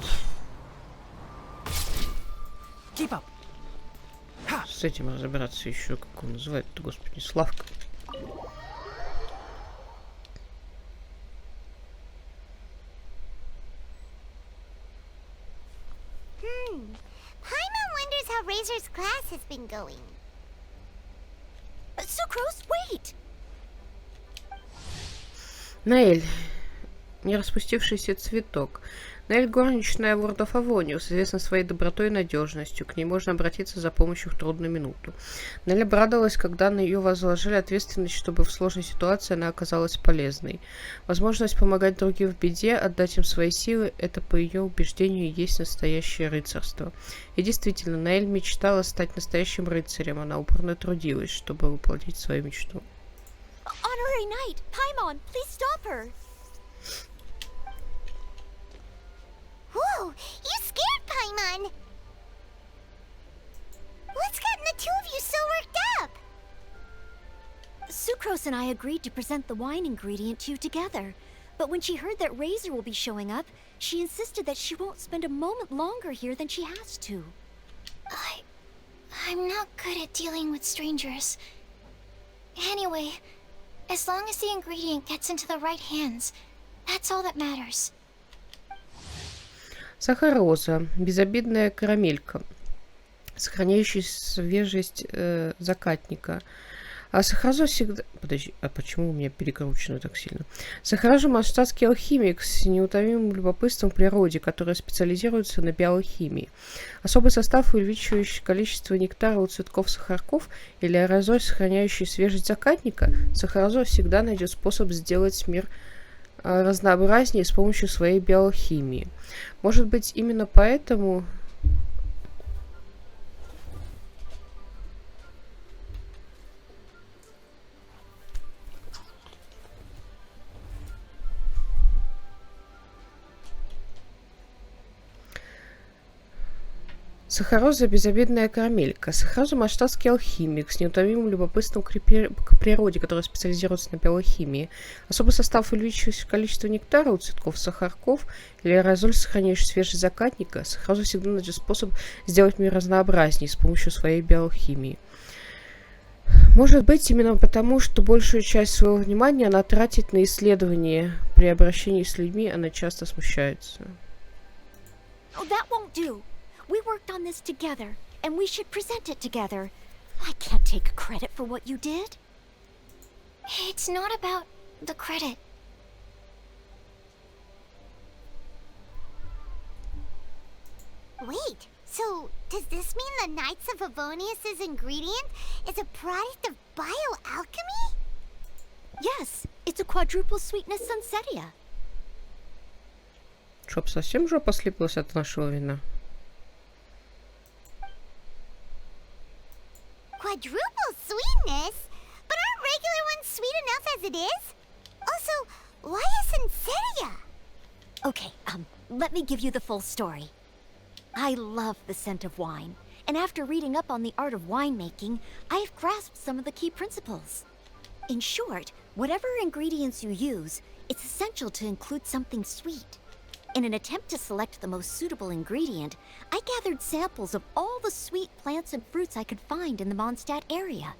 с этим разобраться еще, как он называется, господи, Славка. Paimon wonders how Razor's class has been going. Sucrose, wait! Наэль. Не распустившийся цветок. Наэль горничная World of Avonius, известна своей добротой и надежностью. К ней можно обратиться за помощью в трудную минуту. Наэль обрадовалась, когда на нее возложили ответственность, чтобы в сложной ситуации она оказалась полезной. Возможность помогать другим в беде, отдать им свои силы, это, по ее убеждению, и есть настоящее рыцарство. И действительно, Наэль мечтала стать настоящим рыцарем. Она упорно трудилась, чтобы воплотить свою мечту. Honorary Knight, Paimon, please stop her! Whoa, you scared Paimon! What's gotten the two of you so worked up? Sucrose and I agreed to present the wine ingredient to you together. But when she heard that Razor will be showing up, she insisted that she won't spend a moment longer here than she has to. I'm not good at dealing with strangers. Anyway, as long as the ingredient gets into the right hands, that's all that matters. Сахароза. Безобидная карамелька, сохраняющая свежесть закатника. А сахароза всегда... Подожди, а почему у меня перекручено так сильно? Сахароза — масштатский алхимик с неутомимым любопытством к природе, который специализируется на биохимии. Особый состав, увеличивающий количество нектара у цветков сахарков или аэрозоль, сохраняющий свежесть закатника, сахароза всегда найдет способ сделать мир разнообразнее с помощью своей биохимии. Может быть, именно поэтому... Сахароза — безобидная карамелька. Сахароза — масштатский алхимик с неутомимым любопытством к природе, который специализируется на биохимии. Особый состав, увеличивающий количество нектара у цветков сахарков или аэрозоль, сохраняющий свежесть закатника, сахароза всегда найдет способ сделать мир разнообразнее с помощью своей биохимии. Может быть, именно потому, что большую часть своего внимания она тратит на исследования. При обращении с людьми она часто смущается. Oh, that won't do. We worked on this together, and we should present it together. I can't take credit for what you did. It's not about the credit. Wait, so does this mean the Knights of Favonius' ingredient is a product of bioalchemy? Yes, it's a quadruple sweetness sunsetia. Чтоб совсем жопа слиплась от нашего вина. Quadruple sweetness? But aren't regular ones sweet enough as it is? Also, why a sunsetia? Okay, let me give you the full story. I love the scent of wine, and after reading up on the art of winemaking, I've grasped some of the key principles. In short, whatever ingredients you use, it's essential to include something sweet. In an attempt to select the most suitable ingredient, I gathered samples of all the sweet plants and fruits I could find in the Mondstadt area.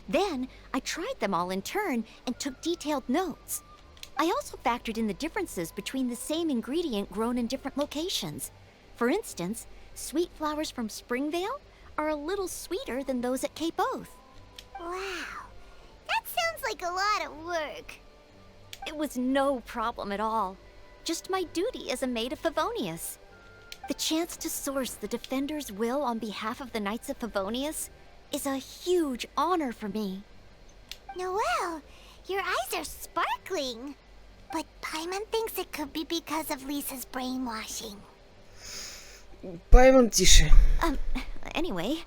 Then, I tried them all in turn and took detailed notes. I also factored in the differences between the same ingredient grown in different locations. For instance, sweet flowers from Springvale are a little sweeter than those at Cape Oath. Wow, that sounds like a lot of work. It was no problem at all. Just my duty as a maid of Favonius. The chance to source the Defender's will on behalf of the Knights of Favonius is a huge honor for me. Noelle, your eyes are sparkling. But Paimon thinks it could be because of Lisa's brainwashing. Paimon, тише. Anyway,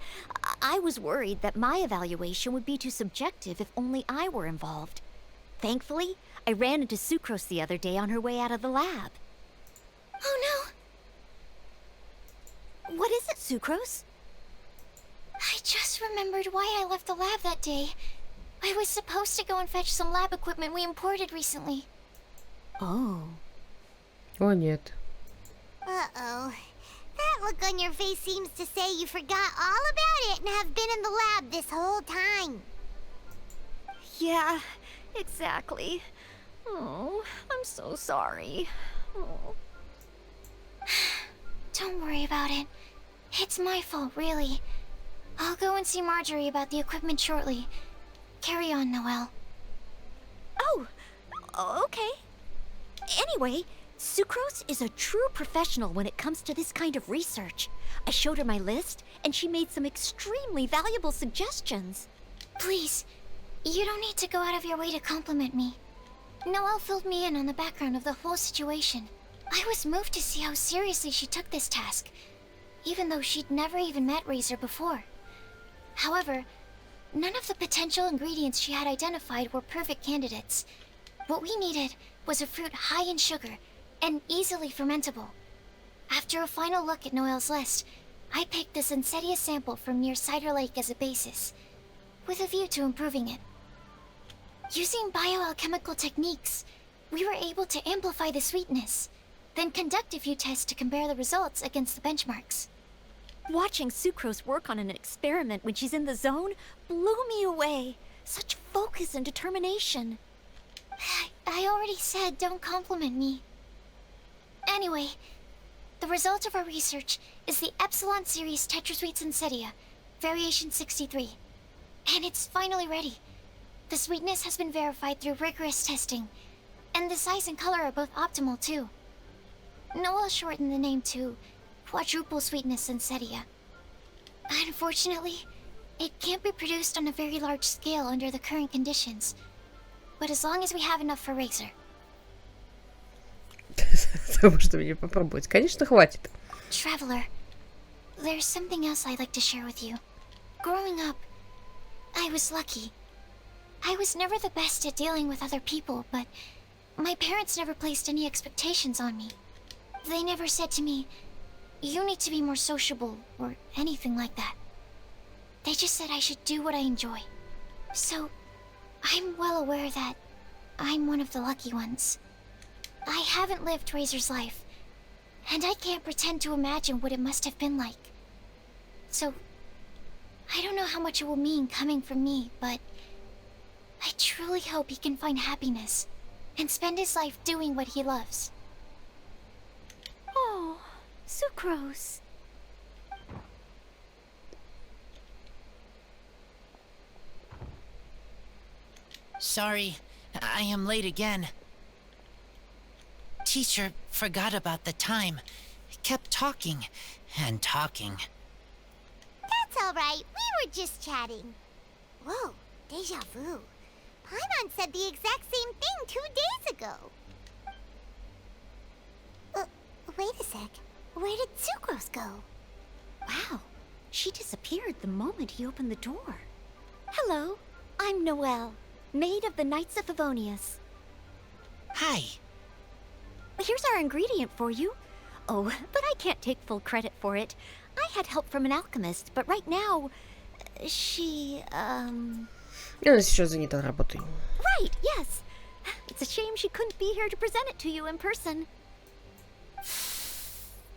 I was worried that my evaluation would be too subjective if only I were involved. Thankfully, I ran into Sucrose the other day on her way out of the lab. Oh no! What is it, Sucrose? I just remembered why I left the lab that day. I was supposed to go and fetch some lab equipment we imported recently. Oh. О, нет. Uh-oh. That look on your face seems to say you forgot all about it and have been in the lab this whole time. Yeah, exactly. Oh, I'm so sorry. Oh. Don't worry about it. It's my fault, really. I'll go and see Marjorie about the equipment shortly. Carry on, Noelle. Oh, okay. Anyway, Sucrose is a true professional when it comes to this kind of research. I showed her my list, and she made some extremely valuable suggestions. Please, you don't need to go out of your way to compliment me. Noelle filled me in on the background of the whole situation. I was moved to see how seriously she took this task, even though she'd never even met Razor before. However, none of the potential ingredients she had identified were perfect candidates. What we needed was a fruit high in sugar and easily fermentable. After a final look at Noelle's list, I picked the Sensetia sample from near Cider Lake as a basis, with a view to improving it. Using bioalchemical techniques, we were able to amplify the sweetness, then conduct a few tests to compare the results against the benchmarks. Watching Sucrose work on an experiment when she's in the zone blew me away. Such focus and determination. I already said don't compliment me. Anyway, the result of our research is the Epsilon Series Tetrasweet Sensetia, variation 63. And it's finally ready. The sweetness has been verified through rigorous testing, and the size and color are both optimal too. Noelle shortened the name to Quadruple Sweetness Sensetia. Unfortunately, it can't be produced on a very large scale under the current conditions, but as long as we have enough for Razor. Потому что мне попробовать. Конечно, хватит. Traveler, there's something else I'd like to share with you. Growing up, I was lucky. I was never the best at dealing with other people, but my parents never placed any expectations on me. They never said to me, "You need to be more sociable," or anything like that. They just said I should do what I enjoy. So, I'm well aware that I'm one of the lucky ones. I haven't lived Razor's life, and I can't pretend to imagine what it must have been like. So, I don't know how much it will mean coming from me, but I truly hope he can find happiness and spend his life doing what he loves. Oh, Sucrose. Sorry, I am late again. Teacher forgot about the time. Kept talking and talking. That's all right. We were just chatting. Whoa, deja vu. Paimon said the exact same thing 2 days ago. Wait a sec. Where did Sucrose go? Wow, she disappeared the moment he opened the door. Hello, I'm Noelle, maid of the Knights of Favonius. Hi. Here's our ingredient for you. Oh, but I can't take full credit for it. I had help from an alchemist, but right now, she, Она сейчас занята работой. Right, yes. It's a shame she couldn't be here to present it to you in person.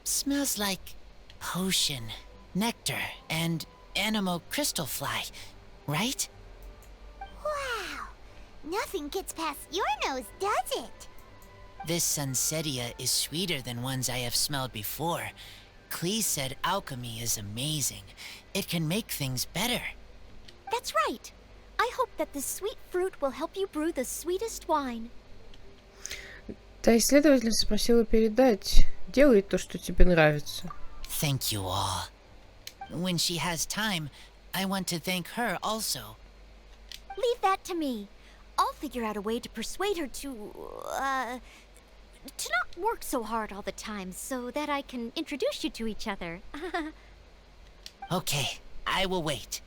Smells like potion, nectar, and anemo crystal fly, right? Wow. Nothing gets past your nose, does it? This Sensetia is sweeter than ones I have smelled before. Klee said alchemy is amazing. It can make things better. That's right. I hope that this sweet fruit will help you brew the sweetest wine. Та исследовательница спросила передать. Делай то, что тебе нравится. Thank you all. When she has time, I want to thank her also. Leave that to me. I'll figure out a way to persuade her to not work so hard all the time so that I can introduce you to each other. Okay, I will wait.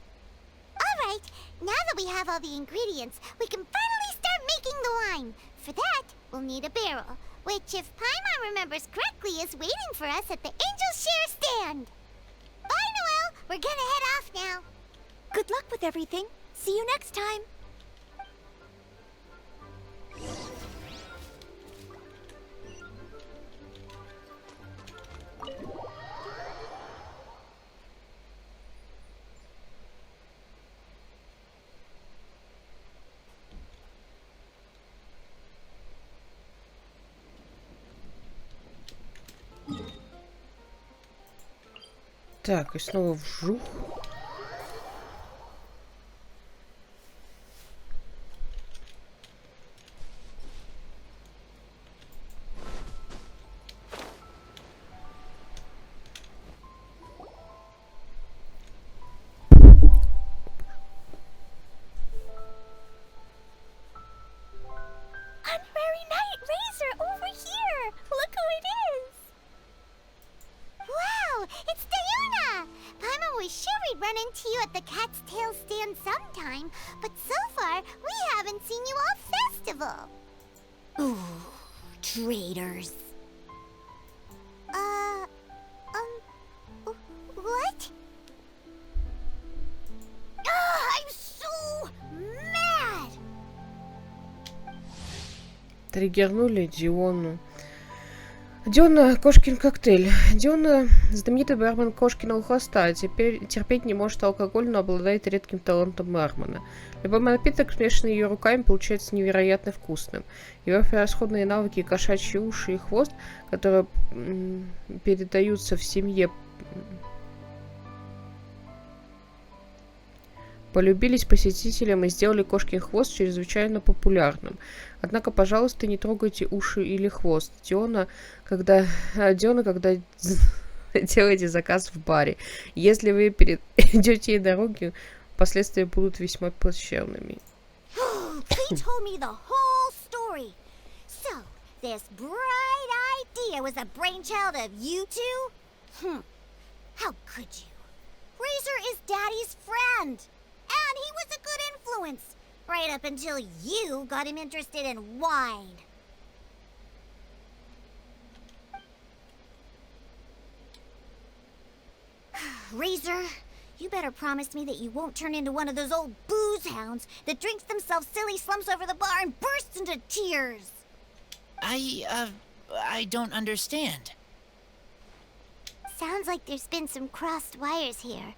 All right. Now that we have all the ingredients, we can finally start making the wine. For that, we'll need a barrel, which, if Paimon remembers correctly, is waiting for us at the Angel Share stand. We're gonna head off now. Good luck with everything. See you next time. Так, и снова вжух. Honorary Knight Razor over here! Look who it is! Wow, it's Diona! Paimon was sure we'd run into you at the Cat's Tail stand sometime, but so far, we haven't seen you all festival. Ooh, traitors. What? I'm so mad! Триггернули Диону. Диона — Кошкин коктейль. Диона — знаменитый бармен Кошкиного хвоста. Теперь терпеть не может алкоголь, но обладает редким талантом бармена. Любой напиток, смешанный ее руками, получается невероятно вкусным. Его превосходные навыки, кошачьи уши и хвост, которые передаются в семье, полюбились посетителям и сделали Кошкин хвост чрезвычайно популярным. Однако, пожалуйста, не трогайте уши или хвост Диона, когда делаете заказ в баре. Если вы перейдете ей дороги, последствия будут весьма плачевными. He told me the whole story. So, this bright idea was a brainchild of you two? How could you? Razor is Daddy's friend. And he was a good influence, right up until you got him interested in wine. Razor, you better promise me that you won't turn into one of those old booze hounds that drinks themselves silly, slumps over the bar, and bursts into tears. I don't understand. Sounds like there's been some crossed wires here.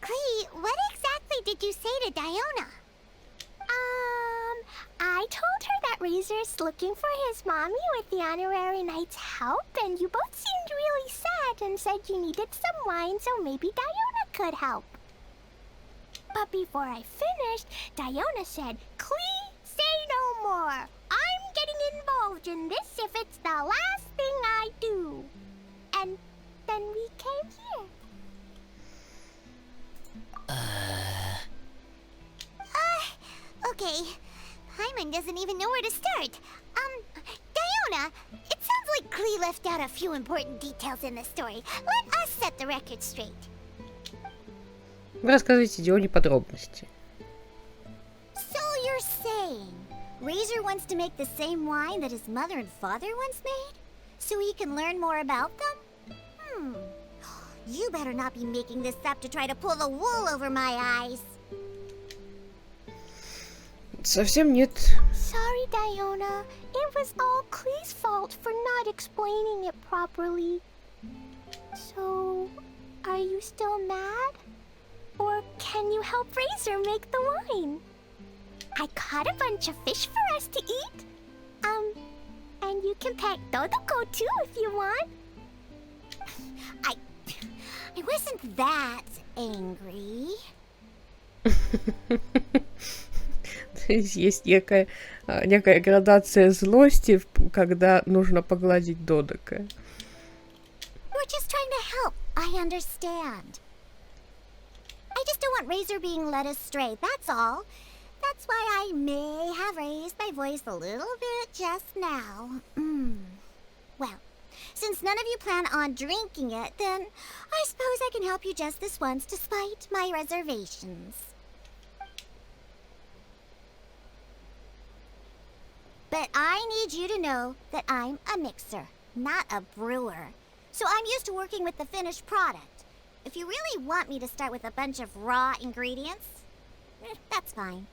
Klee, what exactly did you say to Diona? I told her that Razor's looking for his mommy with the Honorary Knight's help, and you both seemed really sad and said you needed some wine, so maybe Diona could help. But before I finished, Diona said, Klee, say no more. I'm getting involved in this if it's the last thing I do. And then we came here. Okay. Paimon doesn't even know where to start. Diona, it sounds like Klee left out a few important details in the story. Let us set the record straight. Вы рассказывайте Дионе подробности. So you're saying Razor wants to make the same wine that his mother and father once made? So he can learn more about them? You better not be making this up to try to pull the wool over my eyes. Совсем нет. Sorry, Diona. It was all Klee's fault for not explaining it properly. So, are you still mad? Or can you help Razor make the wine? I caught a bunch of fish for us to eat. And you can pet Dodoko too if you want. I wasn't that angry. Есть некая градация злости, когда нужно погладить Додока. We're just trying to help. I understand. I just don't want Razor being led astray, that's all. That's why I may have raised my voice a little bit just now. Well, since none of you plan on drinking it, then I suppose I can help you just this once despite my reservations. But I need you to know that I'm a mixer, not a brewer. so I'm used to working with the finished product. If you really want me to start with a bunch of raw ingredients, that's fine.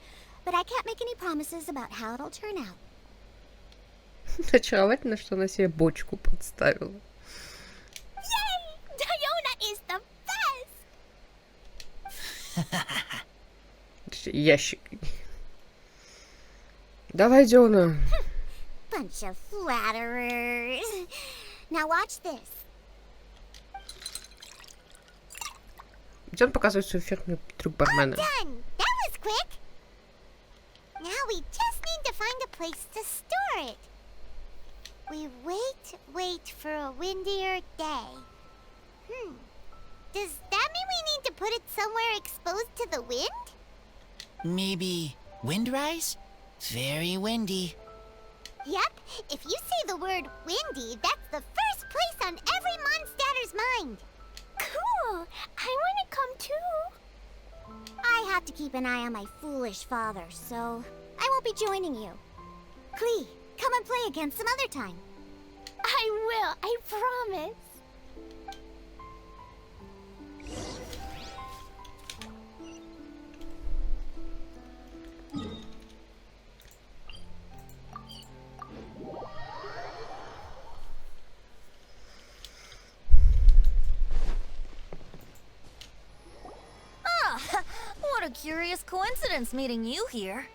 But I can't make any promises about how it'll turn out. Очаровательно, что она себе бочку подставила. Yay! Diona is the best! Ящик. Давай, Диона. Bunch of flatterers. Now watch this. Дион показывает свою фирменную трюк бармена. Done! That was quick! Now we just need to find a place to store it. We wait for a windier day. Does that mean we need to put it somewhere exposed to the wind? Maybe windrise? Very windy. Yep, if you say the word windy, that's the first place on every Mondstatter's mind. Cool! I want to come too. I have to keep an eye on my foolish father, so I won't be joining you. Klee, come and play again some other time. I will, I promise. What a curious coincidence meeting you here.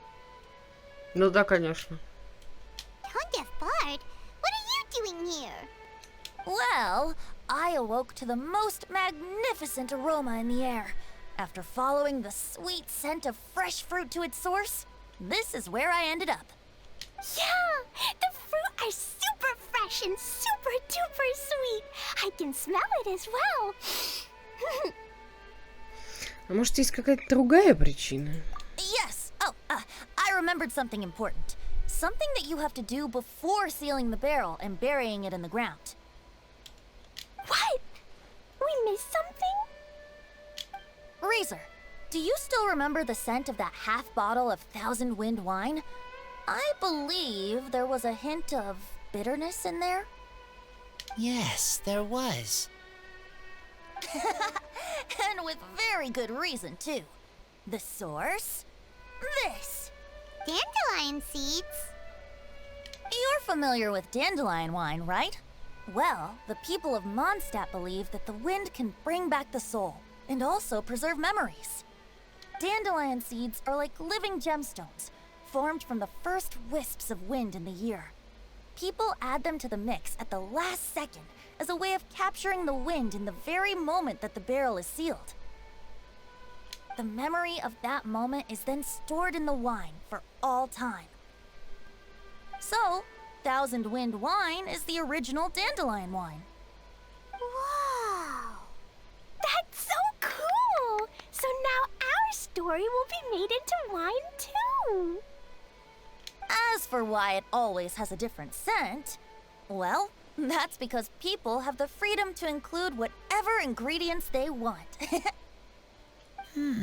Ну да, конечно. Don't get bored. What are you doing here? Well, I awoke to the most magnificent aroma in the air. After following the sweet scent of fresh fruit to its source, this is where I ended up. Yeah! The fruit are super fresh and super duper sweet. I can smell it as well. А может, есть какая-то другая причина? Yes! Oh, I remembered something important. Something that you have to do before sealing the barrel and burying it in the ground. What? We missed something? Razor, do you still remember the scent of that half bottle of Thousand Wind wine? I believe there was a hint of bitterness in there. Yes, there was. And with very good reason, too. The source? This. Dandelion seeds. You're familiar with dandelion wine, right? Well, the people of Mondstadt believe that the wind can bring back the soul, and also preserve memories. Dandelion seeds are like living gemstones, formed from the first wisps of wind in the year. People add them to the mix at the last second as a way of capturing the wind in the very moment that the barrel is sealed. The memory of that moment is then stored in the wine for all time. So, Thousand Wind wine is the original dandelion wine. Wow! That's so cool! So now our story will be made into wine too! As for why it always has a different scent, well, that's because people have the freedom to include whatever ingredients they want. What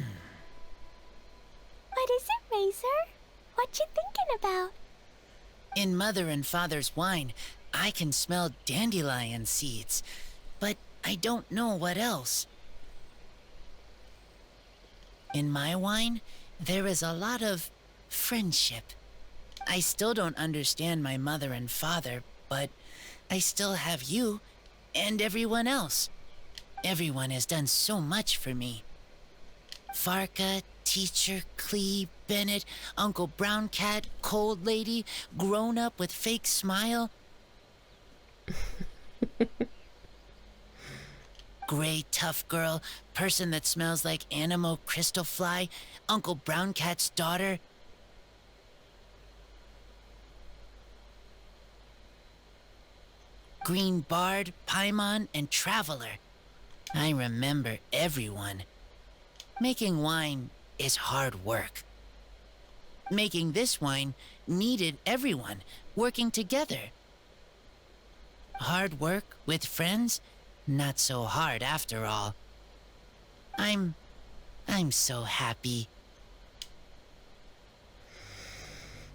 is it, Razor? What you thinking about? In Mother and Father's wine, I can smell dandelion seeds, but I don't know what else. In my wine, there is a lot of friendship. I still don't understand my mother and father, but I still have you and everyone else. Everyone has done so much for me. Farka, Teacher, Klee, Bennett, Uncle Brown Cat, Cold Lady, Grown Up with Fake Smile. Gray Tough Girl, Person that smells like Animo Crystal Fly, Uncle Brown Cat's daughter. Green Bard, Paimon, and Traveler. I remember everyone. Making wine is hard work. Making this wine needed everyone working together. Hard work with friends? Not so hard after all. I'm so happy.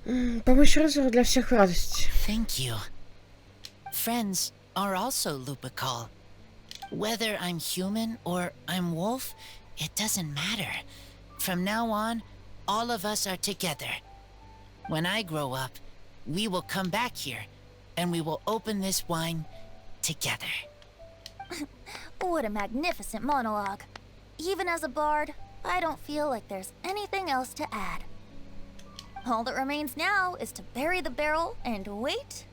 Помощь Розера для всех радость. Thank you. Friends are also Lupikal. Whether I'm human or I'm wolf, it doesn't matter. From now on, all of us are together. When I grow up, we will come back here, and we will open this wine together. What a magnificent monologue. Even as a bard, I don't feel like there's anything else to add. All that remains now is to bury the barrel and wait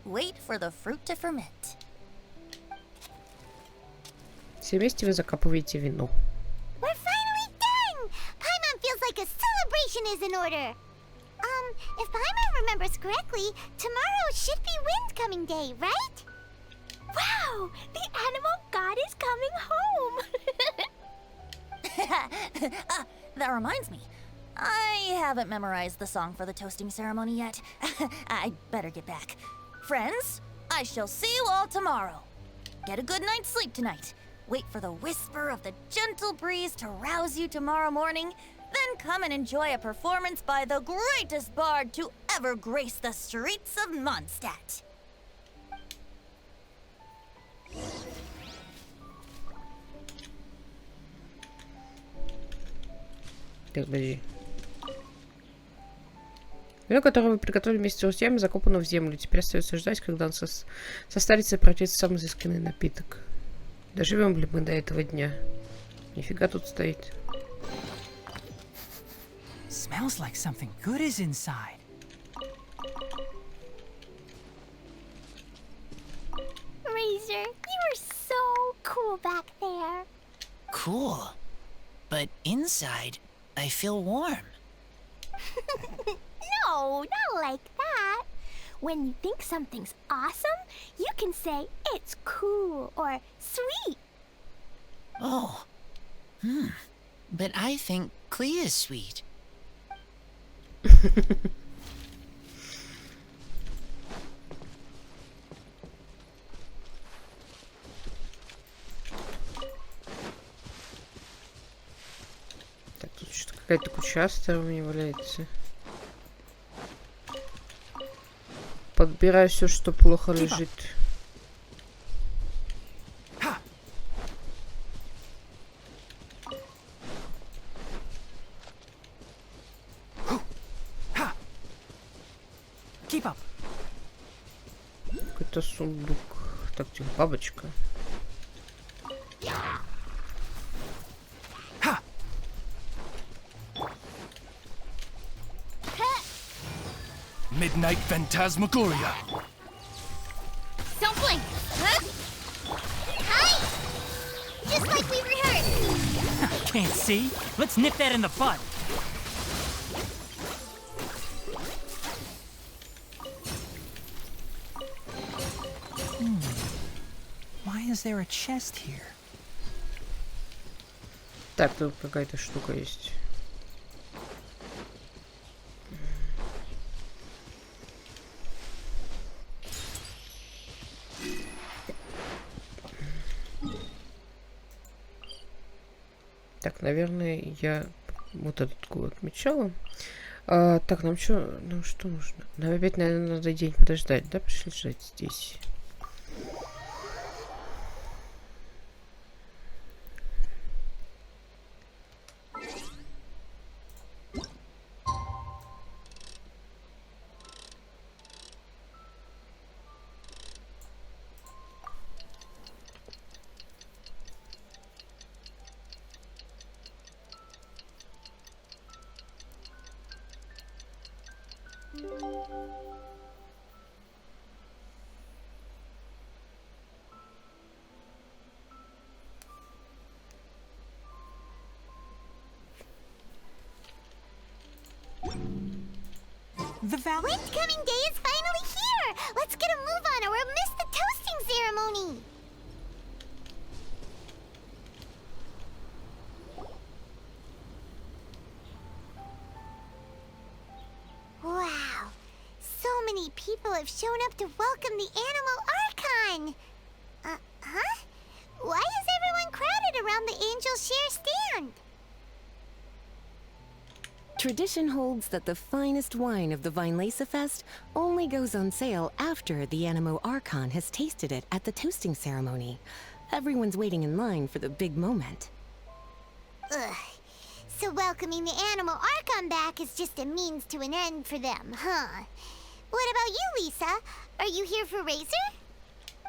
for the fruit to ferment. Все вместе вы закапываете вино. We're finally done! Paimon feels like a celebration is in order. If Paimon remembers correctly, tomorrow should be Windcoming Day, right? Wow! The animal god is coming home! That reminds me. I haven't memorized the song for the toasting ceremony yet. I'd better get back. Friends, I shall see you all tomorrow. Get a good night's sleep tonight. Wait for the whisper of the gentle breeze to rouse you tomorrow morning. Then come and enjoy a performance by the greatest bard to ever grace the streets of Mondstadt. Так, подожди. Вино, которое вы приготовили вместе с друзьями, закопано в землю. Теперь остается ждать, когда он состарится и превратится в самый изысканный напиток. Доживем ли мы до этого дня? Нифига тут стоит. Smells like something good is inside. Razor, you were so cool back there. Cool. But inside, I feel warm. No, not like that. When you think something's awesome, you can say it's cool or sweet. Oh. But I think Klee is sweet. Так, тут что-то какая-то куча у меня валяется. Подбираю все, что плохо лежит. Какой-то сундук. Так, тихо, бабочка. Midnight Phantasmagoria. Don't blink! Hi! Just like we rehearsed! Can't see? Let's nip that in the bud. Why is there a chest here? Так, тут какая-то штука есть. Так, наверное, я вот этот кубок отмечала. Так, нам что? Нам что нужно? Нам опять, наверное, надо день подождать, да? Пришли ждать здесь. The valley. Windcoming Day is finally here! Let's get a move on or we'll miss the toasting ceremony! Wow! So many people have shown up to welcome the Animal Archon! Huh? Why is everyone crowded around the Angel Share stand? Tradition holds that the finest wine of the Vinelesa Fest only goes on sale after the Animo Archon has tasted it at the toasting ceremony. Everyone's waiting in line for the big moment. Ugh. So welcoming the Animal Archon back is just a means to an end for them, huh? What about you, Lisa? Are you here for Razor?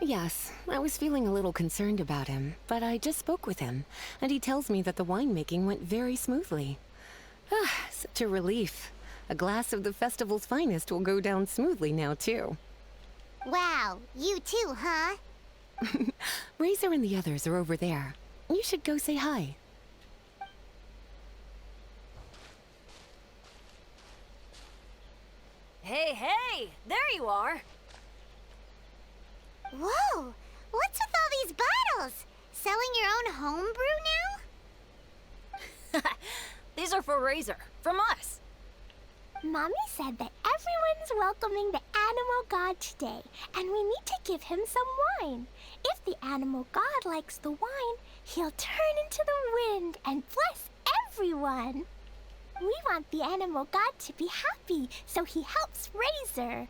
Yes, I was feeling a little concerned about him, but I just spoke with him, and he tells me that the winemaking went very smoothly. Ah, such a relief. A glass of the festival's finest will go down smoothly now, too. Wow, you too, huh? Razor and the others are over there. You should go say hi. Hey, hey! There you are! Whoa! What's with all these bottles? Selling your own homebrew now? These are for Razor, from us. Mommy said that everyone's welcoming the Animal God today, and we need to give him some wine. If the Animal God likes the wine, he'll turn into the wind and bless everyone. We want the Animal God to be happy, so he helps Razor.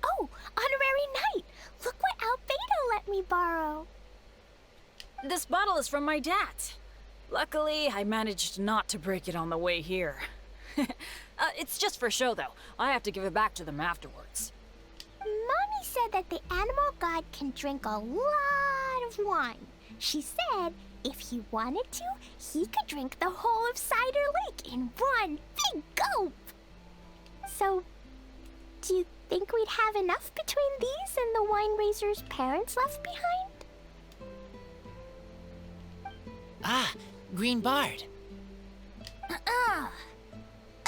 Oh, honorary knight! Look what Albedo let me borrow. This bottle is from my dad. Luckily, I managed not to break it on the way here. It's just for show, though. I have to give it back to them afterwards. Mommy said that the Animal God can drink a lot of wine. She said if he wanted to, he could drink the whole of Cider Lake in one big gulp. So, do you think we'd have enough between these and the wine raiser's parents left behind? Ah, Green Bard.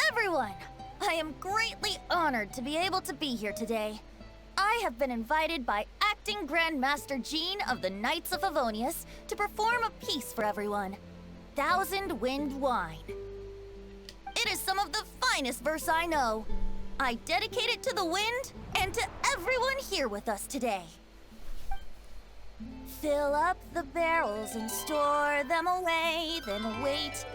Everyone, I am greatly honored to be able to be here today. I have been invited by Acting Grandmaster Jean of the Knights of Favonius to perform a piece for everyone. Thousand Wind Wine. It is some of the finest verse I know. I dedicate it to the wind and to everyone here with us today. Fill up the barrels and store them away, then wait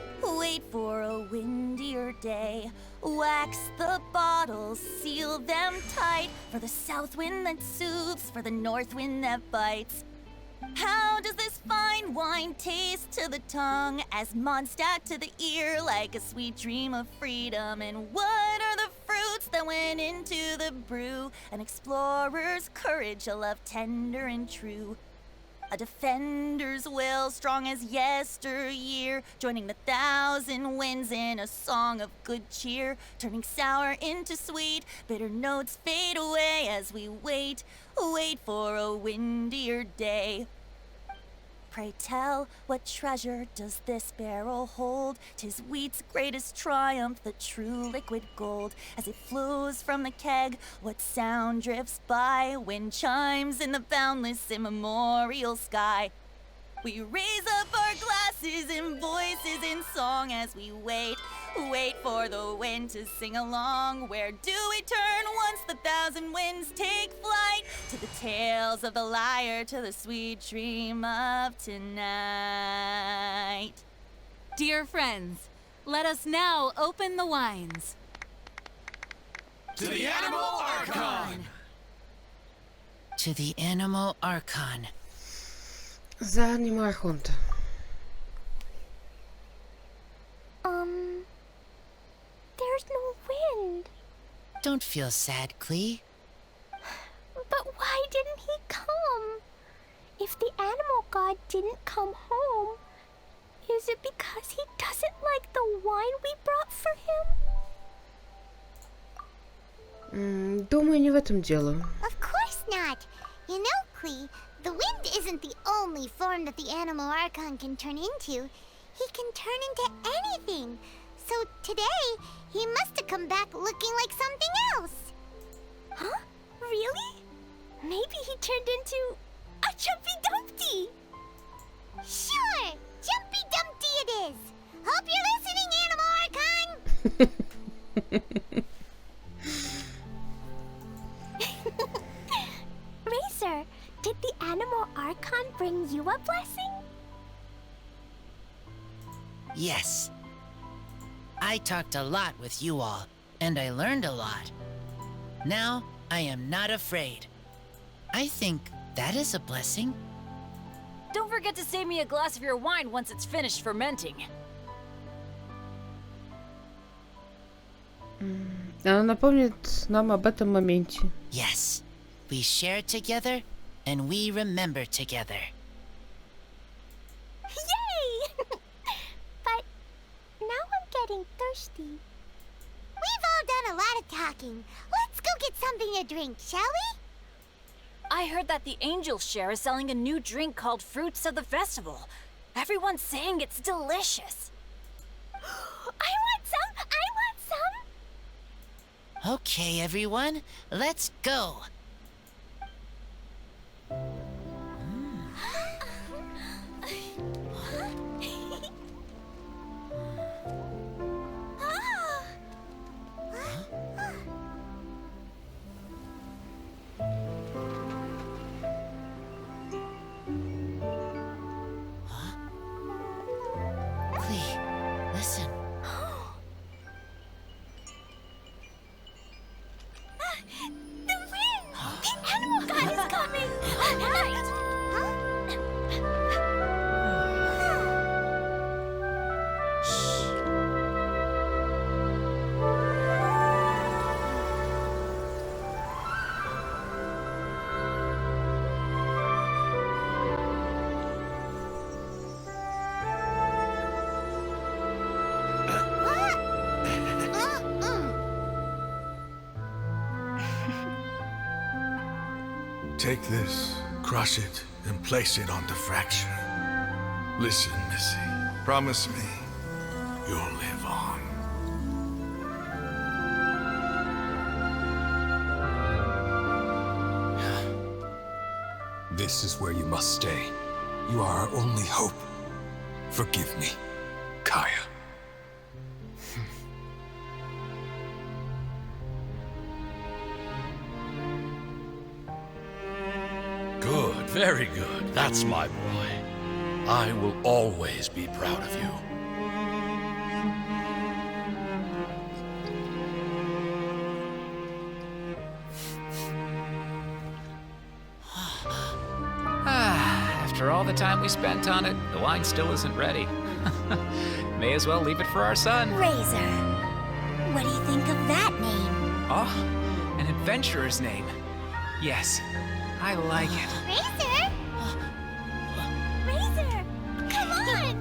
for a windier day. Wax the bottles, seal them tight, for the south wind that soothes, for the north wind that bites. How does this fine wine taste to the tongue, as Mondstadt to the ear, like a sweet dream of freedom? And what are the fruits that went into the brew? An explorer's courage, a love tender and true. A defender's will, strong as yesteryear, joining the thousand winds in a song of good cheer, turning sour into sweet, bitter notes fade away as we wait for a windier day. Pray tell, what treasure does this barrel hold? 'Tis wheat's greatest triumph, the true liquid gold. As it flows from the keg, what sound drifts by? Wind chimes in the boundless immemorial sky. We raise up our glasses and voices in song as we wait for the wind to sing along. Where do we turn once the thousand winds take flight? To the tales of the lyre, to the sweet dream of tonight. Dear friends, let us now open the wines. To the Animal Archon! To the Animal Archon. За Animal Archonta. There's no wind. Don't feel sad, Klee. But why didn't he come? If the Animal God didn't come home, is it because he doesn't like the wine we brought for him? Думаю, не в этом дело. Of course not. You know, Klee, the wind isn't the only form that the Animal Archon can turn into. He can turn into anything. So today, he must have come back looking like something else. Huh? Really? Maybe he turned into a Jumpy Dumpty. Sure, Jumpy Dumpty it is. Hope you're listening, Animal Archon. Razor, did the Animal Archon bring you a blessing? Yes. I talked a lot with you all, and I learned a lot. Now, I am not afraid. I think that is a blessing. Don't forget to save me a glass of your wine once it's finished fermenting. Она напомнит нам об этом моменте. Yes, we share together, and we remember together. Yay! But now I'm getting thirsty. We've all done a lot of talking. Let's go get something to drink, shall we? I heard that the Angel Share is selling a new drink called Fruits of the Festival. Everyone's saying it's delicious. I want some! I want some! Okay, everyone, let's go. Listen. The wind! The animal god is coming! Right! Take this, crush it, and place it on the fracture. Listen, Missy. Promise me you'll live on. This is where you must stay. You are our only hope. Forgive me, Kaya. Good, very good. That's my boy. I will always be proud of you. After all the time we spent on it, the wine still isn't ready. May as well leave it for our son. Razor. What do you think of that name? Oh, an adventurer's name. Yes, I like it. Razor? Razor! Come on!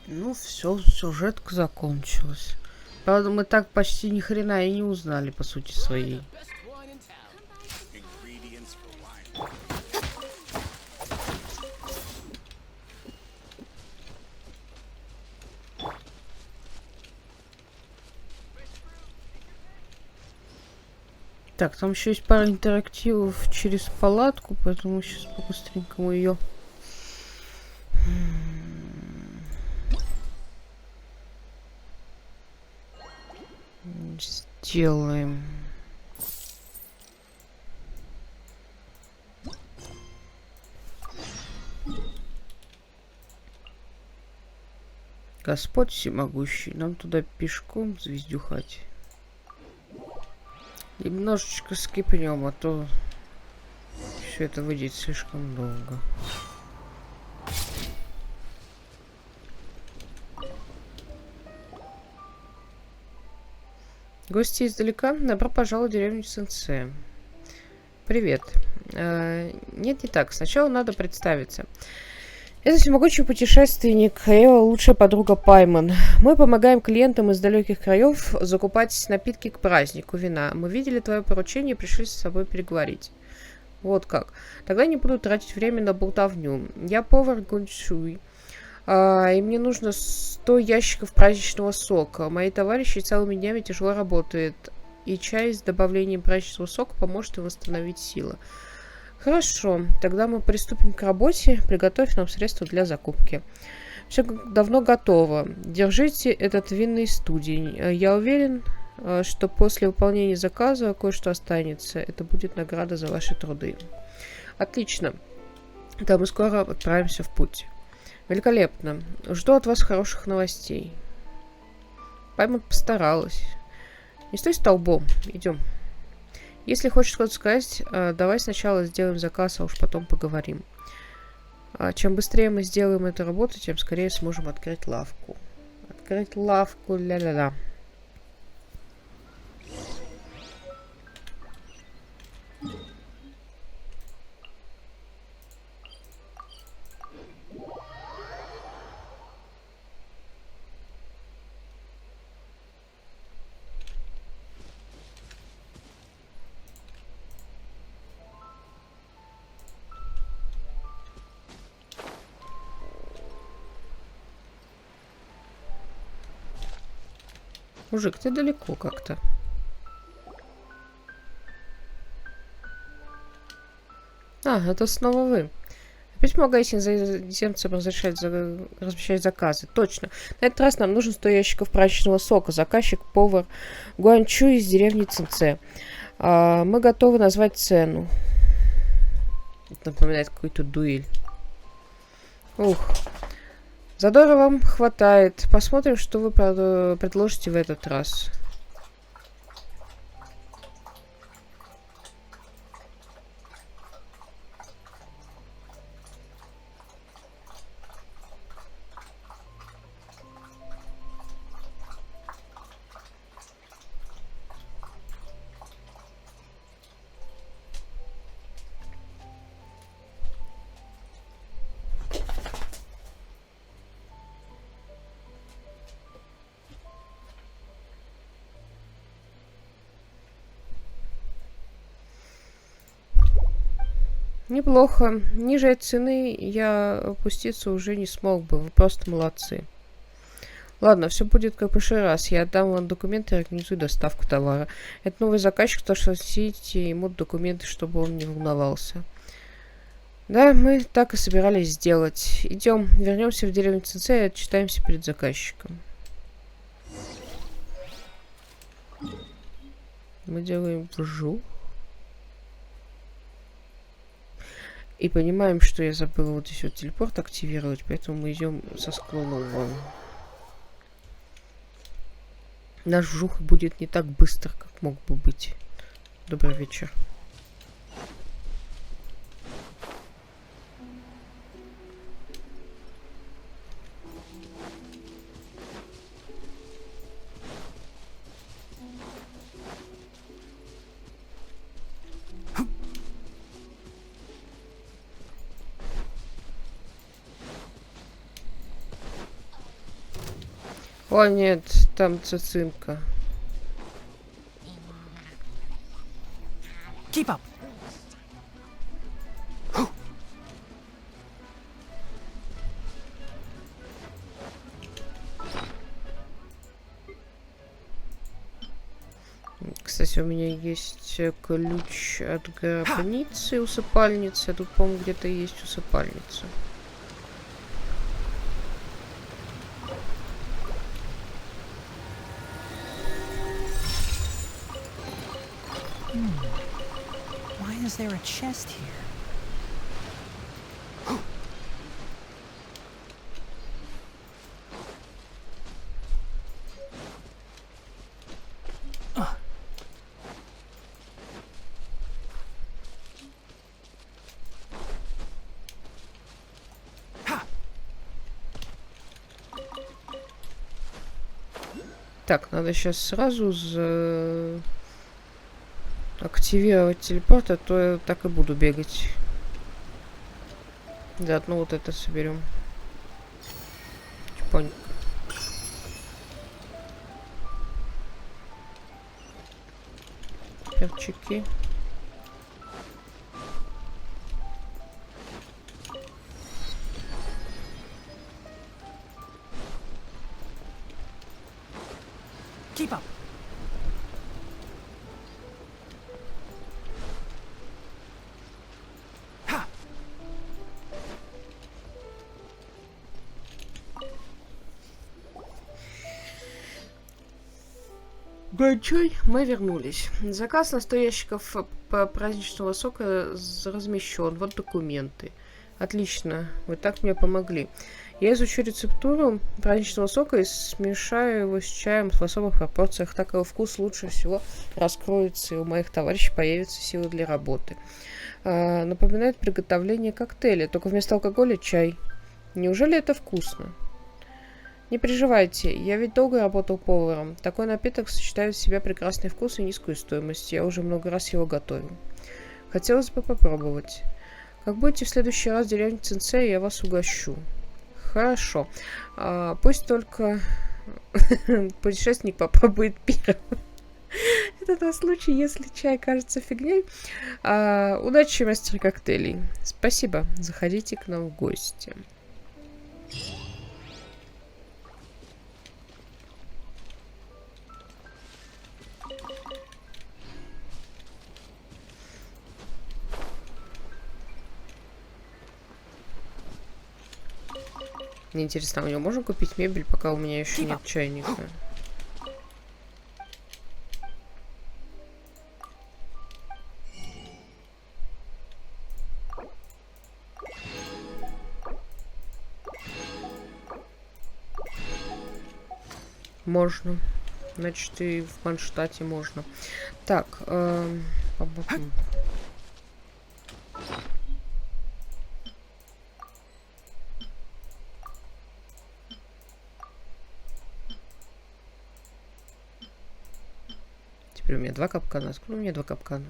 Ну все, сюжетка закончилась. Правда, мы так почти ни хрена и не узнали по сути своей. Так, там еще есть пара интерактивов через палатку, поэтому сейчас побыстренько мы ее сделаем. Господь всемогущий, нам туда пешком звездюхать. Немножечко скипнем, а то все это выйдет слишком долго. Гости издалека, добро пожаловать в деревню Сенсе. Привет. Нет, не так. Сначала надо представиться. Это всемогущий путешественник, его лучшая подруга Пайман. Мы помогаем клиентам из далеких краев закупать напитки к празднику вина. Мы видели твое поручение и пришли с собой переговорить. Вот как. Тогда не буду тратить время на болтовню. Я повар Гунчуй. И мне нужно 100 ящиков праздничного сока. Мои товарищи целыми днями тяжело работают. И чай с добавлением праздничного сока поможет им восстановить силы. Хорошо, тогда мы приступим к работе. Приготовь нам средства для закупки. Все давно готово. Держите этот винный студень. Я уверен, что после выполнения заказа кое-что останется. Это будет награда за ваши труды. Отлично. Да, мы скоро отправимся в путь. Великолепно. Жду от вас хороших новостей. Пайма постаралась. Не стой столбом. Идем. Если хочешь что-то сказать, давай сначала сделаем заказ, а уж потом поговорим. Чем быстрее мы сделаем эту работу, тем скорее сможем открыть лавку. Открыть лавку, ля-ля-ля. Мужик, ты далеко как-то. Это снова вы. Опять помогаете иноземцам размещать заказы. Точно. На этот раз нам нужен 100 ящиков прачечного сока. Заказчик — повар Гуанчу из деревни Цинце. Мы готовы назвать цену. Это напоминает какую-то дуэль. Ух. Задора вам хватает. Посмотрим, что вы предложите в этот раз. Неплохо. Ниже цены я опуститься уже не смог бы. Вы просто молодцы. Ладно, все будет как в прошлый раз. Я отдам вам документы и организую доставку товара. Это новый заказчик, то что носите ему документы, чтобы он не волновался. Да, мы так и собирались сделать. Идем, вернемся в деревню ЦЦ и отчитаемся перед заказчиком. Мы делаем вжух. И понимаем, что я забыла вот здесь вот телепорт активировать, поэтому мы идем со склона вон. Наш вжух будет не так быстро, как мог бы быть. Добрый вечер. О нет, там цицинка. Keep up. Кстати, у меня есть ключ от гробницы, усыпальницы. Тут, по-моему, где-то есть усыпальница. Why is there a chest here? Так, надо сейчас сразу активировать телепорт, а то я так и буду бегать. Заодно вот это соберем. Чпоньк. Перчики. Keep up. Гончай, мы вернулись. Заказ на 100 ящиков праздничного сока размещен. Вот документы. Отлично, вы так мне помогли. Я изучу рецептуру праздничного сока и смешаю его с чаем в особых пропорциях. Так его вкус лучше всего раскроется, и у моих товарищей появятся силы для работы. Напоминает приготовление коктейля, только вместо алкоголя чай. Неужели это вкусно? Не переживайте, я ведь долго работал поваром. Такой напиток сочетает в себя прекрасный вкус и низкую стоимость. Я уже много раз его готовил. Хотелось бы попробовать. Как будете в следующий раз в деревне Цинце, я вас угощу. Хорошо. Пусть только путешественник попробует первым. Это на случай, если чай кажется фигней. Удачи, мастер коктейлей. Спасибо. Заходите к нам в гости. Мне интересно, у него можно купить мебель, пока у меня еще нет чайника? Можно. Значит, и в Манштате можно. Так. Теперь у меня 2 капкана. Откуда у меня 2 капкана?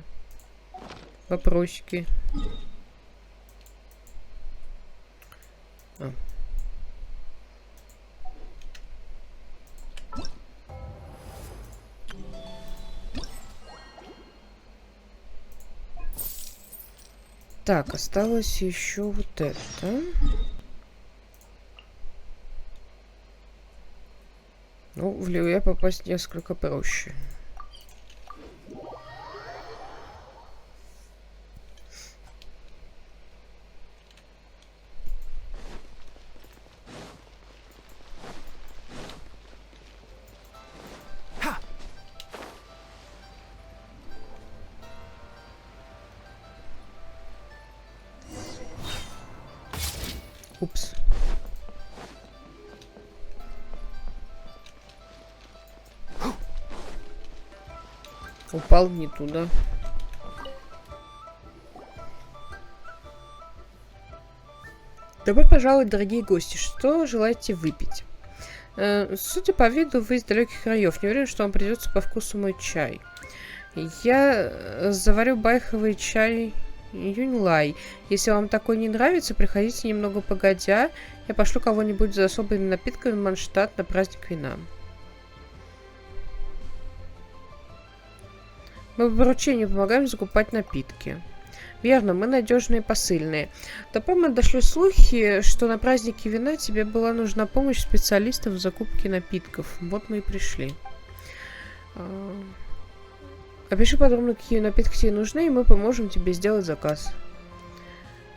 Вопросики. Так, осталось еще вот это. Ну, в Лиуэ попасть несколько проще. Упс. Упал не туда. Добро пожаловать, дорогие гости. Что желаете выпить? Судя по виду, вы из далеких краев. Не уверен, что вам придется по вкусу мой чай. Я заварю байховый чай Юньлай. Если вам такой не нравится, приходите немного погодя. Я пошлю кого-нибудь за особыми напитками в Манштат на праздник вина. Мы по поручению помогаем закупать напитки. Верно, мы надежные посыльные. Топор мы дошли слухи, что на празднике вина тебе была нужна помощь специалистов в закупке напитков. Вот мы и пришли. Опиши подробно, какие напитки тебе нужны, и мы поможем тебе сделать заказ.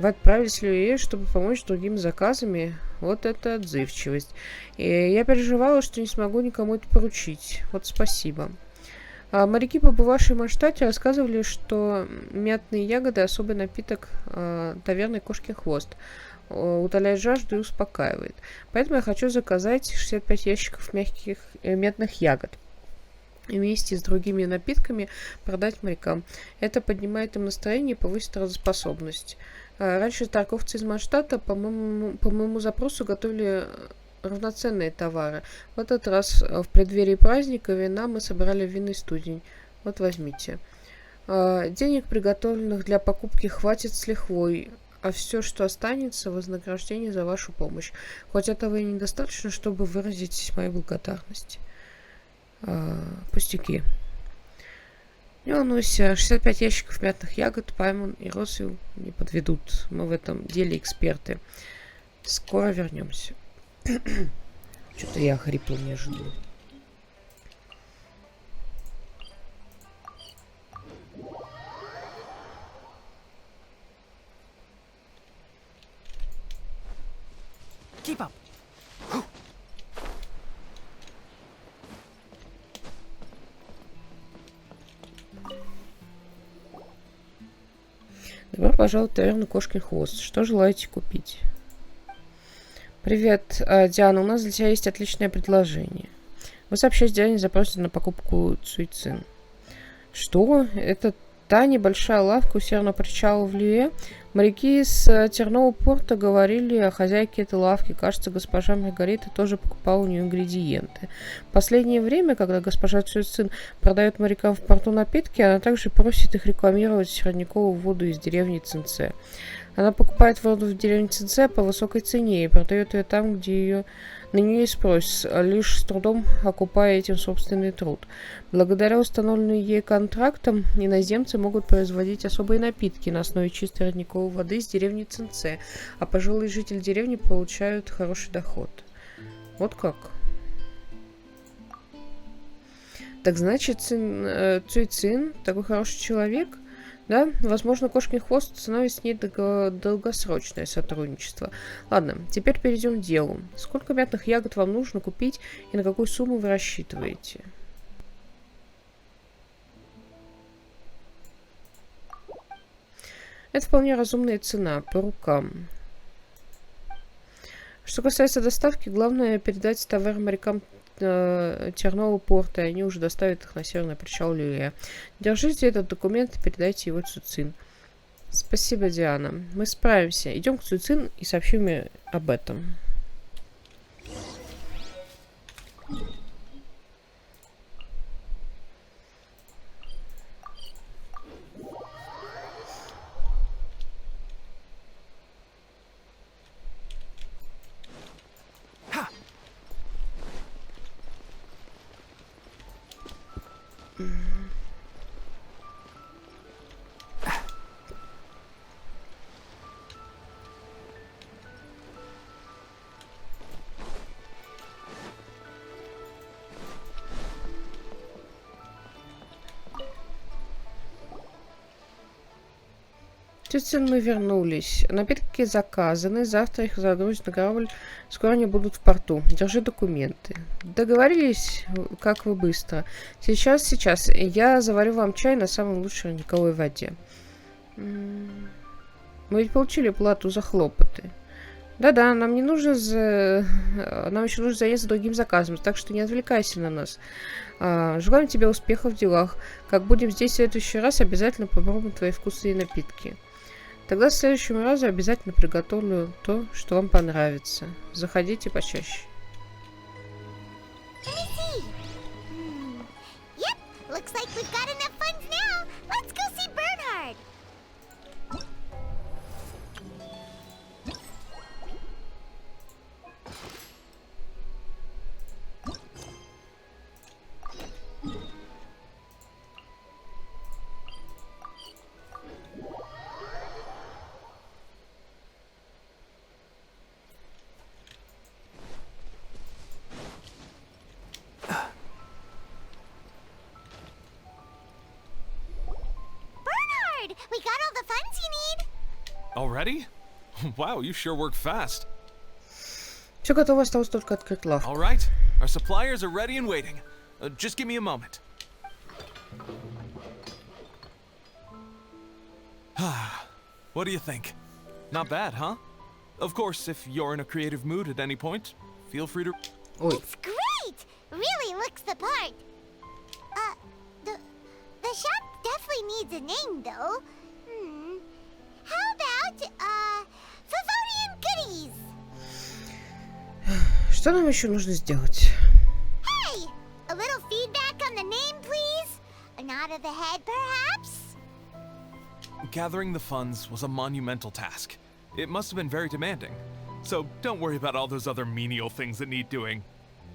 Вы отправились в Лиуэ, чтобы помочь другим заказами. Вот это отзывчивость. И я переживала, что не смогу никому это поручить. Вот спасибо. Моряки, побывавшие в Манштате, рассказывали, что мятные ягоды — особый напиток таверны Кошкин Хвост. Утоляет жажду и успокаивает. Поэтому я хочу заказать 65 ящиков мятных ягод. И вместе с другими напитками продать морякам. Это поднимает им настроение и повысит работоспособность. Раньше торговцы из Манштата по моему запросу готовили равноценные товары. В этот раз в преддверии праздника вина мы собрали винный студень. Вот возьмите. Денег, приготовленных для покупки, хватит с лихвой, а все, что останется, вознаграждение за вашу помощь. Хоть этого и недостаточно, чтобы выразить мою благодарность. Пустяки. Не волнуйся, 65 ящиков мятных ягод Паймон и Росвилл не подведут. Мы в этом деле эксперты. Скоро вернемся. Что-то я хрипел неожиданно. Keep up. 「Добро пожаловать в таверну Кошкин Хвост. Что желаете купить? Привет, Диана, у нас для тебя есть отличное предложение. Вы сообщаете Диане, запросите на покупку цуйцин. Что? Это та небольшая лавка у северного причала в Льюе? Моряки с Тернового порта говорили о хозяйке этой лавки. Кажется, госпожа Маргарита тоже покупала у нее ингредиенты. В последнее время, когда госпожа Цуйцин продает морякам в порту напитки, она также просит их рекламировать родниковую воду из деревни Цинце. Она покупает воду в деревне Цинце по высокой цене и продает ее там, где ее на нее есть спрос, лишь с трудом окупая этим собственный труд. Благодаря установленным ей контрактам иноземцы могут производить особые напитки на основе чистой родниковой воды из деревни Цинце, а пожилые жители деревни получают хороший доход. Вот как. Так значит, Цуйцин такой хороший человек? Да, возможно, Кошкин Хвост установит с ней долгосрочное сотрудничество. Ладно, теперь перейдем к делу. Сколько мятных ягод вам нужно купить и на какую сумму вы рассчитываете? Это вполне разумная цена, по рукам. Что касается доставки, главное передать товар морякам Тернового порта, и они уже доставят их на северный причал Льюе. Держите этот документ и передайте его Цуйцин. Спасибо, Диана. Мы справимся. Идем к Цуйцин и сообщим ей об этом. Цуйцин, мы вернулись. Напитки заказаны. Завтра их загрузят на корабль. Скоро они будут в порту. Держи документы. Договорились? Как вы быстро. Сейчас. Я заварю вам чай на самой лучшей родниковой воде. Мы ведь получили плату за хлопоты. Да-да, нам не нужно нам еще нужно заняться другим заказом, так что не отвлекайся на нас. Желаем тебе успехов в делах. Как будем здесь в следующий раз, обязательно попробуем твои вкусные напитки. Тогда в следующем разу обязательно приготовлю то, что вам понравится. Заходите почаще. We got all the funds you need. Already? Wow, you sure work fast. Все готово, осталось только открыть лавку. All right, our suppliers are ready and waiting. Just give me a moment. What do you think? Not bad, huh? Of course, if you're in a creative mood at any point, feel free to... It's great! Really looks the part. The shop definitely needs a name, though. How about, Favonian Goodies? Что нам еще нужно сделать? Hey! A little feedback on the name, please? A nod of the head, perhaps? Gathering the funds was a monumental task. It must have been very demanding. So don't worry about all those other menial things that need doing.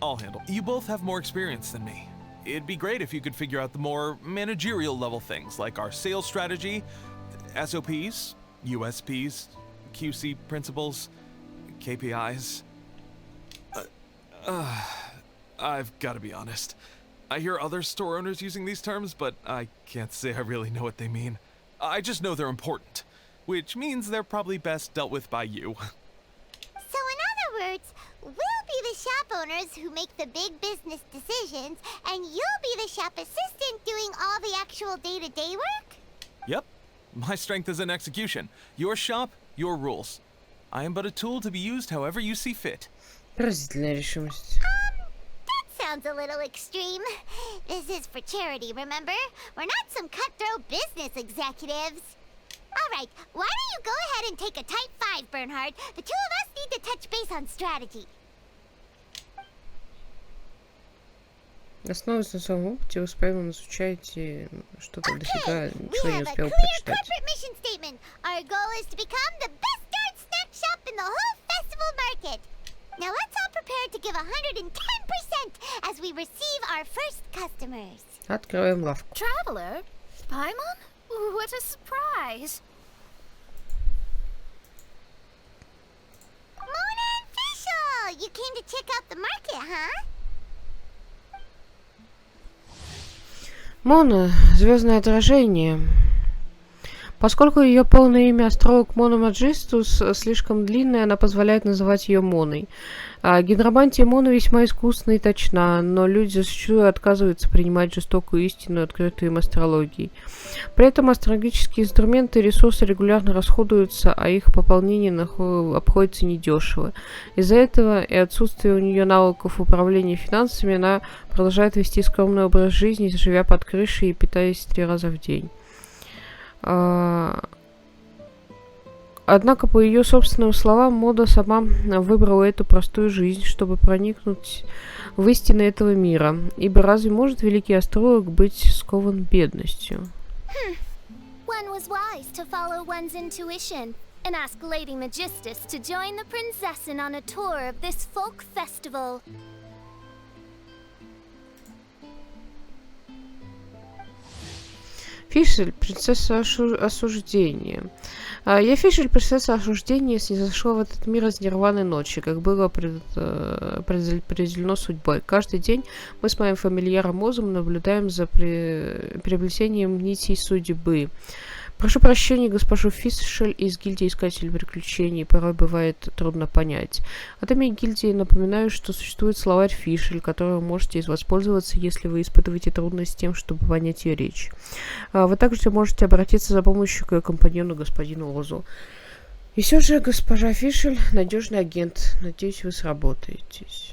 I'll handle. You both have more experience than me. It'd be great if you could figure out the more managerial level things like our sales strategy, SOPs, USPs, QC principles, KPIs. I've got to be honest. I hear other store owners using these terms, but I can't say I really know what they mean. I just know they're important, which means they're probably best dealt with by you. So in other words, we'll be the shop owners who make the big business decisions, and you'll be the shop assistant doing all the actual day-to-day work? Yep. My strength is in execution. Your shop, your rules. I am but a tool to be used however you see fit. Поразительная решимость. That sounds a little extreme. This is for charity, remember? We're not some cutthroat business executives. Alright, why don't you go ahead and take a type 5, Bernhard? The two of us need to touch base on strategy. Основываясь на своем опыте, вы правильно изучаете что-то дофига, We ничего не have a успел clear прочитать. corporate mission statement. Our goal is to become the best darn snack shop in the whole festival market. Now let's all prepare to give 110% as we receive our first customers. Откроем лавку. Traveler? Paimon? What a surprise. Mona and Fischl! You came to check out the market, huh? Мона, звездное отражение. Поскольку ее полное имя астролог Мона Маджистус слишком длинное, она позволяет называть ее Моной. Гидромантия Моны весьма искусна и точна, но люди зачастую отказываются принимать жестокую истину, открытую им астрологией. При этом астрологические инструменты и ресурсы регулярно расходуются, а их пополнение обходится недешево. Из-за этого и отсутствия у нее навыков управления финансами она продолжает вести скромный образ жизни, живя под крышей и питаясь 3 раза в день. Однако, по ее собственным словам, Мода сама выбрала эту простую жизнь, чтобы проникнуть в истины этого мира. Ибо разве может великий астролог быть скован бедностью? One was wise to follow one's intuition and ask Lady Magistus to join the Prinzessin on a tour of this folk festival. Фишель, принцесса осуждения. Я Фишель, принцесса осуждения, снизошла в этот мир из нирваны ночи, как было определено судьбой. Каждый день мы с моим фамильяром Озом наблюдаем за приобретением нитей судьбы. Прошу прощения, госпожу Фишель из гильдии Искателей Приключений. Порой бывает трудно понять. От имени гильдии напоминаю, что существует словарь Фишель, который вы можете воспользоваться, если вы испытываете трудности с тем, чтобы понять ее речь. Вы также можете обратиться за помощью к ее компаньону господину Озу. И все же, госпожа Фишель, надежный агент. Надеюсь, вы сработаетесь.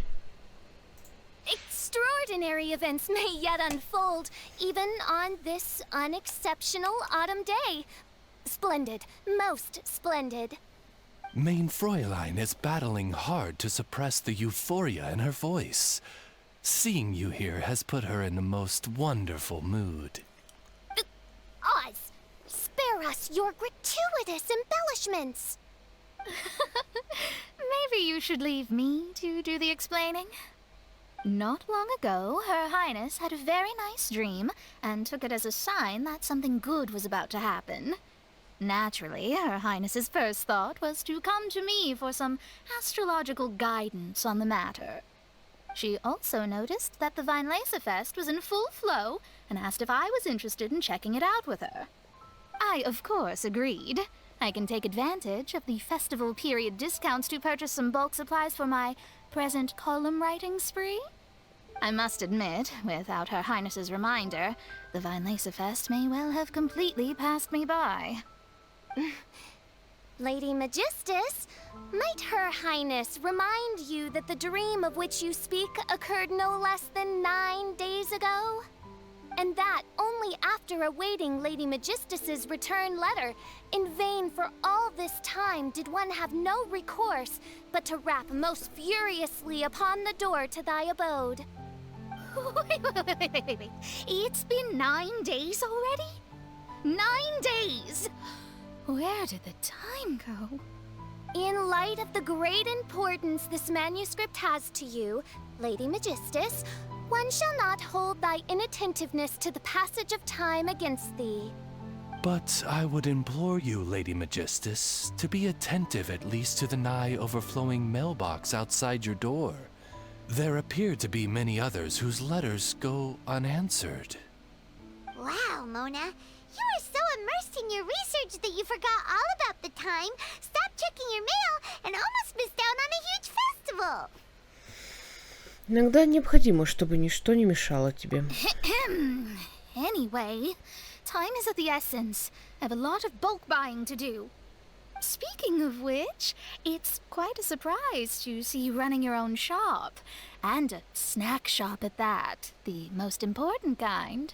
Extraordinary events may yet unfold, even on this unexceptional autumn day. Splendid, most splendid. Mein Fräulein is battling hard to suppress the euphoria in her voice. Seeing you here has put her in the most wonderful mood. Oz, spare us your gratuitous embellishments. Maybe you should leave me to do the explaining. Not long ago, Her Highness had a very nice dream and took it as a sign that something good was about to happen. Naturally, Her Highness's first thought was to come to me for some astrological guidance on the matter. She also noticed that the Weinlesefest was in full flow and asked if I was interested in checking it out with her. I, of course, agreed. I can take advantage of the festival period discounts to purchase some bulk supplies for my present column writing spree. I must admit, without Her Highness's reminder, the Weinlesefest may well have completely passed me by. Lady Magistus, might Her Highness remind you that the dream of which you speak occurred no less than 9 days ago? And that only after awaiting Lady Magistus's return letter. In vain for all this time did one have no recourse but to rap most furiously upon the door to thy abode. Wait. It's been 9 days already? 9 days! Where did the time go? In light of the great importance this manuscript has to you, Lady Magistus, one shall not hold thy inattentiveness to the passage of time against thee. But I would implore you, Lady Magistus, to be attentive at least to the nigh overflowing mailbox outside your door. There appear to be many others whose letters go unanswered. Wow, Mona. You were so immersed in your research that you forgot all about the time, stopped checking your mail, and almost missed out on a huge festival. Иногда необходимо, чтобы ничто не мешало тебе. Anyway, time is of the essence. I have a lot of bulk buying to do. Speaking of which, it's quite a surprise to see you running your own shop. And a snack shop at that. The most important kind.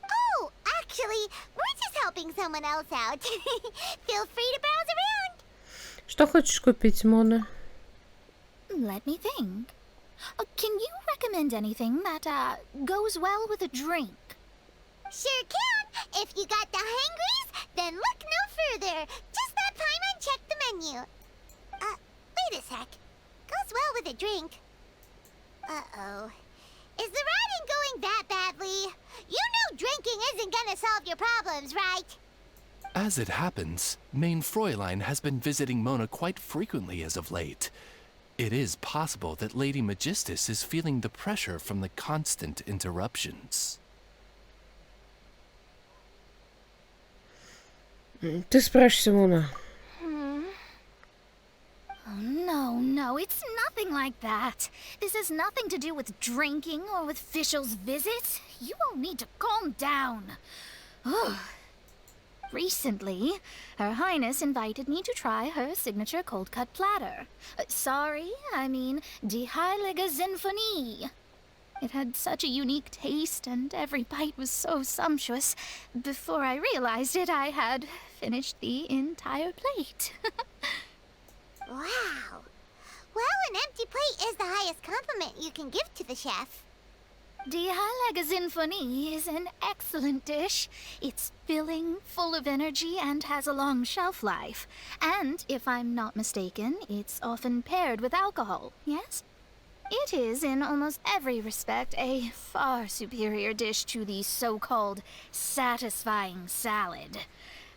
Oh, actually, we're just helping someone else out. Feel free to browse around. Что хочешь купить, Мона? Let me think. Can you recommend anything that goes well with a drink? Sure can. If you got the hangries, then look no further. Just that Paimon check the menu. Wait a sec. Goes well with a drink. Uh-oh. Is the riding going that badly? You know drinking isn't gonna solve your problems, right? As it happens, Main Fräulein has been visiting Mona quite frequently as of late. It is possible that Lady Magistus is feeling the pressure from the constant interruptions. Ты спрашиваешь, Мона. Oh, no, it's nothing like that. This has nothing to do with drinking or with officials' visits. You all need to calm down. Ugh. Recently, Her Highness invited me to try her signature cold-cut platter. Die Heilige Sinfonie. It had such a unique taste, and every bite was so sumptuous. Before I realized it, I had finished the entire plate. Wow. Well, an empty plate is the highest compliment you can give to the chef. Die Heilige Sinfonie is an excellent dish. It's filling, full of energy, and has a long shelf life. And, if I'm not mistaken, it's often paired with alcohol, yes? It is, in almost every respect, a far superior dish to the so-called satisfying salad.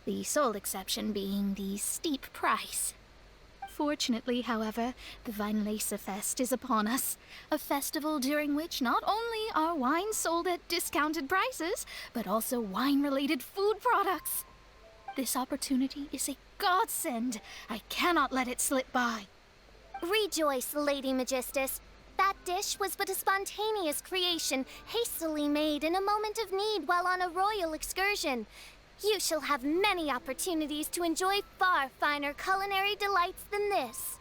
The sole exception being the steep price. Fortunately, however, the Weinlese-Fest is upon us, a festival during which not only are wines sold at discounted prices, but also wine-related food products. This opportunity is a godsend. I cannot let it slip by. Rejoice, Lady Magistus. That dish was but a spontaneous creation, hastily made in a moment of need while on a royal excursion. You shall have many opportunities to enjoy far finer culinary delights than this.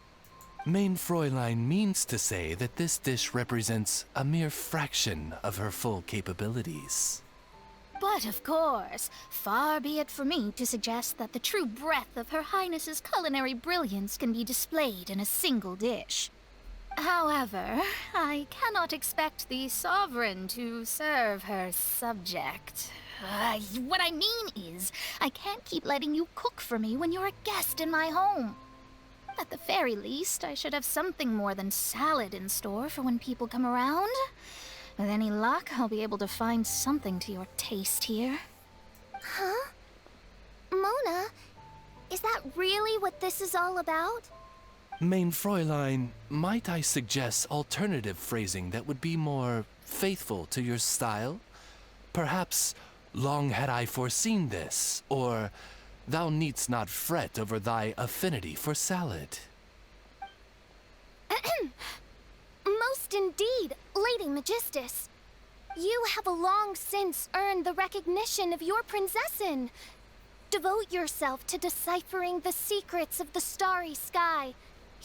Main Fräulein means to say that this dish represents a mere fraction of her full capabilities. But of course, far be it for me to suggest that the true breadth of Her Highness's culinary brilliance can be displayed in a single dish. However, I cannot expect the sovereign to serve her subject. What I mean is, I can't keep letting you cook for me when you're a guest in my home. At the very least, I should have something more than salad in store for when people come around. With any luck, I'll be able to find something to your taste here. Huh? Mona, is that really what this is all about? Main Fräulein, might I suggest alternative phrasing that would be more faithful to your style? Perhaps, long had I foreseen this, or thou needst not fret over thy affinity for salad. Most indeed, Lady Magistus. You have long since earned the recognition of your prinzessin. Devote yourself to deciphering the secrets of the starry sky.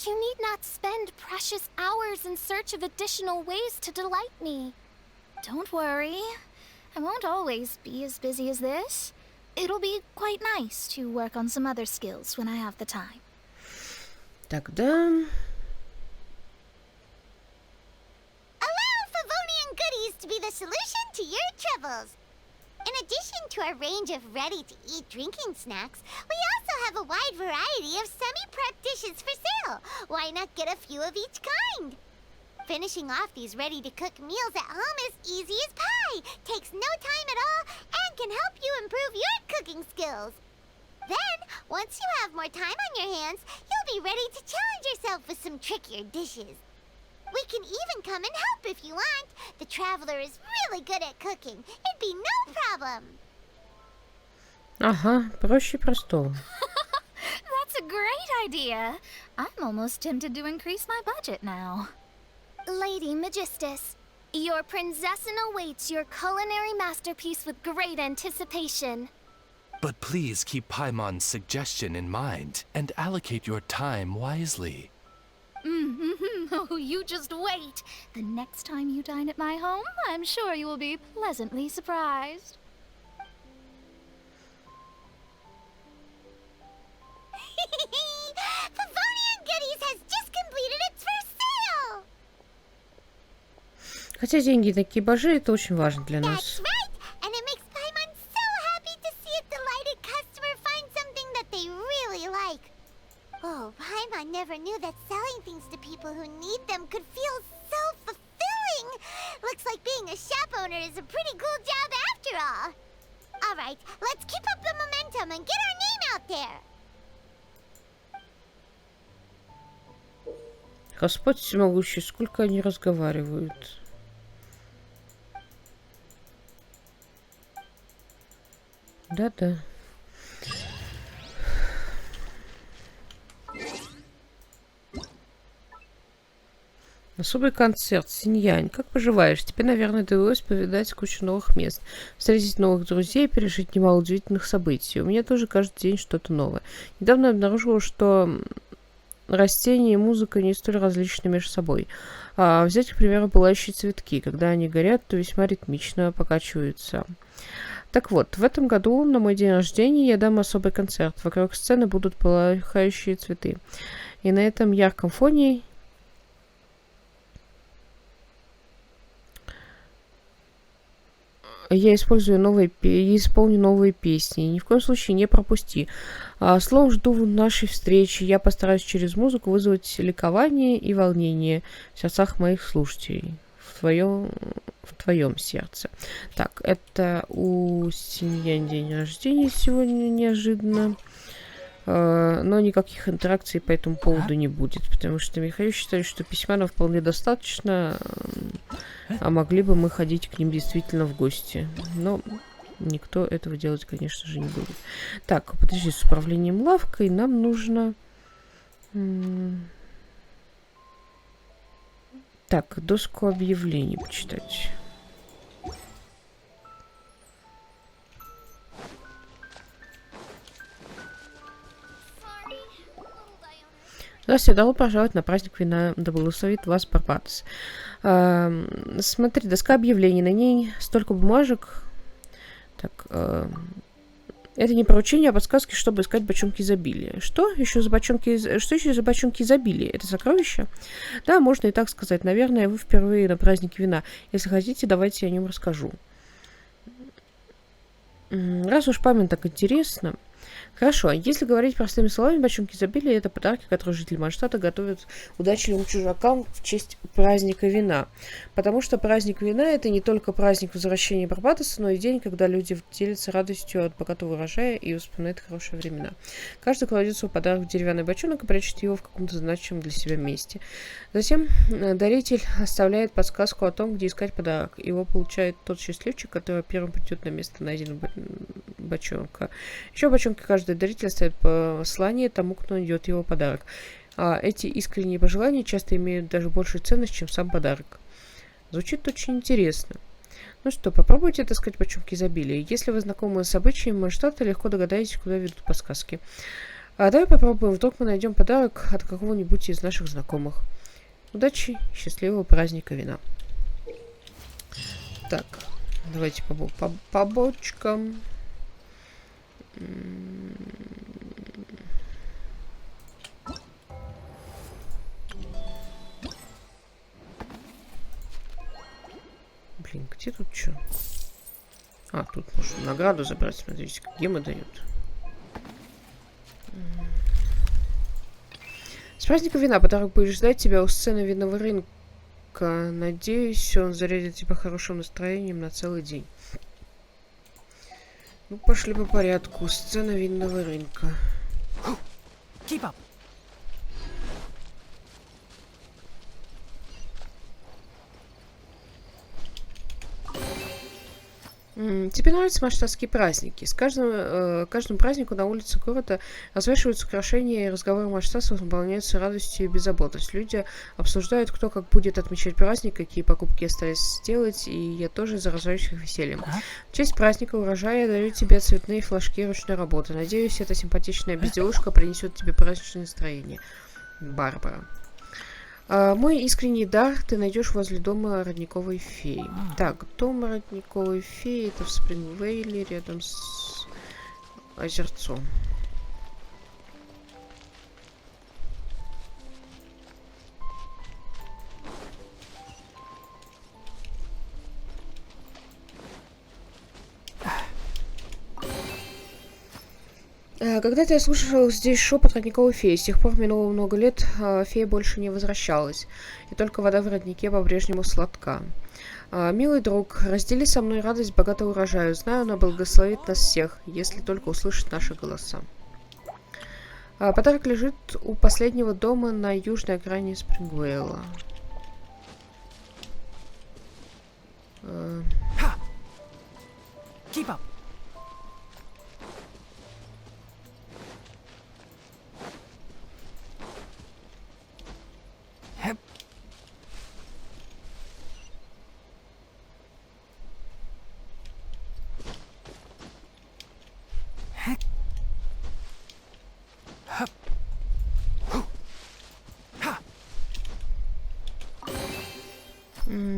You need not spend precious hours in search of additional ways to delight me. Don't worry. I won't always be as busy as this. It'll be quite nice to work on some other skills when I have the time. Тогда... Allow Favonian goodies to be the solution to your troubles. In addition to our range of ready-to-eat drinking snacks, we also have a wide variety of semi-prep dishes for sale. Why not get a few of each kind? Finishing off these ready-to-cook meals at home is easy as pie, takes no time at all, and can help you improve your cooking skills. Then, once you have more time on your hands, you'll be ready to challenge yourself with some trickier dishes. We can even come and help if you want. The Traveler is really good at cooking. It'd be no problem. Ага, проще простого. That's a great idea. I'm almost tempted to increase my budget now. Lady Magistus, Your prinzessin awaits your culinary masterpiece with great anticipation. But please keep Paimon's suggestion in mind and allocate your time wisely. Oh, you just wait. The next time you dine at my home, I'm sure you will be pleasantly surprised. Favonian Goodies has just completed its first sale! Хотя деньги такие большие, это очень важно для нас. That's right! And it makes Paimon so happy to see a delighted customer find something that they really like. Oh, Paimon never knew that selling things to people who need them could feel so fulfilling! Looks like being a shop owner is a pretty cool job after all. Alright, let's keep up the momentum and get our name out there! Господь всемогущий, сколько они разговаривают. Да-да. Особый концерт. Синьянь, как поживаешь? Тебе, наверное, довелось повидать кучу новых мест, встретить новых друзей, пережить немало удивительных событий. У меня тоже каждый день что-то новое. Недавно обнаружила, что растения и музыка не столь различны между собой. Взять, к примеру, пылающие цветки. Когда они горят, то весьма ритмично покачиваются. Так вот, в этом году на мой день рождения я дам особый концерт. Вокруг сцены будут полыхающие цветы. И на этом ярком фоне я исполню новые песни. Ни в коем случае не пропусти. Словом, жду нашей встречи. Я постараюсь через музыку вызвать ликование и волнение в сердцах моих слушателей. В твоем сердце. Так, это у Синьянь день рождения сегодня неожиданно. Но никаких интеракций по этому поводу не будет, потому что Михаил считает, что письма нам вполне достаточно, а могли бы мы ходить к ним действительно в гости. Но никто этого делать, конечно же, не будет. Так, подожди, с управлением лавкой нам нужно... Так, доску объявлений почитать. Здравствуйте, добро пожаловать на праздник вина. Да благословит вас Барбатос. Смотри, доска объявлений. На ней столько бумажек. Так, это не поручение, а подсказки, чтобы искать бочонки изобилия. Что еще за бочонки изобилия? Это сокровища? Да, можно и так сказать. Наверное, вы впервые на празднике вина. Если хотите, давайте я о нем расскажу. Раз уж память так интересно... Хорошо, если говорить простыми словами, бочонки изобилия — это подарки, которые жители Манштата готовят удачливым чужакам в честь праздника вина. Потому что праздник вина — это не только праздник возвращения Барбатоса, но и день, когда люди делятся радостью от богатого урожая и вспоминают хорошие времена. Каждый кладет свой подарок в деревянный бочонок и прячет его в каком-то значимом для себя месте. Затем даритель оставляет подсказку о том, где искать подарок. Его получает тот счастливчик, который первым придет на место найденного бочонка. Еще бочонки каждый даритель оставит послание тому, кто найдет его подарок. А эти искренние пожелания часто имеют даже большую ценность, чем сам подарок. Звучит очень интересно. Ну что, попробуйте отыскать бочонки изобилия. Если вы знакомы с обычаями Манштата, легко догадаетесь, куда ведут подсказки. Давай попробуем, вдруг мы найдем подарок от какого-нибудь из наших знакомых. Удачи, счастливого праздника вина. Так, давайте по бочкам. Блин, где тут что? Тут можно награду забрать, смотрите, где мы дают. С праздником вина подарок будет ждать тебя у сцены винного рынка. Надеюсь, он зарядит тебя хорошим настроением на целый день. Ну, пошли по порядку. Сцена винного рынка. Keep up. Тебе нравятся масштабские праздники? С каждым празднику на улице города развешиваются украшения, и разговоры масштабов наполняются радостью и беззаботностью. Люди обсуждают, кто как будет отмечать праздник, какие покупки остались сделать, и я тоже заражаюсь их весельем. В честь праздника урожая я дарю тебе цветные флажки ручной работы. Надеюсь, эта симпатичная безделушка принесет тебе праздничное настроение. Барбара. Мой искренний дар ты найдешь возле дома родниковой феи. Так, дом родниковой феи, это в Спрингвейле, рядом с озерцом. Когда-то я слушал здесь шепот родниковой феи. С тех пор минуло много лет, фея больше не возвращалась. И только вода в роднике по-прежнему сладка. Милый друг, раздели со мной радость богатого урожая. Знаю, она благословит нас всех, если только услышит наши голоса. Подарок лежит у последнего дома на южной окраине Спрингвейла. Keep up.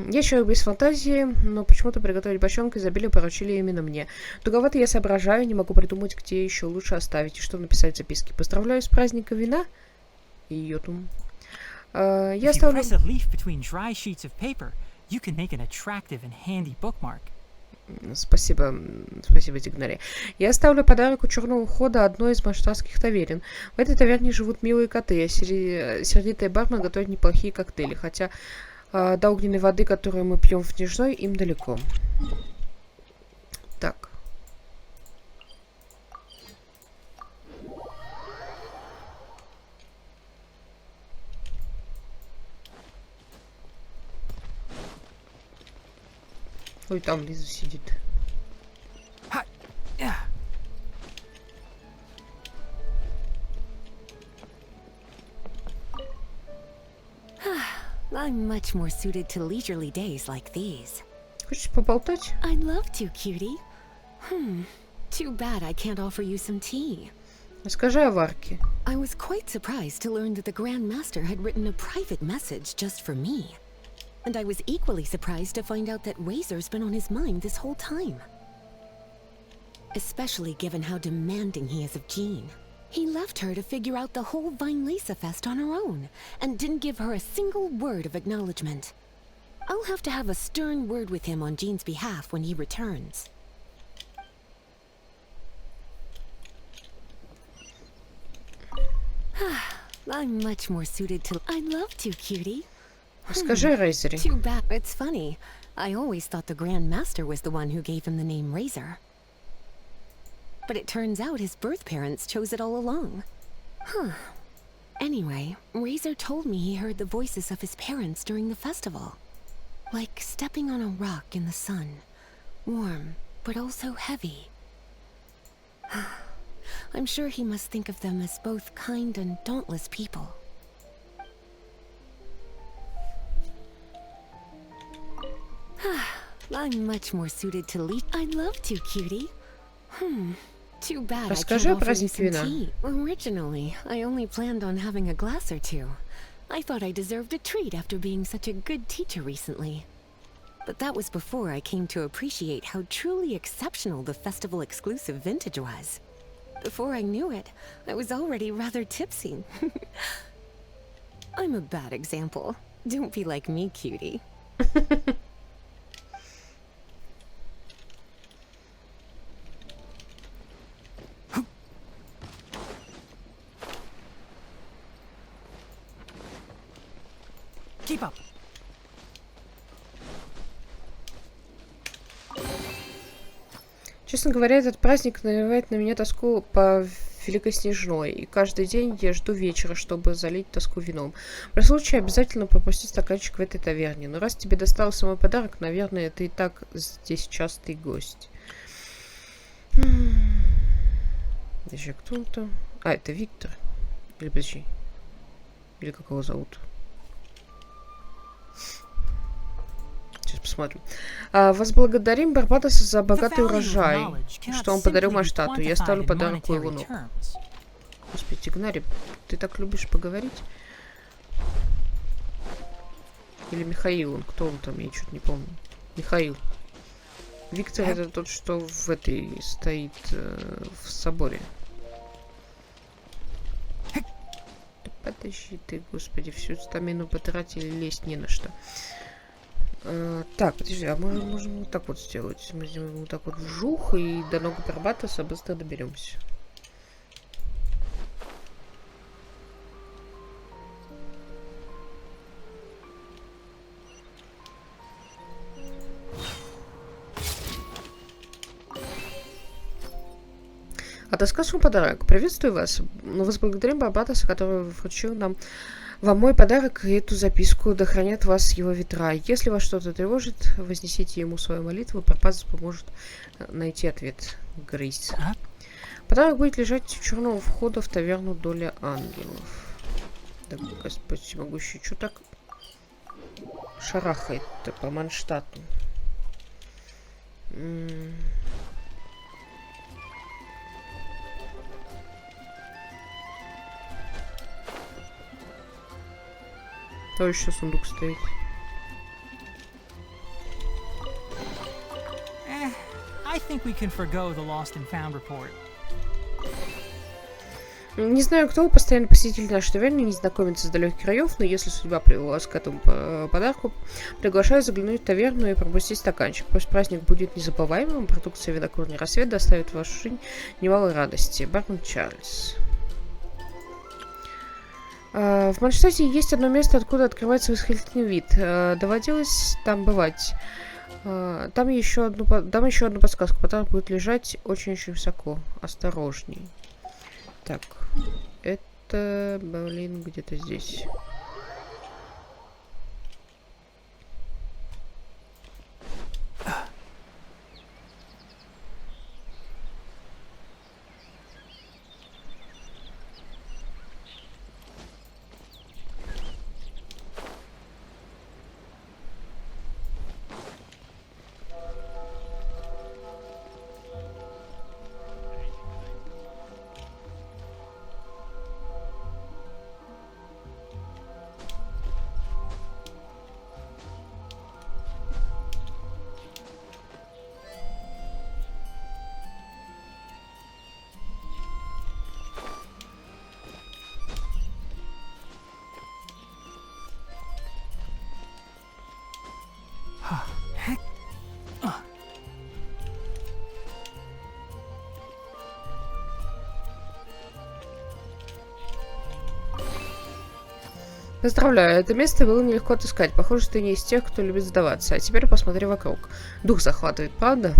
Я человек без фантазии, но почему-то приготовить бочонок изобилия поручили именно мне. Туговато я соображаю, не могу придумать, где еще лучше оставить и что написать в записке. Поздравляю с праздником вина. И йотум. Я оставлю... Спасибо, Дигнари. Я оставлю подарок у черного входа одной из масштабских таверен. В этой таверне живут милые коты, а сердитый бармен готовит неплохие коктейли, хотя до огненной воды, которую мы пьем в Нижной, им далеко. Так. Ой, там Лиза сидит. I'm much more suited to leisurely days like these. Хочешь поболтать? I'd love to, cutie. Too bad I can't offer you some tea. Расскажи о Варке. I was quite surprised to learn that the Grand Master had written a private message just for me. And I was equally surprised to find out that Razor's been on his mind this whole time. Especially given how demanding he is of Jean. He left her to figure out the whole Vine-Lisa fest on her own, and didn't give her a single word of acknowledgement. I'll have to have a stern word with him on Jean's behalf when he returns. I'm much more suited to... I'd love to, cutie. Расскажи о Рейзере. Too bad. It's funny. I always thought the Grand Master was the one who gave him the name Razor. But it turns out his birth parents chose it all along. Anyway, Razor told me he heard the voices of his parents during the festival. Like stepping on a rock in the sun. Warm, but also heavy. I'm sure he must think of them as both kind and dauntless people. I'm much more suited to lead. I'd love to, cutie. Too bad Расскажи I о can't offer you празднике some вина. tea. Originally, I only planned on having a glass or two. I thought I deserved a treat after being such a good teacher recently. But that was before I came to appreciate how truly exceptional the festival exclusive vintage was. Before I knew it, I was already rather tipsy. I'm a bad example. Don't be like me, cutie. Keep up. Честно говоря, этот праздник навевает на меня тоску по Великой Снежной, и каждый день я жду вечера, чтобы залить тоску вином. При случае обязательно пропустить стаканчик в этой таверне. Но раз тебе достался мой подарок, наверное, ты и так здесь частый гость. Подожди, кто это? А, это Виктор. Или подожди. Или как его зовут? Сейчас посмотрим. Возблагодарим Барбадоса за богатый урожай, что он подарил Маштату. Я ставлю подарок у его ног. Господи, Игнарий, ты так любишь поговорить? Или Михаил, он кто он там, я что-то не помню. Михаил. Виктор это тот, что в этой стоит в соборе. Подожди ты, господи, всю стамину потратили, лезть не на что. Так, подожди, а мы можем вот так вот сделать. Мы сделаем вот так вот вжух, и до ног Барбадоса быстро доберемся. Отыскал свой подарок. Приветствую вас. Мы возблагодарим Барбадоса, который вручил нам вам мой подарок и эту записку. Да хранят вас его ветра. Если вас что-то тревожит, вознесите ему свою молитву. Барбадос поможет найти ответ. Грейс. Подарок будет лежать у черного входа в таверну Доля Ангелов. Да, Господь всемогущий, что так шарахает-то по Манштату? То еще сундук стоит. I think we can forgo the lost and found report. Не знаю, кто вы, постоянный посетитель нашей таверны, незнакомец из далеких краев, но если судьба привела вас к этому подарку, приглашаю заглянуть в таверну и пропустить стаканчик. Пусть праздник будет незабываемым, продукция винокурни «Рассвет» доставит в вашу жизнь немало радости. Бармен Чарльз. В Манштате есть одно место, откуда открывается восхитительный вид. Доводилось там бывать. Дам еще одну подсказку. Подарок будет лежать очень-очень высоко. Осторожней. Так. Это, блин, где-то здесь. Поздравляю, это место было нелегко отыскать. Похоже, ты не из тех, кто любит сдаваться. А теперь посмотри вокруг. Дух захватывает, правда?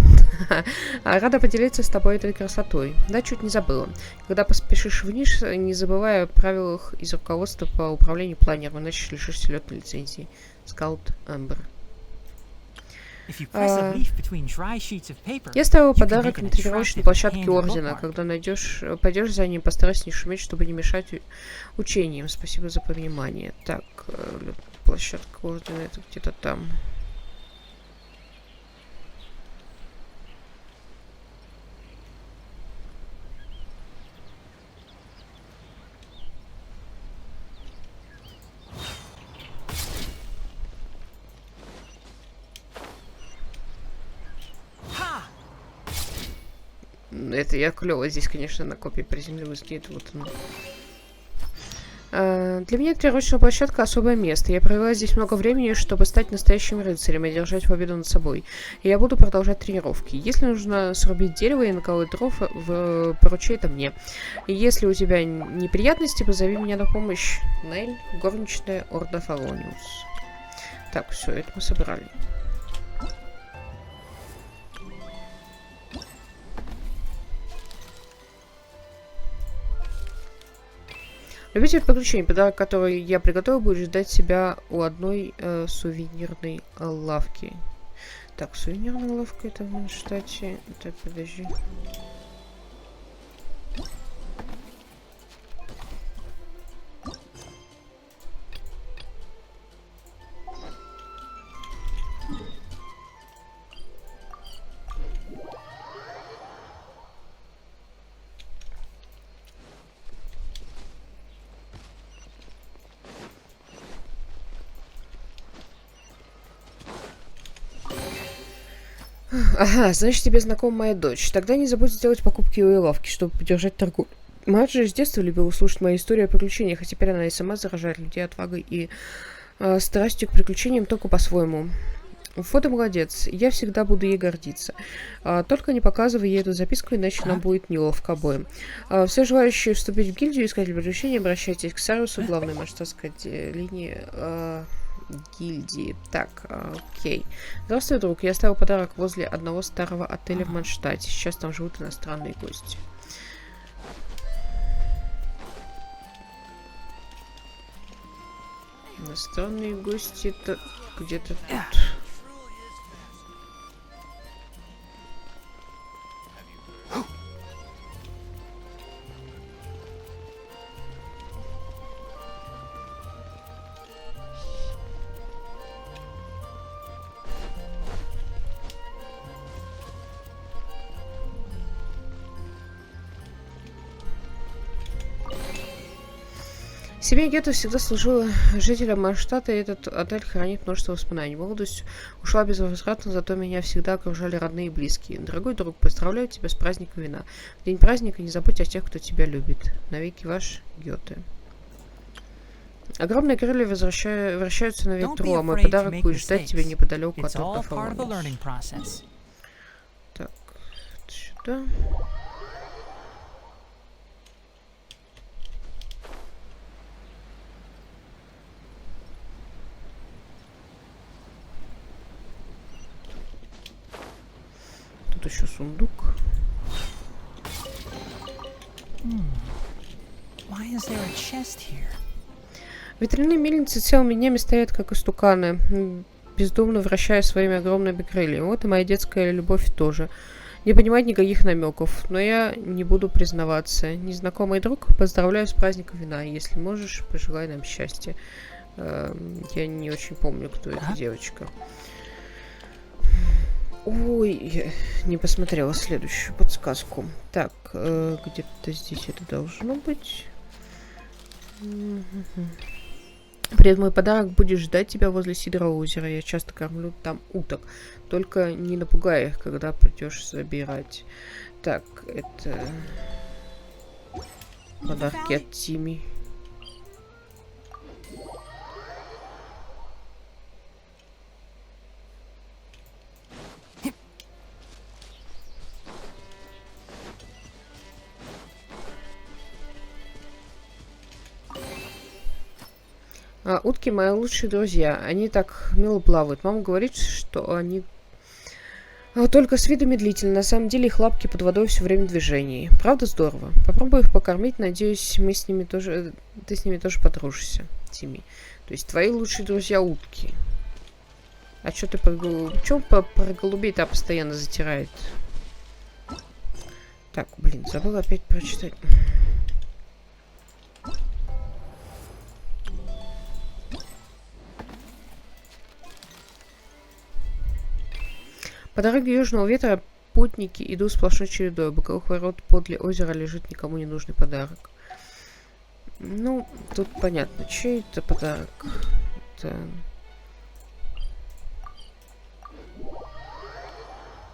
Рада поделиться с тобой этой красотой. Да, чуть не забыла. Когда поспешишь вниз, не забывай о правилах из руководства по управлению планером, иначе лишишься летной лицензии. Скаут Эмбер. Я ставил подарок на тренировочной площадке Ордена. Когда пойдешь за ним, постарайся не шуметь, чтобы не мешать учениям. Спасибо за понимание. Так, площадка Ордена, это где-то там. Это я клево здесь, конечно, на копии приземлилась. Где-то вот оно. Для меня тренировочная площадка — особое место. Я провела здесь много времени, чтобы стать настоящим рыцарем и держать победу над собой. И я буду продолжать тренировки. Если нужно срубить дерево и наколоть дров, поручи это мне. И если у тебя неприятности, позови меня на помощь. Нель, горничная Орда Фалониус. Так, все, это мы собрали. Любитель приключений. Подарок, который я приготовил, будет ждать себя у одной сувенирной лавки. Так, сувенирная лавка это в Манштате. Так, подожди. Ага, значит, тебе знакома моя дочь. Тогда не забудь сделать покупки у ее лавки, чтобы поддержать торговлю. Мать же с детства любила слушать мои истории о приключениях, а теперь она и сама заражает людей отвагой и страстью к приключениям только по-своему. Вот и молодец. Я всегда буду ей гордиться. Только не показывай ей эту записку, иначе нам будет неловко обоим. Все желающие вступить в гильдию искателей приключений, обращайтесь к Сарусу, главной масштабской линии гильдии. Так, окей. Здравствуй, друг. Я оставил подарок возле одного старого отеля в Манштате. Сейчас там живут иностранные гости. Иностранные гости это где-то тут. Семья Гетто всегда служила жителям Манштата, и этот отель хранит множество воспоминаний. Молодость ушла безвозвратно, зато меня всегда окружали родные и близкие. Дорогой друг, поздравляю тебя с праздником вина. В день праздника не забудь о тех, кто тебя любит. Навеки ваш Гёте. Огромные крылья вращаются на ветру, а мой подарок будет ждать тебя неподалеку от окна. Так, сюда. Тут еще сундук. Ветряные мельницы целыми днями стоят, как истуканы, бездумно вращая своими огромными крыльями. Вот и моя детская любовь тоже. Не понимать никаких намеков, но я не буду признаваться. Незнакомый друг, поздравляю с праздником вина. Если можешь, пожелай нам счастья. Я не очень помню, кто эта девочка. Ой, я не посмотрела следующую подсказку. Так, где-то здесь это должно быть. Привет, мой подарок будет ждать тебя возле Сидрового озера. Я часто кормлю там уток. Только не напугай их, когда придешь забирать. Так, это подарки от Тими. Утки мои лучшие друзья. Они так мило плавают. Мама говорит, что они только с виду медлительны. На самом деле их лапки под водой все время в движении. Правда здорово. Попробую их покормить. Надеюсь, мы с ними тоже... Ты с ними тоже подружишься, Тими. То есть твои лучшие друзья утки. А что ты про голубей-то постоянно затирает? Так, блин, забыла опять прочитать. По дороге Южного ветра путники идут сплошной чередой. У боковых ворот подле озера лежит никому не нужный подарок. Ну, тут понятно, чей это подарок. Это...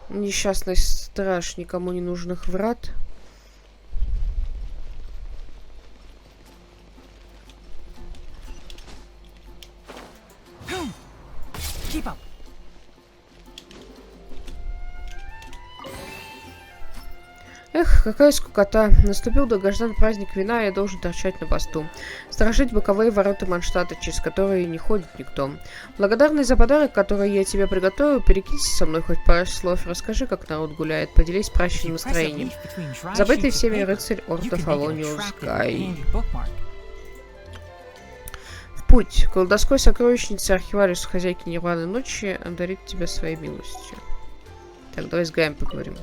Несчастный страж никому не нужных врат. Keep up. Эх, какая скукота. Наступил долгожданный праздник вина, и я должен торчать на посту. Сторожить боковые ворота Манштата, через которые не ходит никто. Благодарный за подарок, который я тебе приготовил, перекинься со мной хоть пару слов, расскажи, как народ гуляет, поделись пращенным настроением. Забытый всеми рыцарь Ордов Алониус Гай. В путь. Колдовской сокровищницы архивариус хозяйки Нирваны Ночи одарит тебя своей милостью. Так, давай с Гаем поговорим.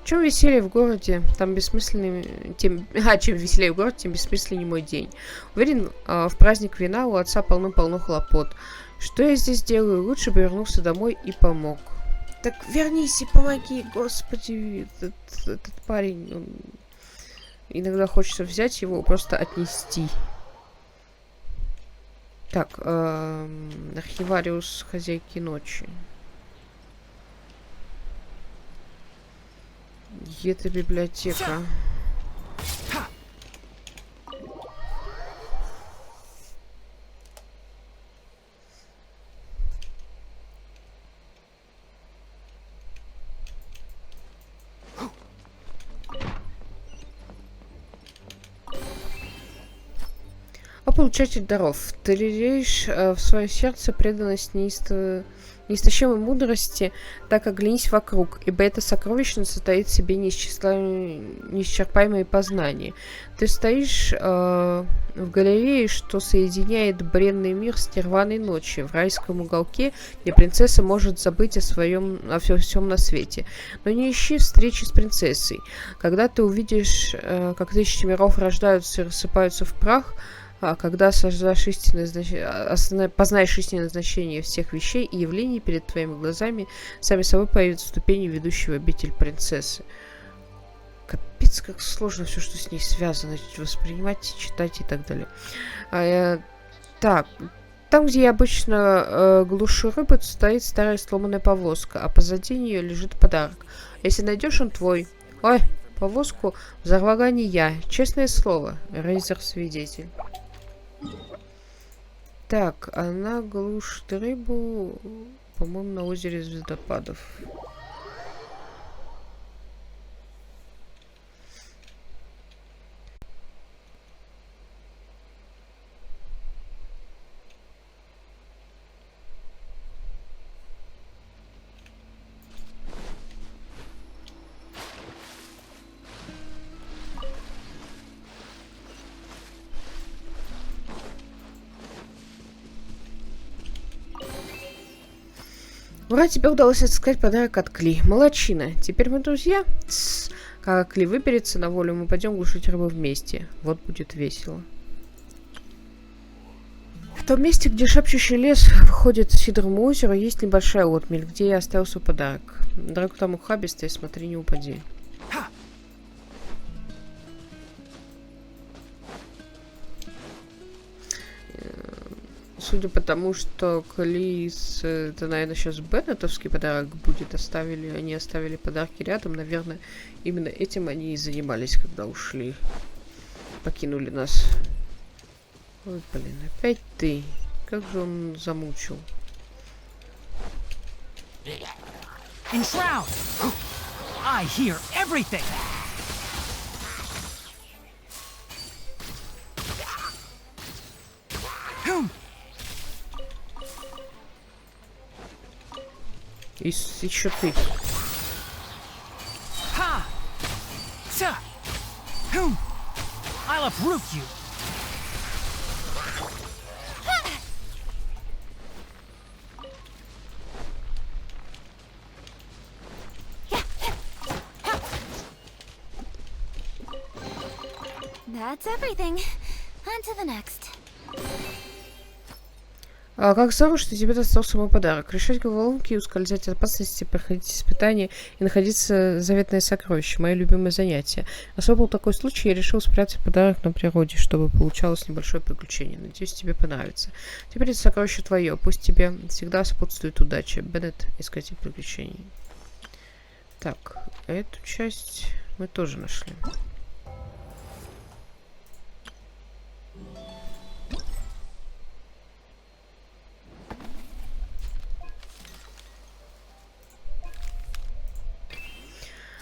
Чем веселье в городе, там бессмысленный... чем веселее в городе, тем бессмысленнее мой день. Уверен, в праздник вина у отца полно-полно хлопот. Что я здесь делаю? Лучше бы вернулся домой и помог. Так вернись и помоги, господи. Этот парень, он... иногда хочется взять его, просто отнести. Так, архивариус хозяйки ночи. Это библиотека. О получатель даров. Ты лелеешь в свое сердце преданность неистощимой мудрости, так оглянись вокруг, ибо эта сокровищница таит в себе неисчерпаемые познания. Ты стоишь в галерее, что соединяет бренный мир с нирваной ночи, в райском уголке, где принцесса может забыть о всем на свете. Но не ищи встречи с принцессой. Когда ты увидишь, как тысячи миров рождаются и рассыпаются в прах, а когда познаешь истинное значение всех вещей и явлений перед твоими глазами, сами собой появятся ступени, ведущие в обитель принцессы. Капец, как сложно все, что с ней связано, воспринимать, читать и так далее. Так, там, где я обычно глушу рыбу, стоит старая сломанная повозка, а позади нее лежит подарок. Если найдешь, он твой. Ой, повозку взорвала не я, честное слово, Рейзер-свидетель. Так, она глушит рыбу, по-моему, на озере звездопадов. Ура, тебе удалось отыскать подарок от Кли. Молодчина. Теперь мы друзья? Тссс. Когда Кли выберется на волю, мы пойдем глушить рыбу вместе. Вот будет весело. В том месте, где шепчущий лес входит в Сидровому озеру, есть небольшая отмель, где я оставил свой подарок. Дорога там ухабистая, смотри, не упади. Судя по тому, что Клис, это, наверное, сейчас беннетовский подарок будет, они оставили подарки рядом, наверное, именно этим они и занимались, когда ушли, покинули нас. Ой, блин, опять ты, как же он замучил. I hear everything. И еще ты. I'll uproot you. That's everything. On to the next. Как здорово, что тебе достался мой подарок. Решать головоломки, ускользать от опасности, проходить испытания и находиться заветное сокровище. Мое любимое занятие. Особо был такой случай, я решил спрятать подарок на природе, чтобы получалось небольшое приключение. Надеюсь, тебе понравится. Теперь это сокровище твое. Пусть тебе всегда сопутствует удача. Беннет, искатель приключений. Так, эту часть мы тоже нашли.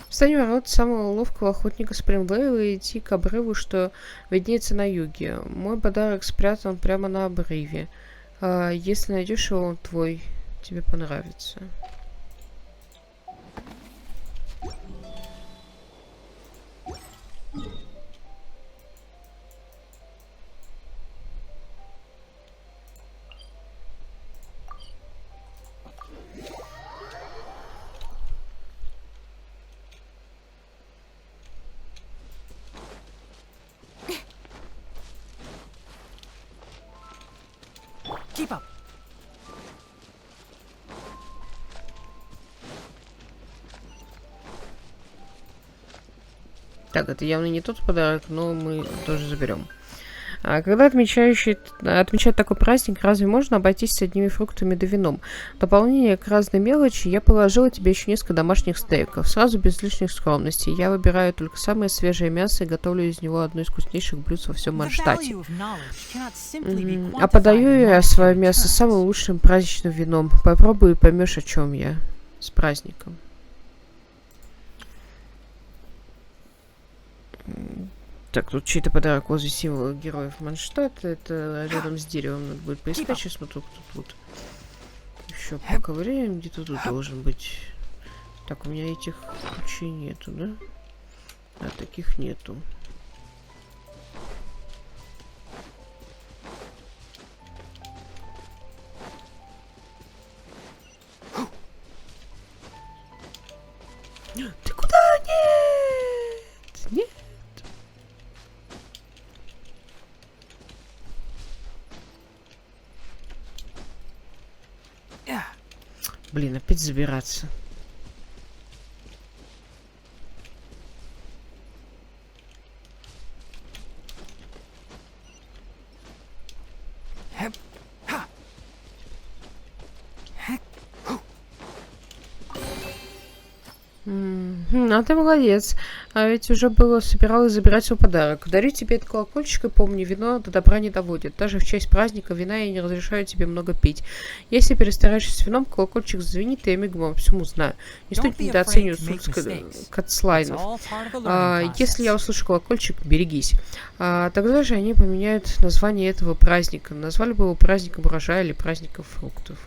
Встань ворот самого ловкого охотника Спрингвейла и идти к обрыву, что виднеется на юге. Мой подарок спрятан прямо на обрыве. Если найдешь его, он твой. Тебе понравится. Keep up. Так, это явно не тот подарок, но мы тоже заберем. А когда отмечают такой праздник, разве можно обойтись с одними фруктами да вином? В дополнение к разной мелочи я положила тебе еще несколько домашних стейков. Сразу без лишних скромностей. Я выбираю только самое свежее мясо и готовлю из него одно из вкуснейших блюд во всем Манштате. А подаю я свое мясо самым лучшим праздничным вином. Попробуй и поймешь, о чем я. С праздником. Так, тут чей-то подарок возле символа героев Манштата. Это рядом с деревом надо будет поискать. Сейчас смотрю, кто тут. Еще поковыряем. Где-то тут должен быть. Так, у меня этих ключей нету, да? А таких нету. Ты куда? Нет! Нет! Блин, опять забираться. А ты молодец. А ведь уже было собиралась забирать свой подарок. Дарю тебе этот колокольчик и помни, вино до добра не доводит. Даже в честь праздника вина я не разрешаю тебе много пить. Если перестараешься с вином, колокольчик зазвенит, и я мигом обо всем узнаю. Не стоит недооценивать суть катслайнов. Если я услышу колокольчик, берегись. Тогда же они поменяют название этого праздника. Назвали бы его праздником урожая или праздником фруктов.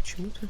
Почему-то.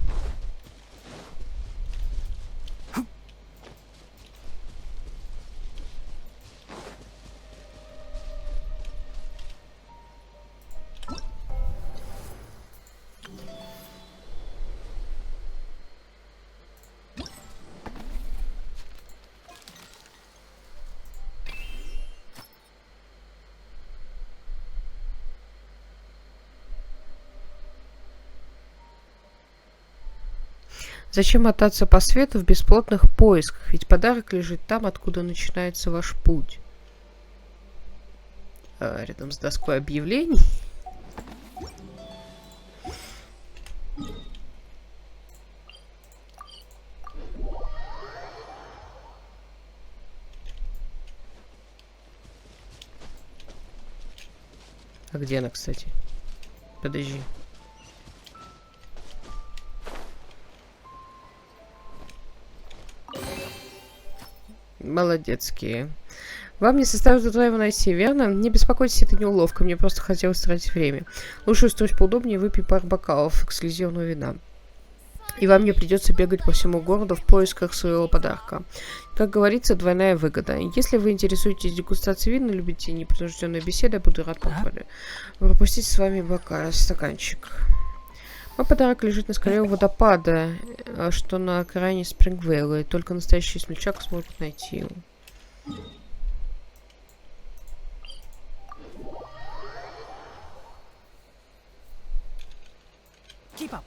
Зачем мотаться по свету в бесплотных поисках? Ведь подарок лежит там, откуда начинается ваш путь. Рядом с доской объявлений. А где она, кстати? Подожди. Молодецкие. Вам не составит труда его найти, верно? Не беспокойтесь, это не уловка, мне просто хотелось тратить время. Лучше устроить поудобнее, выпей пару бокалов эксклюзивного вина. И вам не придется бегать по всему городу в поисках своего подарка. Как говорится, двойная выгода. Если вы интересуетесь дегустацией вина, любите непринужденные беседы, я буду рад пропустить с вами стаканчик. Мой подарок лежит на скале у водопада, что на окраине Спрингвейла, и только настоящий смельчак сможет найти его. Keep up.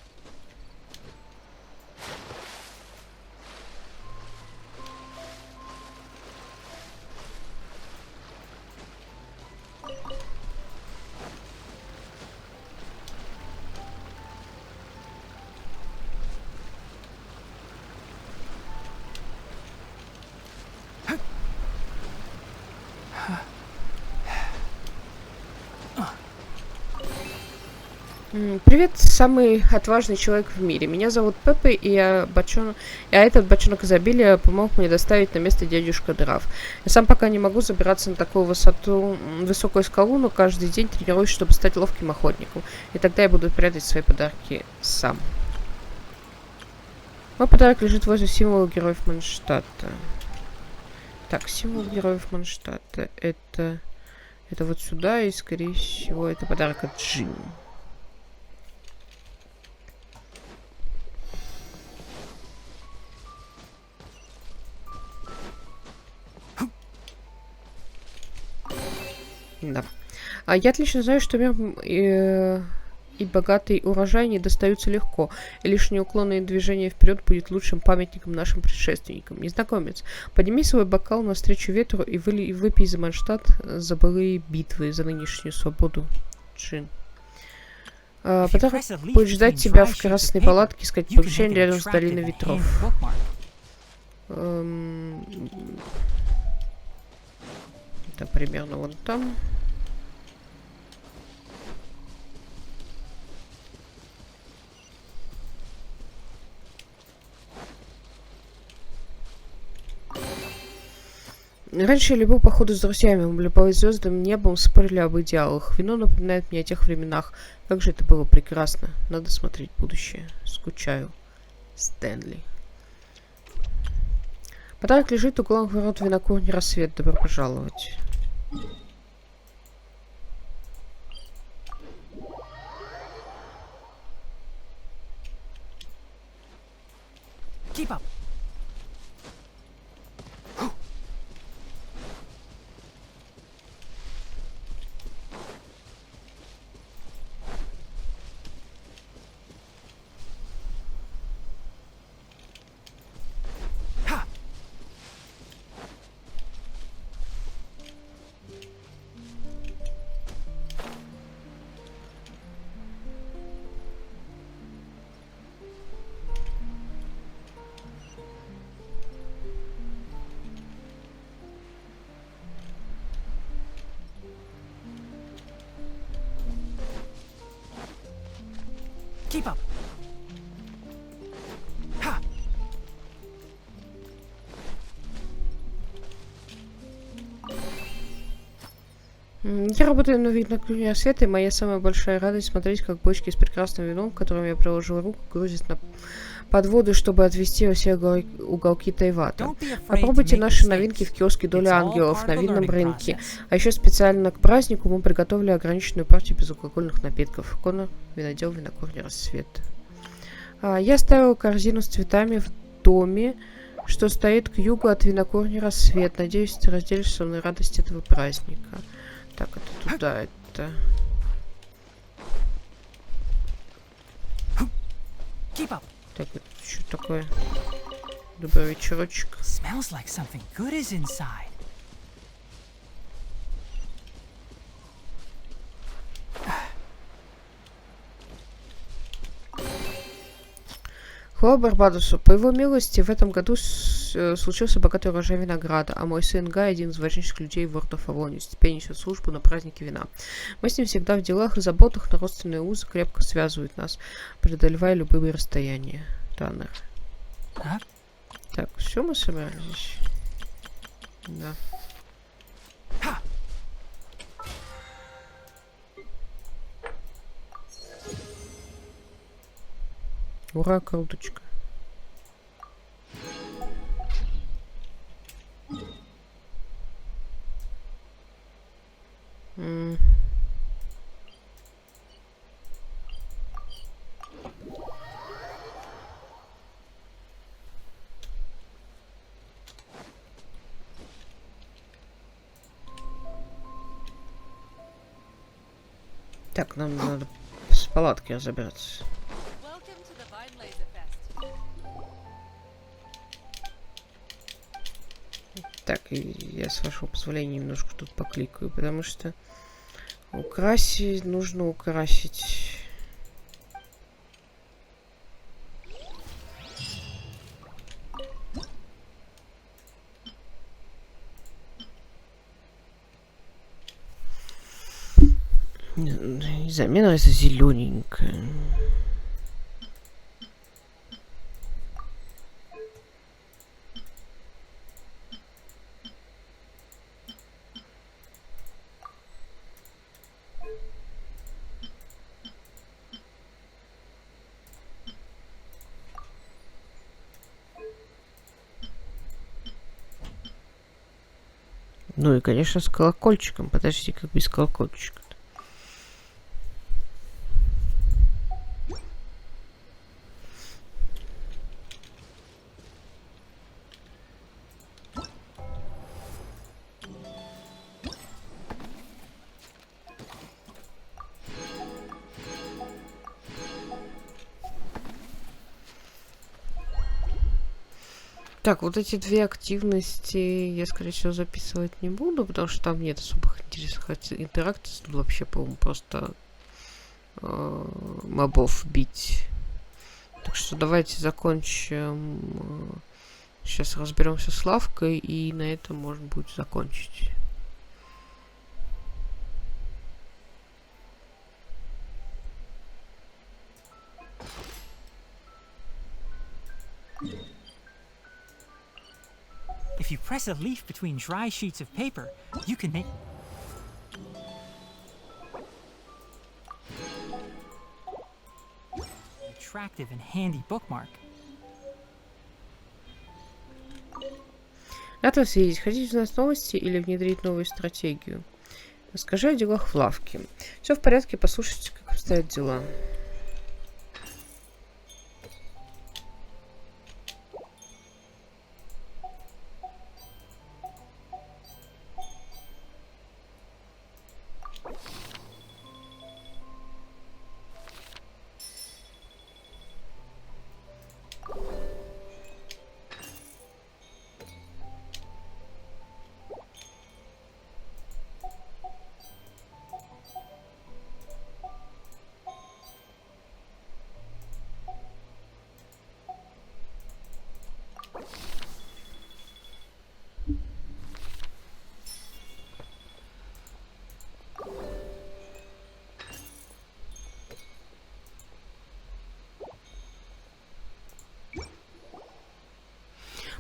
Привет, самый отважный человек в мире. Меня зовут Пеппа, и этот бочонок изобилия помог мне доставить на место дядюшка Драф. Я сам пока не могу забираться на такую высокую скалу, но каждый день тренируюсь, чтобы стать ловким охотником. И тогда я буду прятать свои подарки сам. Мой подарок лежит возле символа героев Манштата. Так, символ героев Манштата. Это вот сюда, и скорее всего это подарок от Джин. Да. Я отлично знаю, что и богатый урожай не достаются легко, и лишь неуклонное движение вперед будет лучшим памятником нашим предшественникам. Незнакомец, подними свой бокал навстречу ветру и выпей за Манштадт, за былые битвы, за нынешнюю свободу. Джин. Подарок будет ждать тебя в красной палатке, искать приключения рядом с долиной ветров. Это примерно вон там. Раньше я любил походы с друзьями, мы любовались звездным небом, спорили об идеалах. Вино напоминает мне о тех временах. Как же это было прекрасно. Надо смотреть будущее. Скучаю. Стэнли. Подарок лежит у главных ворот винокурни «Рассвет». Добро пожаловать. Keep up. Keep up. Я работаю на винокурне «Рассвет», и моя самая большая радость смотреть, как бочки с прекрасным вином, которым я приложил руку, грузят под воду, чтобы отвезти во все уголки Тайвата. Попробуйте наши новинки в киоске «Доля ангелов» на винном рынке. А еще специально к празднику мы приготовили ограниченную партию безалкогольных напитков. Конор, винодел, винокурня «Рассвет». Я оставил корзину с цветами в доме, что стоит к югу от винокурни «Рассвет». Надеюсь, ты разделишь со мной радость этого праздника. Так, это туда, это... Так, это что такое? Добрый вечерочек. Smells like something good is inside. Хвала Барбадосу. По его милости, в этом году случился богатый урожай винограда, а мой сын Гай один из важнейших людей в World of Warcraft, теперь несет службу на празднике вина. Мы с ним всегда в делах и заботах, но родственные узы крепко связывают нас, преодолевая любые расстояния. Таннер. Так, все мы собрали здесь? Да. Ура, круточка. Так, нам надо с палатки разобраться. Так, и я, с вашего позволения, немножко тут покликаю, потому что украсить нужно украсить. Замена это зелененькая. Ну и, конечно, с колокольчиком. Подожди, как без колокольчика. Так, вот эти две активности я, скорее всего, записывать не буду, потому что там нет особых интересных интеракций. Тут вообще, по-моему, просто мобов бить. Так что давайте закончим. Сейчас разберемся с лавкой, и на этом можно будет закончить. If you press a leaf between dry sheets of paper, you can make an attractive and handy bookmark. Рад вас видеть. Хотите узнать новости или внедрить новую стратегию? Расскажи о делах в лавке. Все в порядке, послушайте, как обстоят дела.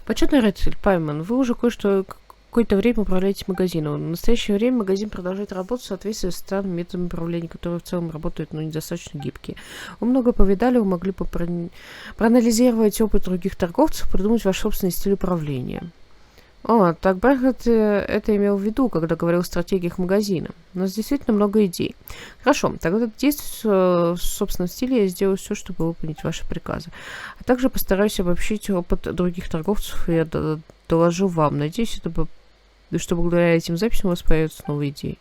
Почетный рыцарь, Пайман, вы уже какое-то время управляете магазином. В настоящее время магазин продолжает работать в соответствии с странными методами управления, которые в целом работают, но недостаточно гибкие. Вы много повидали, вы могли бы проанализировать опыт других торговцев, придумать ваш собственный стиль управления. О, так Бархат это имел в виду, когда говорил о стратегиях магазина. У нас действительно много идей. Хорошо, тогда действуя в собственном стиле, я сделаю все, чтобы выполнить ваши приказы. А также постараюсь обобщить опыт других торговцев, и я доложу вам. Надеюсь, что благодаря этим записям у вас появятся новые идеи.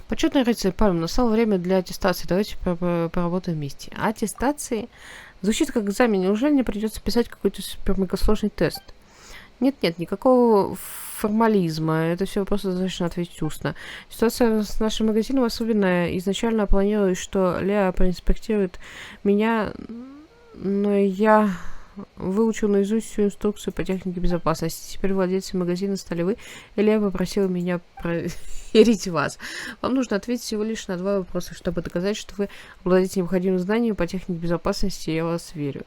Почетный рыцарь, Пальм, настало время для аттестации. Давайте поработаем вместе. Аттестации звучит как экзамен. Неужели мне придется писать какой-то супер-мега-сложный тест? Нет, никакого формализма. Это все просто достаточно ответить устно. Ситуация с нашим магазином особенная. Изначально планировалось, что Леа проинспектирует меня, но я выучил наизусть всю инструкцию по технике безопасности. Теперь владельцы магазина стали вы, и Леа попросила меня проверить вас. Вам нужно ответить всего лишь на 2 вопроса, чтобы доказать, что вы обладаете необходимым знанием по технике безопасности, и я вас верю.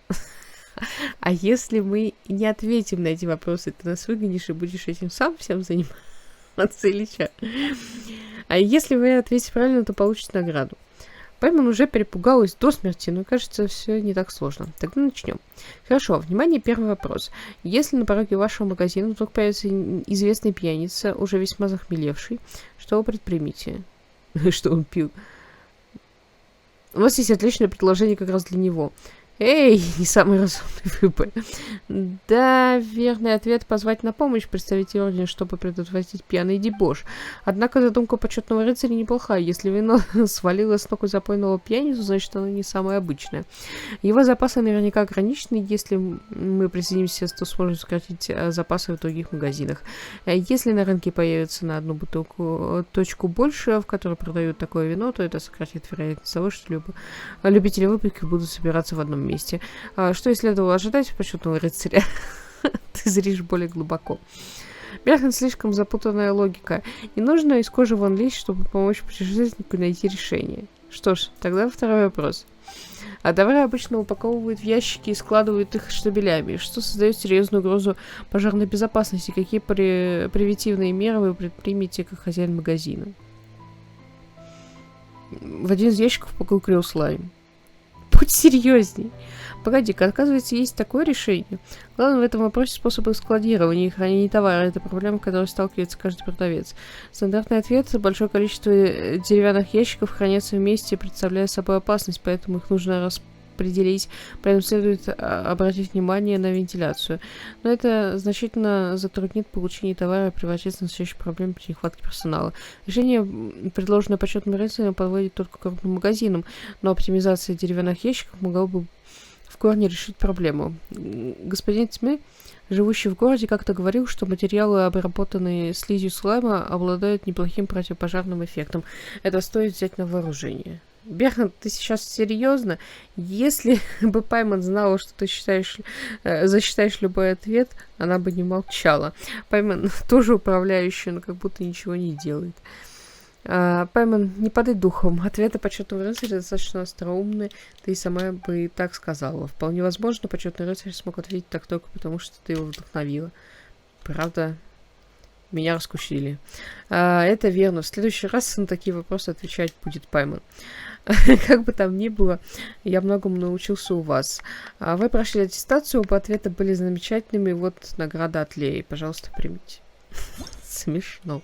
А если мы не ответим на эти вопросы, ты нас выгонишь и будешь этим сам всем заниматься или что? А если вы ответите правильно, то получите награду. Пайман уже перепугалась до смерти, но кажется, все не так сложно. Тогда начнем. Хорошо, внимание, первый вопрос. Если на пороге вашего магазина вдруг появится известный пьяница, уже весьма захмелевший, что вы предпримете? Что он пил? У нас есть отличное предложение как раз для него. Эй, не самый разумный выбор. Да, верный ответ — позвать на помощь представителя ордена, чтобы предотвратить пьяный дебош. Однако задумка почетного рыцаря неплохая. Если вино свалило с ног у запойного пьяницу, значит, оно не самое обычное. Его запасы наверняка ограничены. Если мы присоединимся, то сможем сократить запасы в других магазинах. Если на рынке появится на одну бутылку точку больше, в которой продают такое вино, то это сократит вероятность того, что любители выпивки будут собираться в одном месте. Что и следовало ожидать почетного рыцаря? Ты зришь более глубоко. Бляхан, слишком запутанная логика. Не нужно из кожи вон лезть, чтобы помочь путешественнику найти решение. Что ж, тогда второй вопрос. Товары обычно упаковывают в ящики и складывают их штабелями, что создает серьезную угрозу пожарной безопасности. Какие превентивные меры вы предпримете как хозяин магазина? В один из ящиков покрыл слайм. Будь серьезней. Погоди-ка, оказывается, есть такое решение. Главное в этом вопросе способы складирования и хранения товара. Это проблема, с которой сталкивается каждый продавец. Стандартный ответ — большое количество деревянных ящиков хранятся вместе, представляя собой опасность, поэтому их нужно распределить. При этом следует обратить внимание на вентиляцию. Но это значительно затруднит получение товара и превратится в настоящую проблему при нехватке персонала. Решение, предложенное почетным рыцарем, подводит только к крупным магазинам, но оптимизация деревянных ящиков могла бы в корне решить проблему. Господин Тьмы, живущий в городе, как-то говорил, что материалы, обработанные слизью слайма, обладают неплохим противопожарным эффектом. Это стоит взять на вооружение. Берхан, ты сейчас серьезно? Если бы Пайман знала, что ты засчитаешь любой ответ, она бы не молчала. Пайман тоже управляющая, но как будто ничего не делает. Пайман, не падай духом. Ответы почетного рыцаря достаточно остроумные. Ты и сама бы так сказала. Вполне возможно, почетный рыцарь смог ответить так только потому, что ты его вдохновила. Правда? Меня раскусили. Это верно. В следующий раз на такие вопросы отвечать будет Пайман. Как бы там ни было, я многому научился у вас. Вы прошли аттестацию, оба ответа были замечательными. Вот награда от Леи. Пожалуйста, примите. Смешно.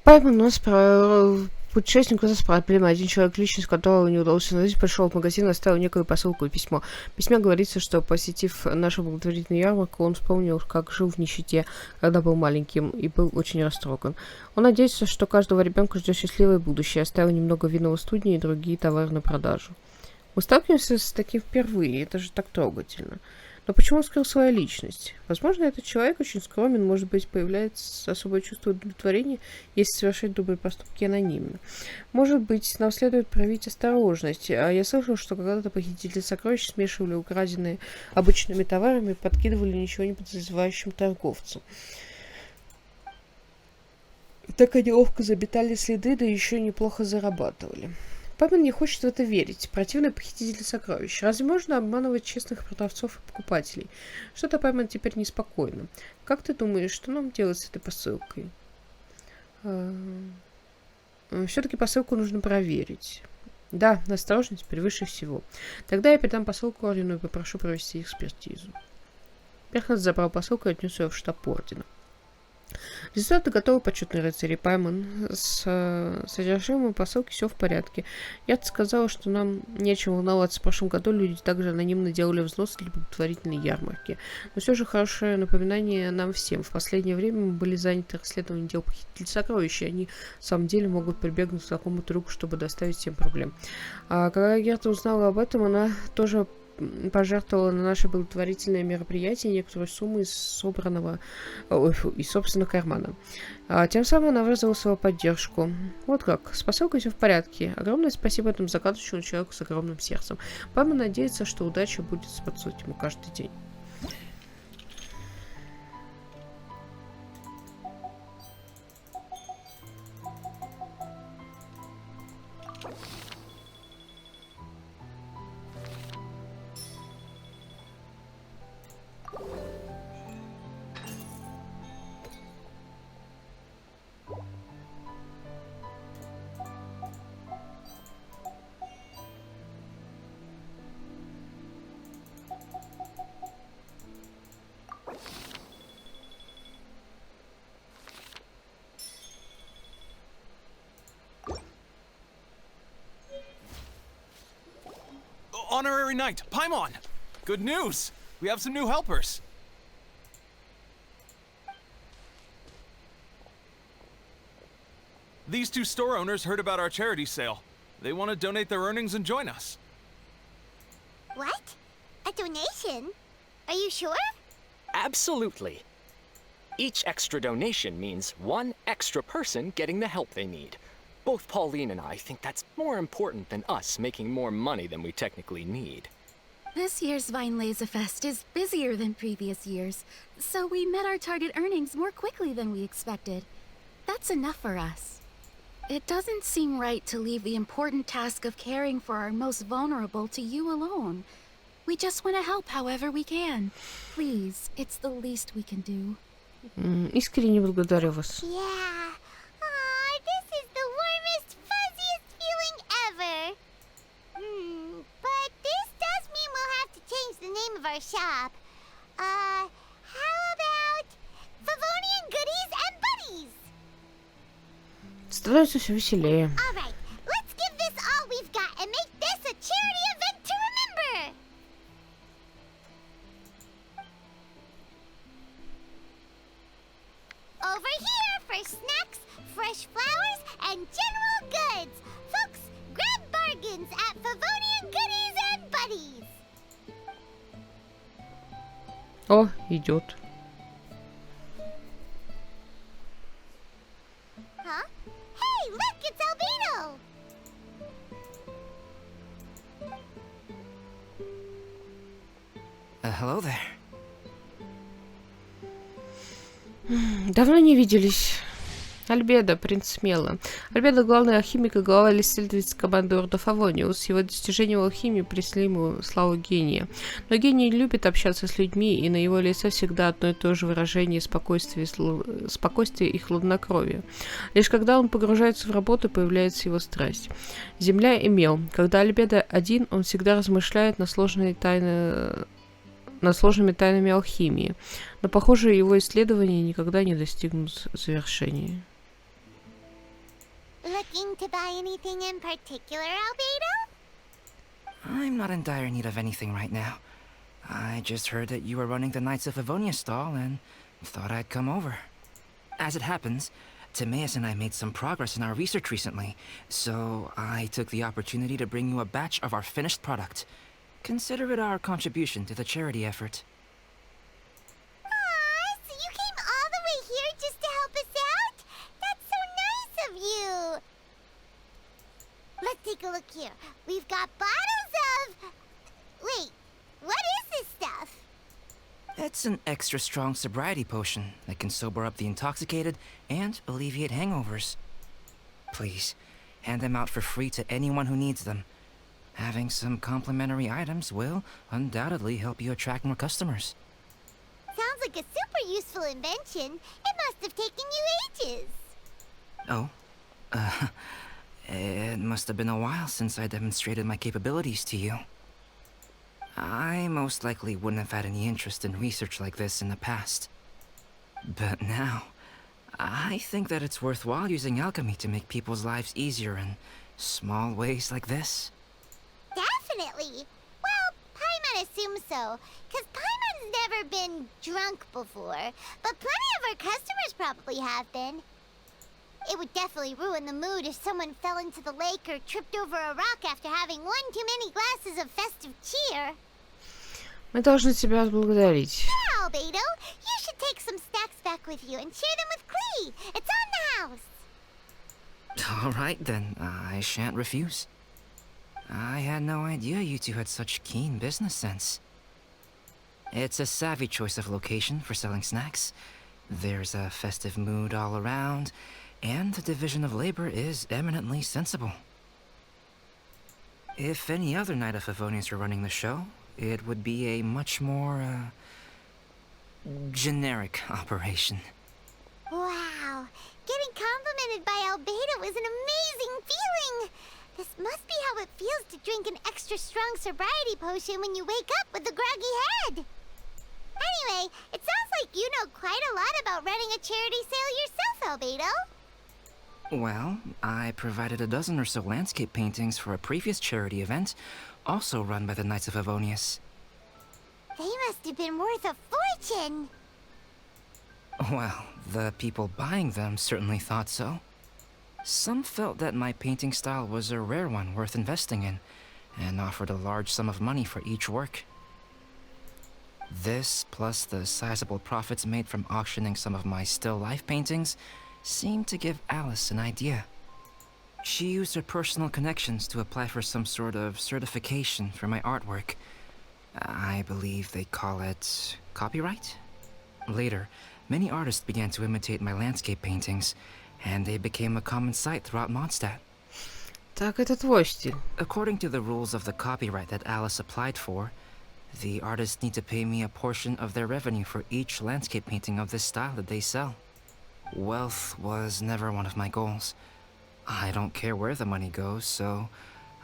Пайман у нас путешественник у нас проблема. Один человек, личность которого не удалось установить, пришел в магазин и оставил некую посылку и письмо. В письме говорится, что, посетив нашу благотворительную ярмарку, он вспомнил, как жил в нищете, когда был маленьким, и был очень растроган. Он надеется, что каждого ребенка ждет счастливое будущее, оставил немного винного студии и другие товары на продажу. Мы сталкиваемся с таким впервые, это же так трогательно. Но почему он скрыл свою личность? Возможно, этот человек очень скромен, может быть, появляется особое чувство удовлетворения, если совершать добрые поступки анонимно. Может быть, нам следует проявить осторожность. Я слышал, что когда-то похитители сокровищ смешивали украденные обычными товарами и подкидывали ничего не подозревающим торговцам. Так они ловко заметали следы, да еще и неплохо зарабатывали. Пайман не хочет в это верить. Противный похититель сокровищ. Разве можно обманывать честных продавцов и покупателей? Что-то Пайман теперь неспокойно. Как ты думаешь, что нам делать с этой посылкой? Все-таки посылку нужно проверить. Да, осторожность превыше всего. Тогда я передам посылку ордену и попрошу провести экспертизу. Перханс забрал посылку и отнес ее в штаб ордена. Результаты готовы, почетный рыцарь Пайман. С содержимым посылки все в порядке. Я-то сказала, что нам нечем волноваться. В прошлом году люди также анонимно делали взносы для благотворительной ярмарки. Но все же хорошее напоминание нам всем. В последнее время мы были заняты расследованием дел похитителей сокровищ, и они в самом деле могут прибегнуть к такому трюку, чтобы доставить всем проблем. А когда Герта узнала об этом, она тоже пожертвовала на наше благотворительное мероприятие некоторую сумму из собственного кармана. Тем самым она выразила свою поддержку. Вот как. С посылкой все в порядке. Огромное спасибо этому загадочному человеку с огромным сердцем. Папа надеется, что удача будет способствовать ему каждый день. Honorary Knight, Paimon! Good news! We have some new helpers! These two store owners heard about our charity sale. They want to donate their earnings and join us. What? A donation? Are you sure? Absolutely. Each extra donation means one extra person getting the help they need. Both Pauline and I think that's more important than us making more money than we technically need. This year's Vine Laser Fest is busier than previous years, so we met our target earnings more quickly than we expected. That's enough for us. It doesn't seem right to leave the important task of caring for our most vulnerable to you alone. We just want to help however we can. Please, it's the least we can do. Искренне благодарю вас. Yeah. This is the warmest, fuzziest feeling ever. But this does mean we'll have to change the name of our shop. How about Favonian Goodies and Buddies? Становится все веселее. All right, let's give this all we've got and make this a charity event to remember. Over here for snacks, fresh flowers, and general goods. Folks, grab bargains at Favonian Goodies and Buddies. О, идет. Huh? Hey, look, it's Albino! Hello there. Давно не виделись. Альбедо, принц Смело. Альбедо — главный алхимик и глава исследовательской команды Орда Фавониус. Его достижения в алхимии принесли ему славу гения. Но гений любит общаться с людьми, и на его лице всегда одно и то же выражение спокойствия и хладнокровия. Лишь когда он погружается в работу, появляется его страсть. Земля и мел. Когда Альбедо один, он всегда размышляет над сложными тайнами алхимии. Но, похоже, его исследования никогда не достигнут завершения. Looking to buy anything in particular, Albedo? I'm not in dire need of anything right now. I just heard that you were running the Knights of Avonia stall and thought I'd come over. As it happens, Timaeus and I made some progress in our research recently, so I took the opportunity to bring you a batch of our finished product. Consider it our contribution to the charity effort. Aw, so you came all the way here just to help us out? That's so nice of you! Let's take a look here. We've got bottles of... Wait, what is this stuff? It's It's an extra strong sobriety potion that can sober up the intoxicated and alleviate hangovers. Please, hand them out for free to anyone who needs them. Having some complimentary items will undoubtedly help you attract more customers. Sounds like a super useful invention. It must have taken you ages. Oh? It must have been a while since I demonstrated my capabilities to you. I most likely wouldn't have had any interest in research like this in the past. But now, I think that it's worthwhile using alchemy to make people's lives easier in small ways like this. Definitely. Well, Paimon assumes so, because Paimon's never been drunk before, but plenty of our customers probably have been. It would definitely ruin the mood if someone fell into the lake or tripped over a rock after having one too many glasses of festive cheer. Мы должны тебя отблагодарить. Here, Albedo, you should take some snacks back with you and share them with Klee. It's on the house. All right then, I shan't refuse. I had no idea you two had such keen business sense. It's a savvy choice of location for selling snacks. There's a festive mood all around, and the division of labor is eminently sensible. If any other Knight of Favonius were running the show, it would be a much more, generic operation. Wow, getting complimented by Albedo is an amazing feeling. This must be how it feels to drink an extra strong sobriety potion when you wake up with a groggy head. Anyway, it sounds like you know quite a lot about running a charity sale yourself, Albedo. Well, I provided a dozen or so landscape paintings for a previous charity event, also run by the Knights of Favonius. They must have been worth a fortune. Well, the people buying them certainly thought so. Some felt that my painting style was a rare one worth investing in, and offered a large sum of money for each work. This, plus the sizable profits made from auctioning some of my still life paintings, seemed to give Alice an idea. She used her personal connections to apply for some sort of certification for my artwork. I believe they call it copyright? Later, many artists began to imitate my landscape paintings, and they became a common sight throughout Mondstadt. Так, это твой стиль. According to the rules of the copyright that Alice applied for, the artists need to pay me a portion of their revenue for each landscape painting of this style that they sell. Wealth was never one of my goals. I don't care where the money goes, so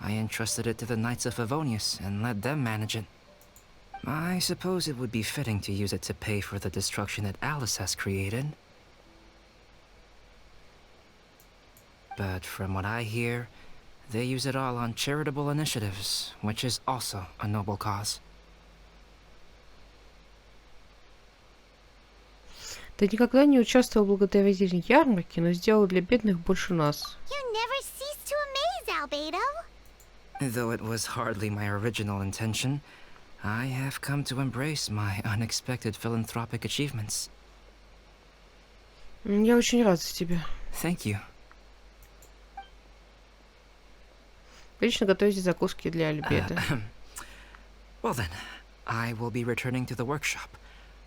I entrusted it to the Knights of Favonius and let them manage it. I suppose it would be fitting to use it to pay for the destruction that Alice has created. But from what I hear, they use it all on charitable initiatives, which is also a noble cause. Ты никогда не участвовал в благотворительной ярмарке, но сделал для бедных больше нас. You never cease to amaze, Albedo. Though it was hardly my original intention, I have come to embrace my unexpected philanthropic achievements. Я очень рад за тебя. Thank you. Лично готовите закуски для Альбеда. Well then, I will be returning to the workshop.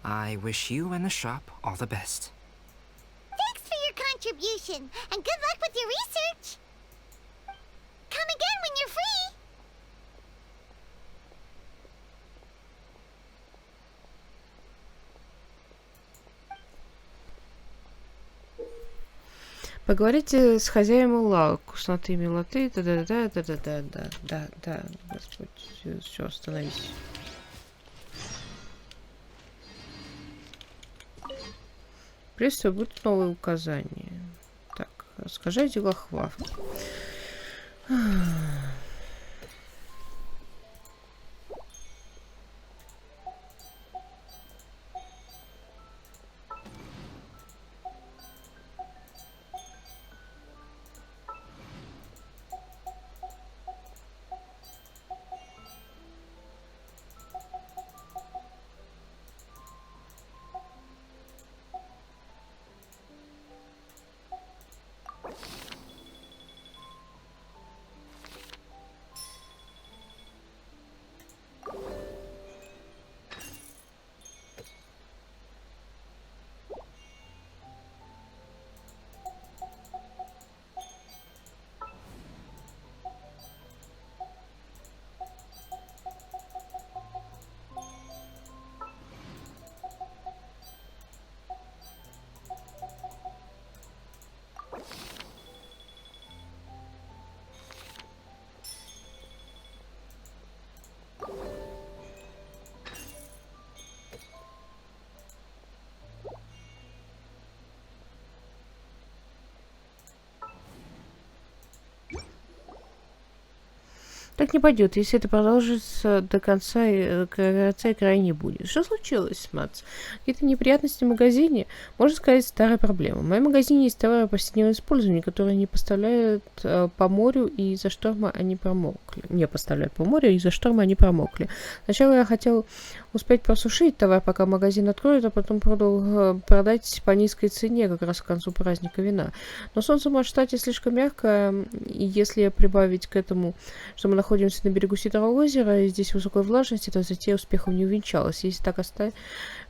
I wish you and the shop all the best. Thanks for your contribution, and good luck with your research. Come again when you're free. Поговорите с хозяином лавок, вкусноты, милоты, да, Господь, все, остановись. Приветствую, будут новые указания. Так, расскажи о делах лавки. Так не пойдет, если это продолжится до конца и края не будет. Что случилось, Мац? Какие-то неприятности в магазине? Можно сказать, старая проблема. В моем магазине есть товары повседневного использования, которые не поставляют по морю, и из-за шторма они промокли. Не поставляют по морю, и из-за шторма они промокли. Сначала я хотел успеть просушить товар, пока магазин откроет, а потом продать по низкой цене, как раз к концу праздника вина. Но солнце в штате слишком мягкое, и если прибавить к этому, что мы находимся на берегу Ситого озера, и здесь высокой влажности, то затея успехом не увенчалась. Если так оставить,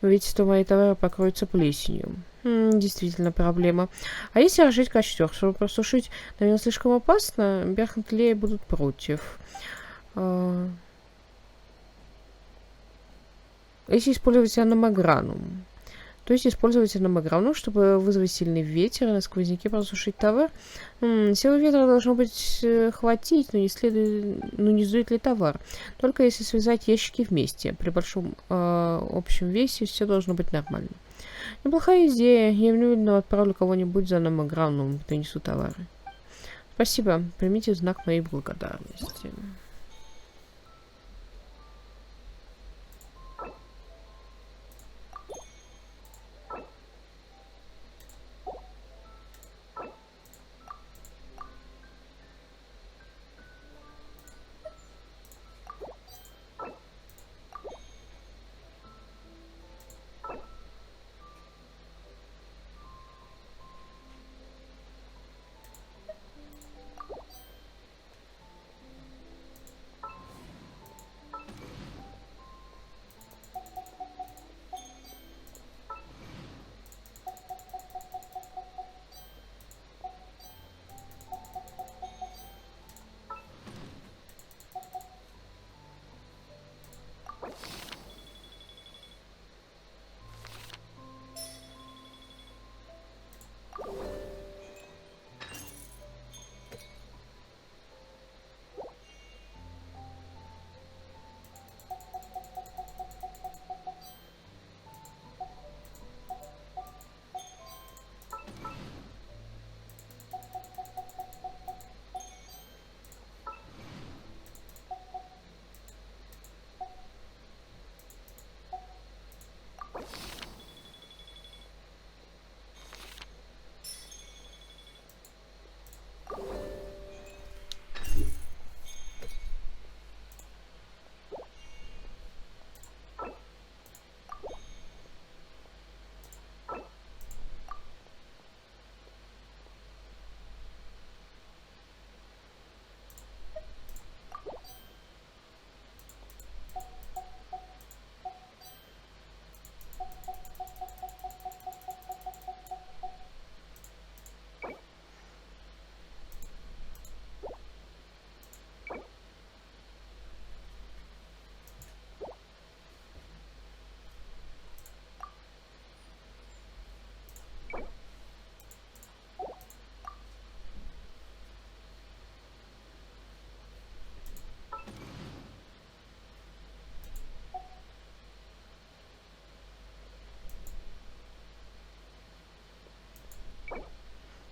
то мои товары покроются плесенью. Действительно проблема. А если разжечь костер, чтобы просушить, наверное, слишком опасно, Берхантлеи будут против. Если использовать аномогранум, то есть использовать аномогранум, чтобы вызвать сильный ветер и на сквозняке просушить товар. Силы ветра должно быть хватить, но не сдует ли товар. Только если связать ящики вместе. При большом общем весе все должно быть нормально. Неплохая идея. Я немедленно отправлю кого-нибудь за аномогранум, принесу товары. Спасибо. Примите знак моей благодарности.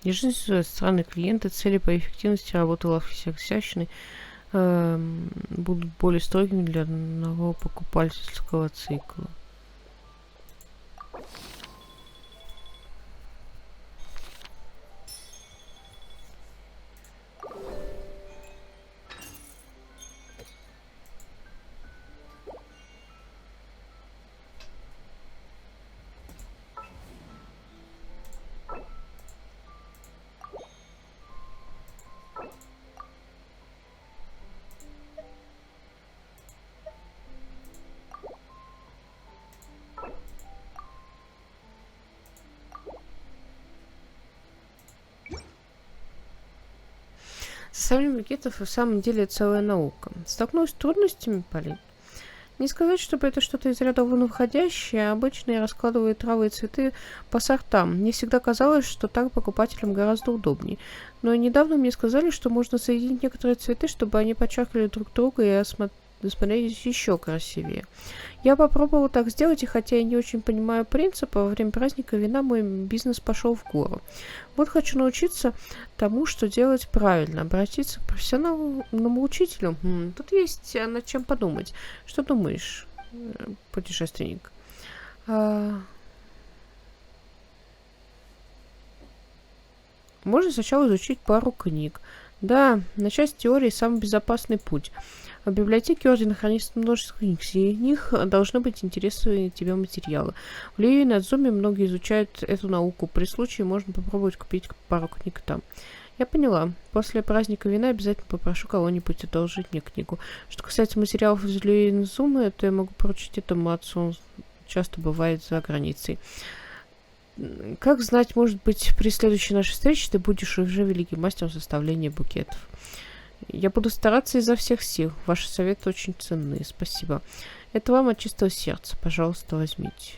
Единственные странные клиенты, цели по эффективности работы лавки всячины будут более строгими для одного покупательского цикла. Составление букетов в самом деле целая наука. Столкнулась с трудностями, Полин? Не сказать, чтобы это что-то из ряда вон выходящее, обычно я раскладываю травы и цветы по сортам. Мне всегда казалось, что так покупателям гораздо удобнее. Но недавно мне сказали, что можно соединить некоторые цветы, чтобы они подчеркивали друг друга и смотреть еще красивее. Я попробовала так сделать, и хотя я не очень понимаю принципа, во время праздника вина мой бизнес пошел в гору. Вот хочу научиться тому, что делать правильно, обратиться к профессиональному учителю. Тут есть над чем подумать. Что думаешь, путешественник? Можно сначала изучить пару книг. Да, начать с теории «Самый безопасный путь». В библиотеке Ордена хранится множество книг. Среди них должны быть интересные тебе материалы. В Лии над Зуме многие изучают эту науку. При случае можно попробовать купить пару книг там. Я поняла. После праздника вина обязательно попрошу кого-нибудь одолжить мне книгу. Что касается материалов из Лии над Зумы, то я могу поручить этому отцу. Он часто бывает за границей. Как знать, может быть, при следующей нашей встрече ты будешь уже великим мастером составления букетов. Я буду стараться изо всех сил. Ваши советы очень ценны. Спасибо. Это вам от чистого сердца. Пожалуйста, возьмите.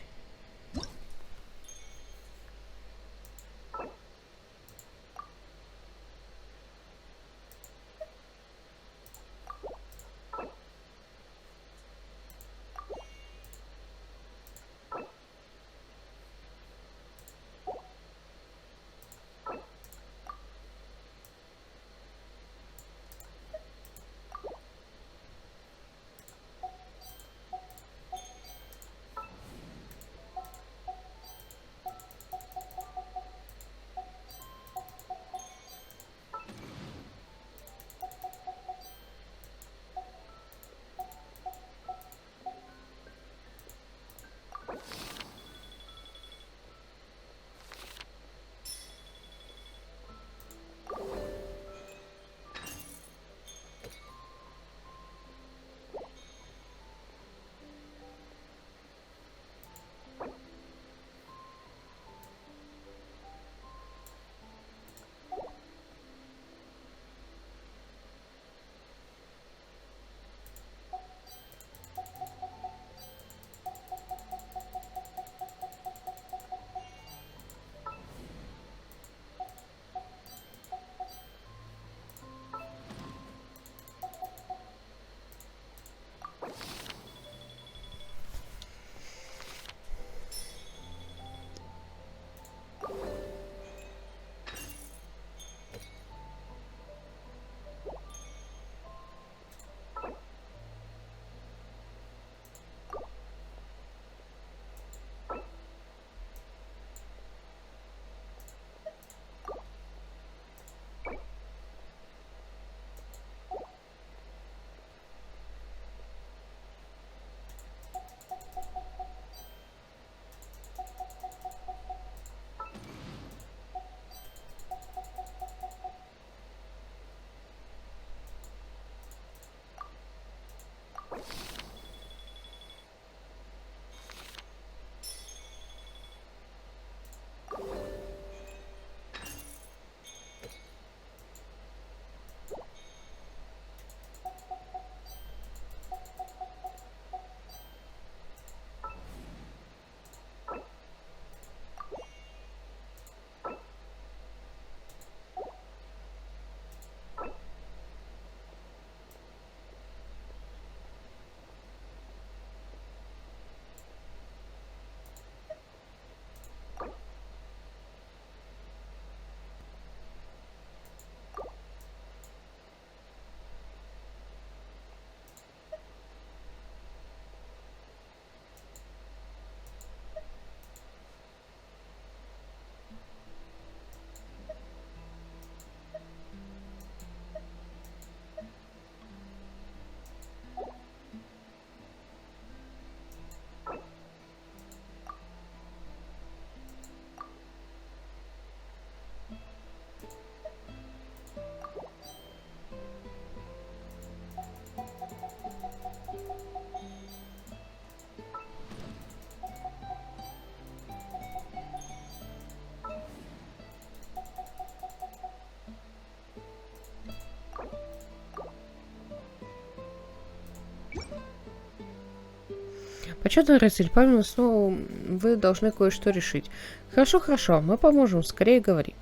Почетный рыцарь, помимо основы, вы должны кое-что решить. Хорошо, хорошо, мы поможем, скорее говори.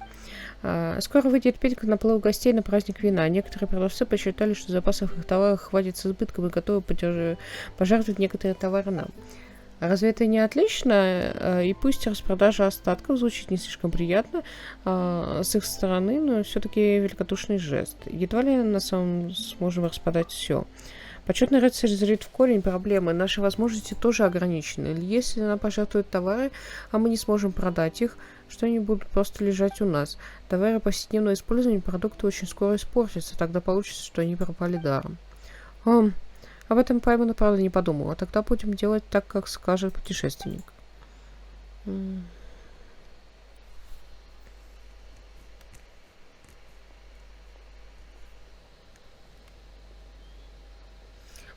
Скоро выйдет пик наплыва гостей на праздник вина. Некоторые продавцы посчитали, что запасов их товаров хватит с избытком и готовы пожертвовать некоторые товары нам. Разве это не отлично? И пусть распродажа остатков звучит не слишком приятно с их стороны, но все-таки великодушный жест. Едва ли на самом сможем распродать все. Почетный рыцарь зрит в корень проблемы. Наши возможности тоже ограничены. Если она пожертвует товары, а мы не сможем продать их, что они будут просто лежать у нас. Товары повседневного использования, продукты очень скоро испортятся. Тогда получится, что они пропали даром. Об этом Паймон, правда, не подумала. Тогда будем делать так, как скажет путешественник.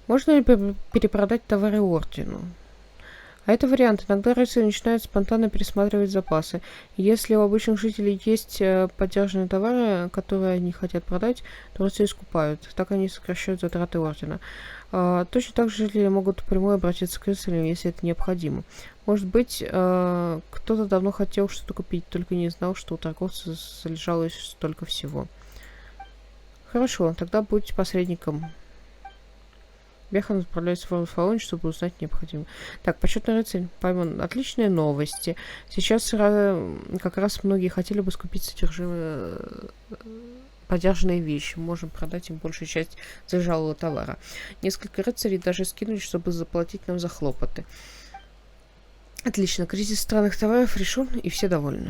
Можно ли перепродать товары ордену? А это вариант. Иногда рыцари начинают спонтанно пересматривать запасы. Если у обычных жителей есть подержанные товары, которые они хотят продать, то рыцари скупают. Так они сокращают затраты ордена. Точно так же жители могут напрямую обратиться к рыцарям, если это необходимо. Может быть, кто-то давно хотел что-то купить, только не знал, что у торговца залежалось столько всего. Хорошо, тогда будь посредником. Бехан отправляется в Фаон, чтобы узнать необходимое. Так, почетный рыцарь, Паймон, отличные новости. Сейчас как раз многие хотели бы скупить содержимое подержанные вещи. Можем продать им большую часть залежалого товара. Несколько рыцарей даже скинулись, чтобы заплатить нам за хлопоты. Отлично, кризис странных товаров решен, и все довольны.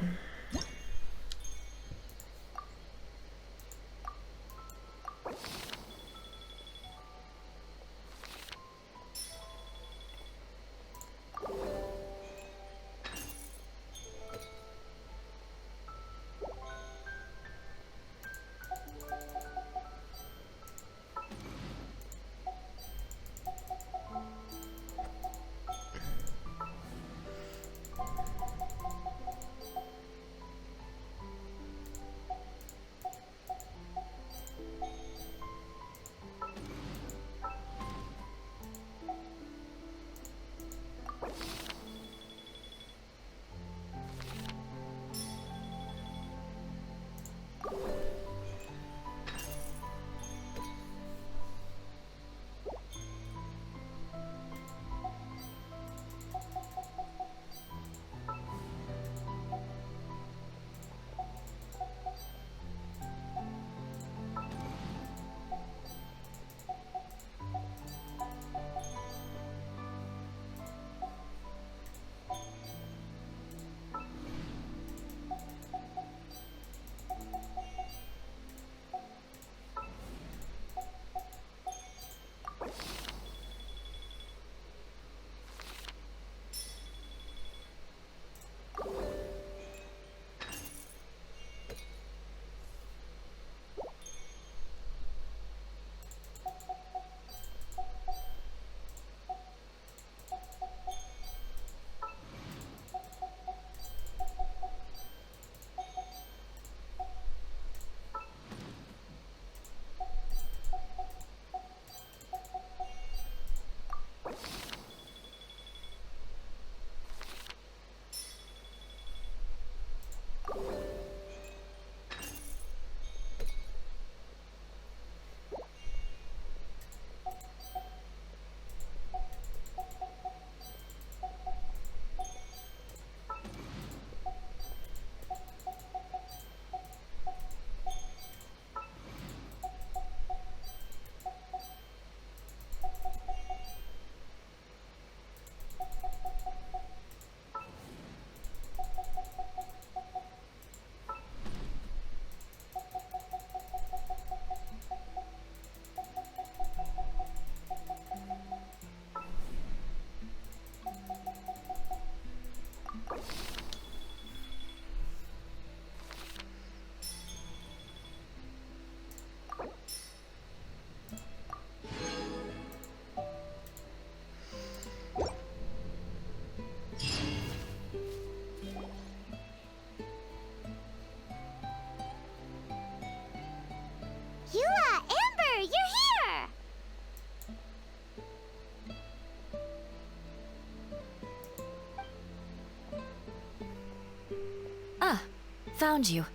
Found you.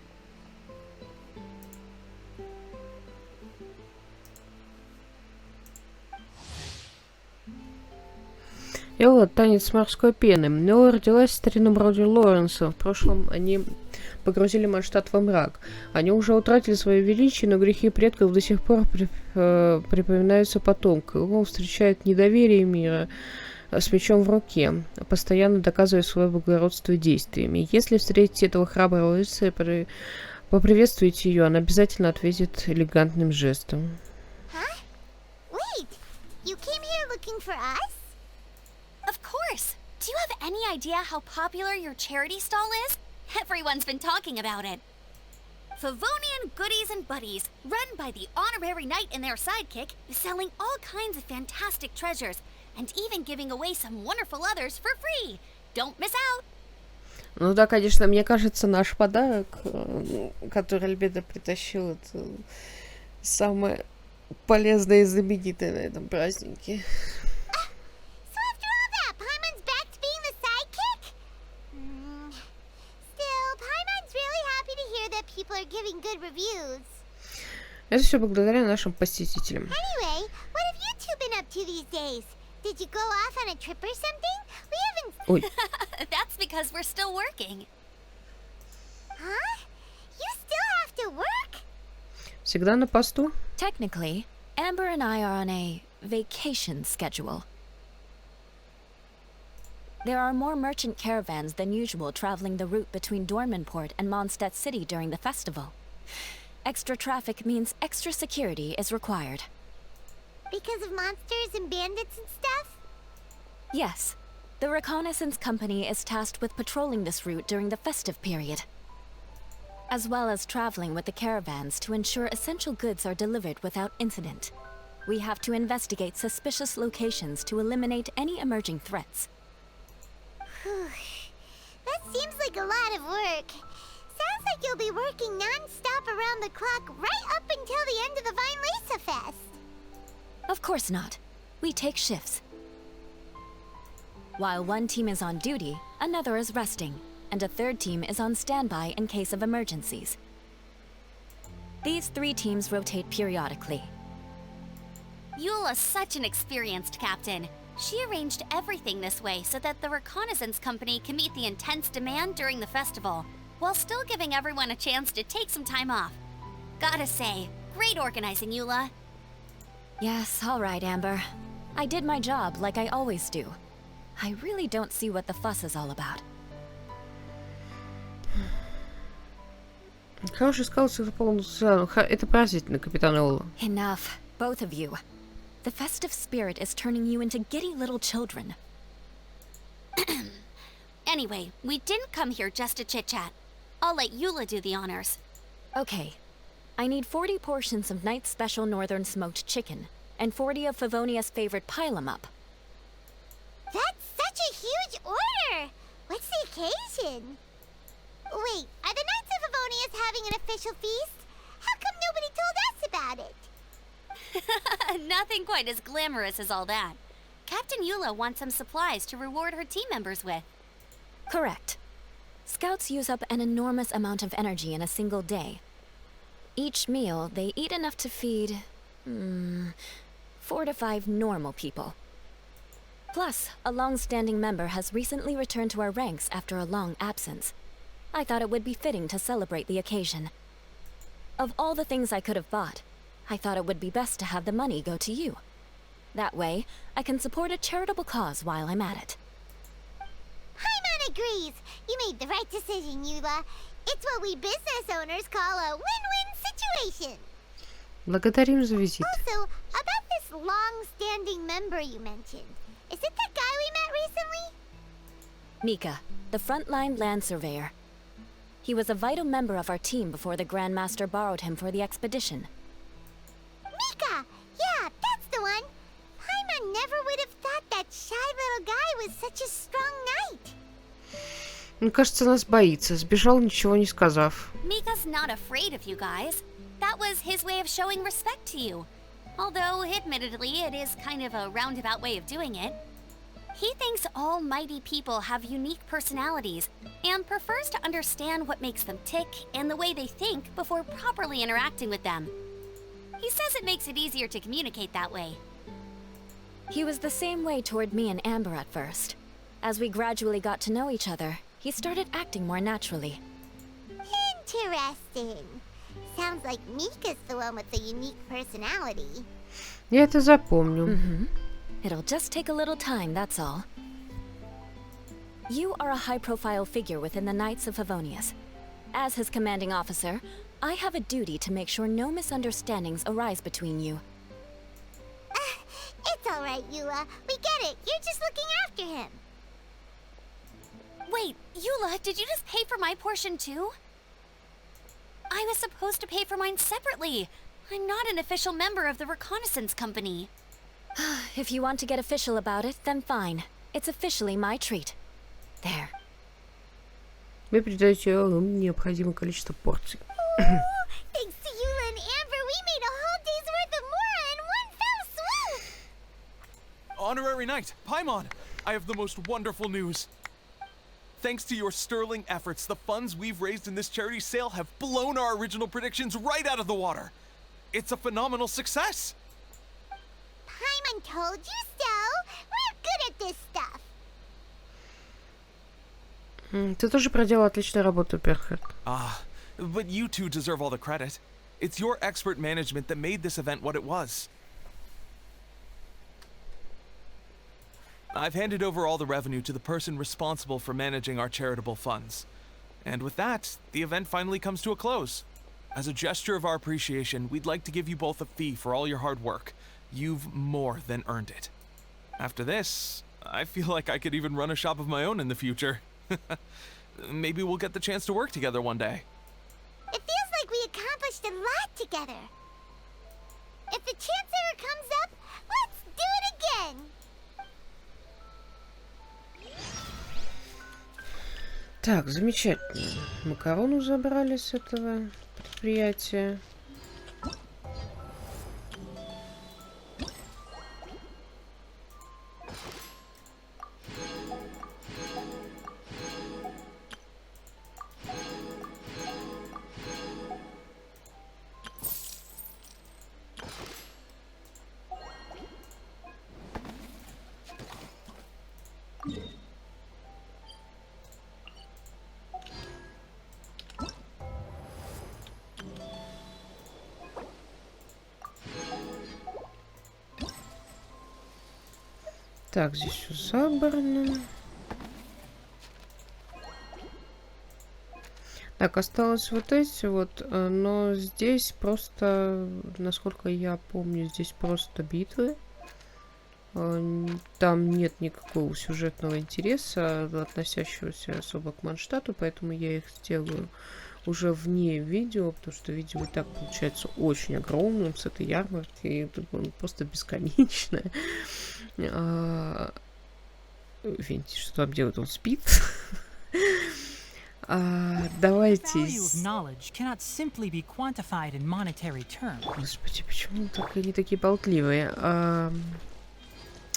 Элла — танец морской пены. Элла родилась в старинном роде Лоренса. В прошлом они погрузили Манштадт во мрак. Они уже утратили свое величие, но грехи предков до сих пор припоминаются потомкам. Элла встречает недоверие мира с мечом в руке, постоянно доказывая свое благородство действиями. Если встретите этого храброго рыцаря, поприветствуйте ее, она обязательно ответит элегантным жестом. Huh? Wait, you came here looking for us? Of course. Do you have any idea how popular your charity stall is? Everyone's been talking about it. Favonian goodies and buddies, run by the honorary knight and their sidekick, is selling all kinds of fantastic treasures, and even giving away some wonderful others for free. Don't miss out. Ну да, конечно, мне кажется, наш подарок, который Альбеда притащил, это самое полезное и знаменитое на этом празднике. So after all that, Paimon's back to being the sidekick? Still, Paimon's really happy to hear that people are giving good reviews. Это все благодаря нашим посетителям. Anyway, what have you two been up to these days? Did you go off on a trip or something? We haven't... Ой. That's because we're still working. Huh? You still have to work? Всегда на посту. Technically, Amber and I are on a vacation schedule. There are more merchant caravans than usual traveling the route between Dormanport and Mondstadt City during the festival. Extra traffic means extra security is required. Because of monsters and bandits and stuff? Yes. The reconnaissance company is tasked with patrolling this route during the festive period, as well as traveling with the caravans to ensure essential goods are delivered without incident. We have to investigate suspicious locations to eliminate any emerging threats. That seems like a lot of work. Sounds like you'll be working non-stop around the clock right up until the end of the Vine Lisa Fest. Of course not. We take shifts. While one team is on duty, another is resting, and a third team is on standby in case of emergencies. These 3 teams rotate periodically. Eula's such an experienced captain. She arranged everything this way so that the reconnaissance company can meet the intense demand during the festival, while still giving everyone a chance to take some time off. Gotta say, great organizing, Eula. Yes, all right, Amber. I did my job like I always do. I really don't see what the fuss is all about. Хороший скаут всегда полностью... Это поразительно, капитан Элла. Enough, both of you. The festive spirit is turning you into giddy little children. Anyway, we didn't come here just to chit-chat. I'll let Eula do the honors. Okay. I need 40 portions of Knight's Special Northern Smoked Chicken, and 40 of Favonia's favorite pile-em-up. That's such a huge order! What's the occasion? Wait, are the Knights of Favonius having an official feast? How come nobody told us about it? Nothing quite as glamorous as all that. Captain Eula wants some supplies to reward her team members with. Correct. Scouts use up an enormous amount of energy in a single day. Each meal, they eat enough to feed... 4 to 5 normal people. Plus, a long-standing member has recently returned to our ranks after a long absence. I thought it would be fitting to celebrate the occasion. Of all the things I could have bought, I thought it would be best to have the money go to you. That way, I can support a charitable cause while I'm at it. Paimon agrees. You made the right decision, Eula. It's what we business owners call a win-win situation. Благодарим за визит. Also, about this long-standing member you mentioned. Is it the guy we met recently? Mika, the frontline land surveyor. He was a vital member of our team before the Grandmaster borrowed him for the expedition. Mika! Yeah, that's the one. Paimon never would have thought that shy little guy was such a strong knight. Мне кажется, нас боится. Сбежал, ничего не сказав. Mika's not afraid of you guys. That was his way of showing respect to you. Although, admittedly, it is kind of a roundabout way of doing it. He thinks all mighty people have unique personalities, and prefers to understand what makes them tick and the way they think before properly interacting with them. He says it makes it easier to communicate that way. He was the same way toward me and Amber at first. As we gradually got to know each other, he started acting more naturally. Interesting. Sounds like Mika's the one with the unique personality. Я это запомню. It'll just take a little time, that's all. You are a high-profile figure within the Knights of Favonius. As his commanding officer, I have a duty to make sure no misunderstandings arise between you. It's alright, Eula. We get it. You're just looking after him. Wait, Eula, did you just pay for my portion too? I was supposed to pay for mine separately. I'm not an official member of the reconnaissance company. If you want to get official about it, then fine. It's officially my treat. There. Вы передаете необходимое количество порций. Thanks to Eula and Amber, we made a whole day's worth of Mora in one fell swoop! Honorary Knight, Paimon, I have the most wonderful news. Thanks to your sterling efforts, the funds we've raised in this charity sale have blown our original predictions right out of the water. It's a phenomenal success! Paimon told you so! We're good at this stuff! Ты тоже проделал отличную работу, Перхард. But you two deserve all the credit. It's your expert management that made this event what it was. I've handed over all the revenue to the person responsible for managing our charitable funds. And with that, the event finally comes to a close. As a gesture of our appreciation, we'd like to give you both a fee for all your hard work. You've more than earned it. After this, I feel like I could even run a shop of my own in the future. Maybe we'll get the chance to work together one day. It feels like we accomplished a lot together. If the chance ever comes up, let's do it again! Так, замечательно. Макарону забрали с этого предприятия. Так, здесь все забрано. Так, осталось вот эти вот, но здесь просто, насколько я помню, здесь просто битвы. Там нет никакого сюжетного интереса, относящегося особо к Манштату, поэтому я их сделаю уже вне видео, потому что видео и так получается очень огромным с этой ярмарки, и просто бесконечное. Винти, что там делает? Он спит? Давайте... Господи, почему они такие болтливые?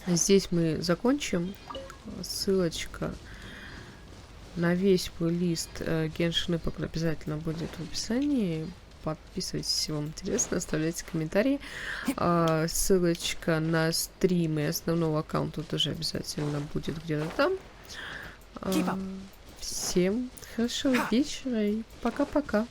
Здесь мы закончим. Ссылочка на весь плейлист Genshin Impact обязательно будет в описании. Подписывайтесь, если вам интересно, оставляйте комментарии. Ссылочка на стримы основного аккаунта тоже обязательно будет где-то там. Всем хорошего вечера и пока-пока.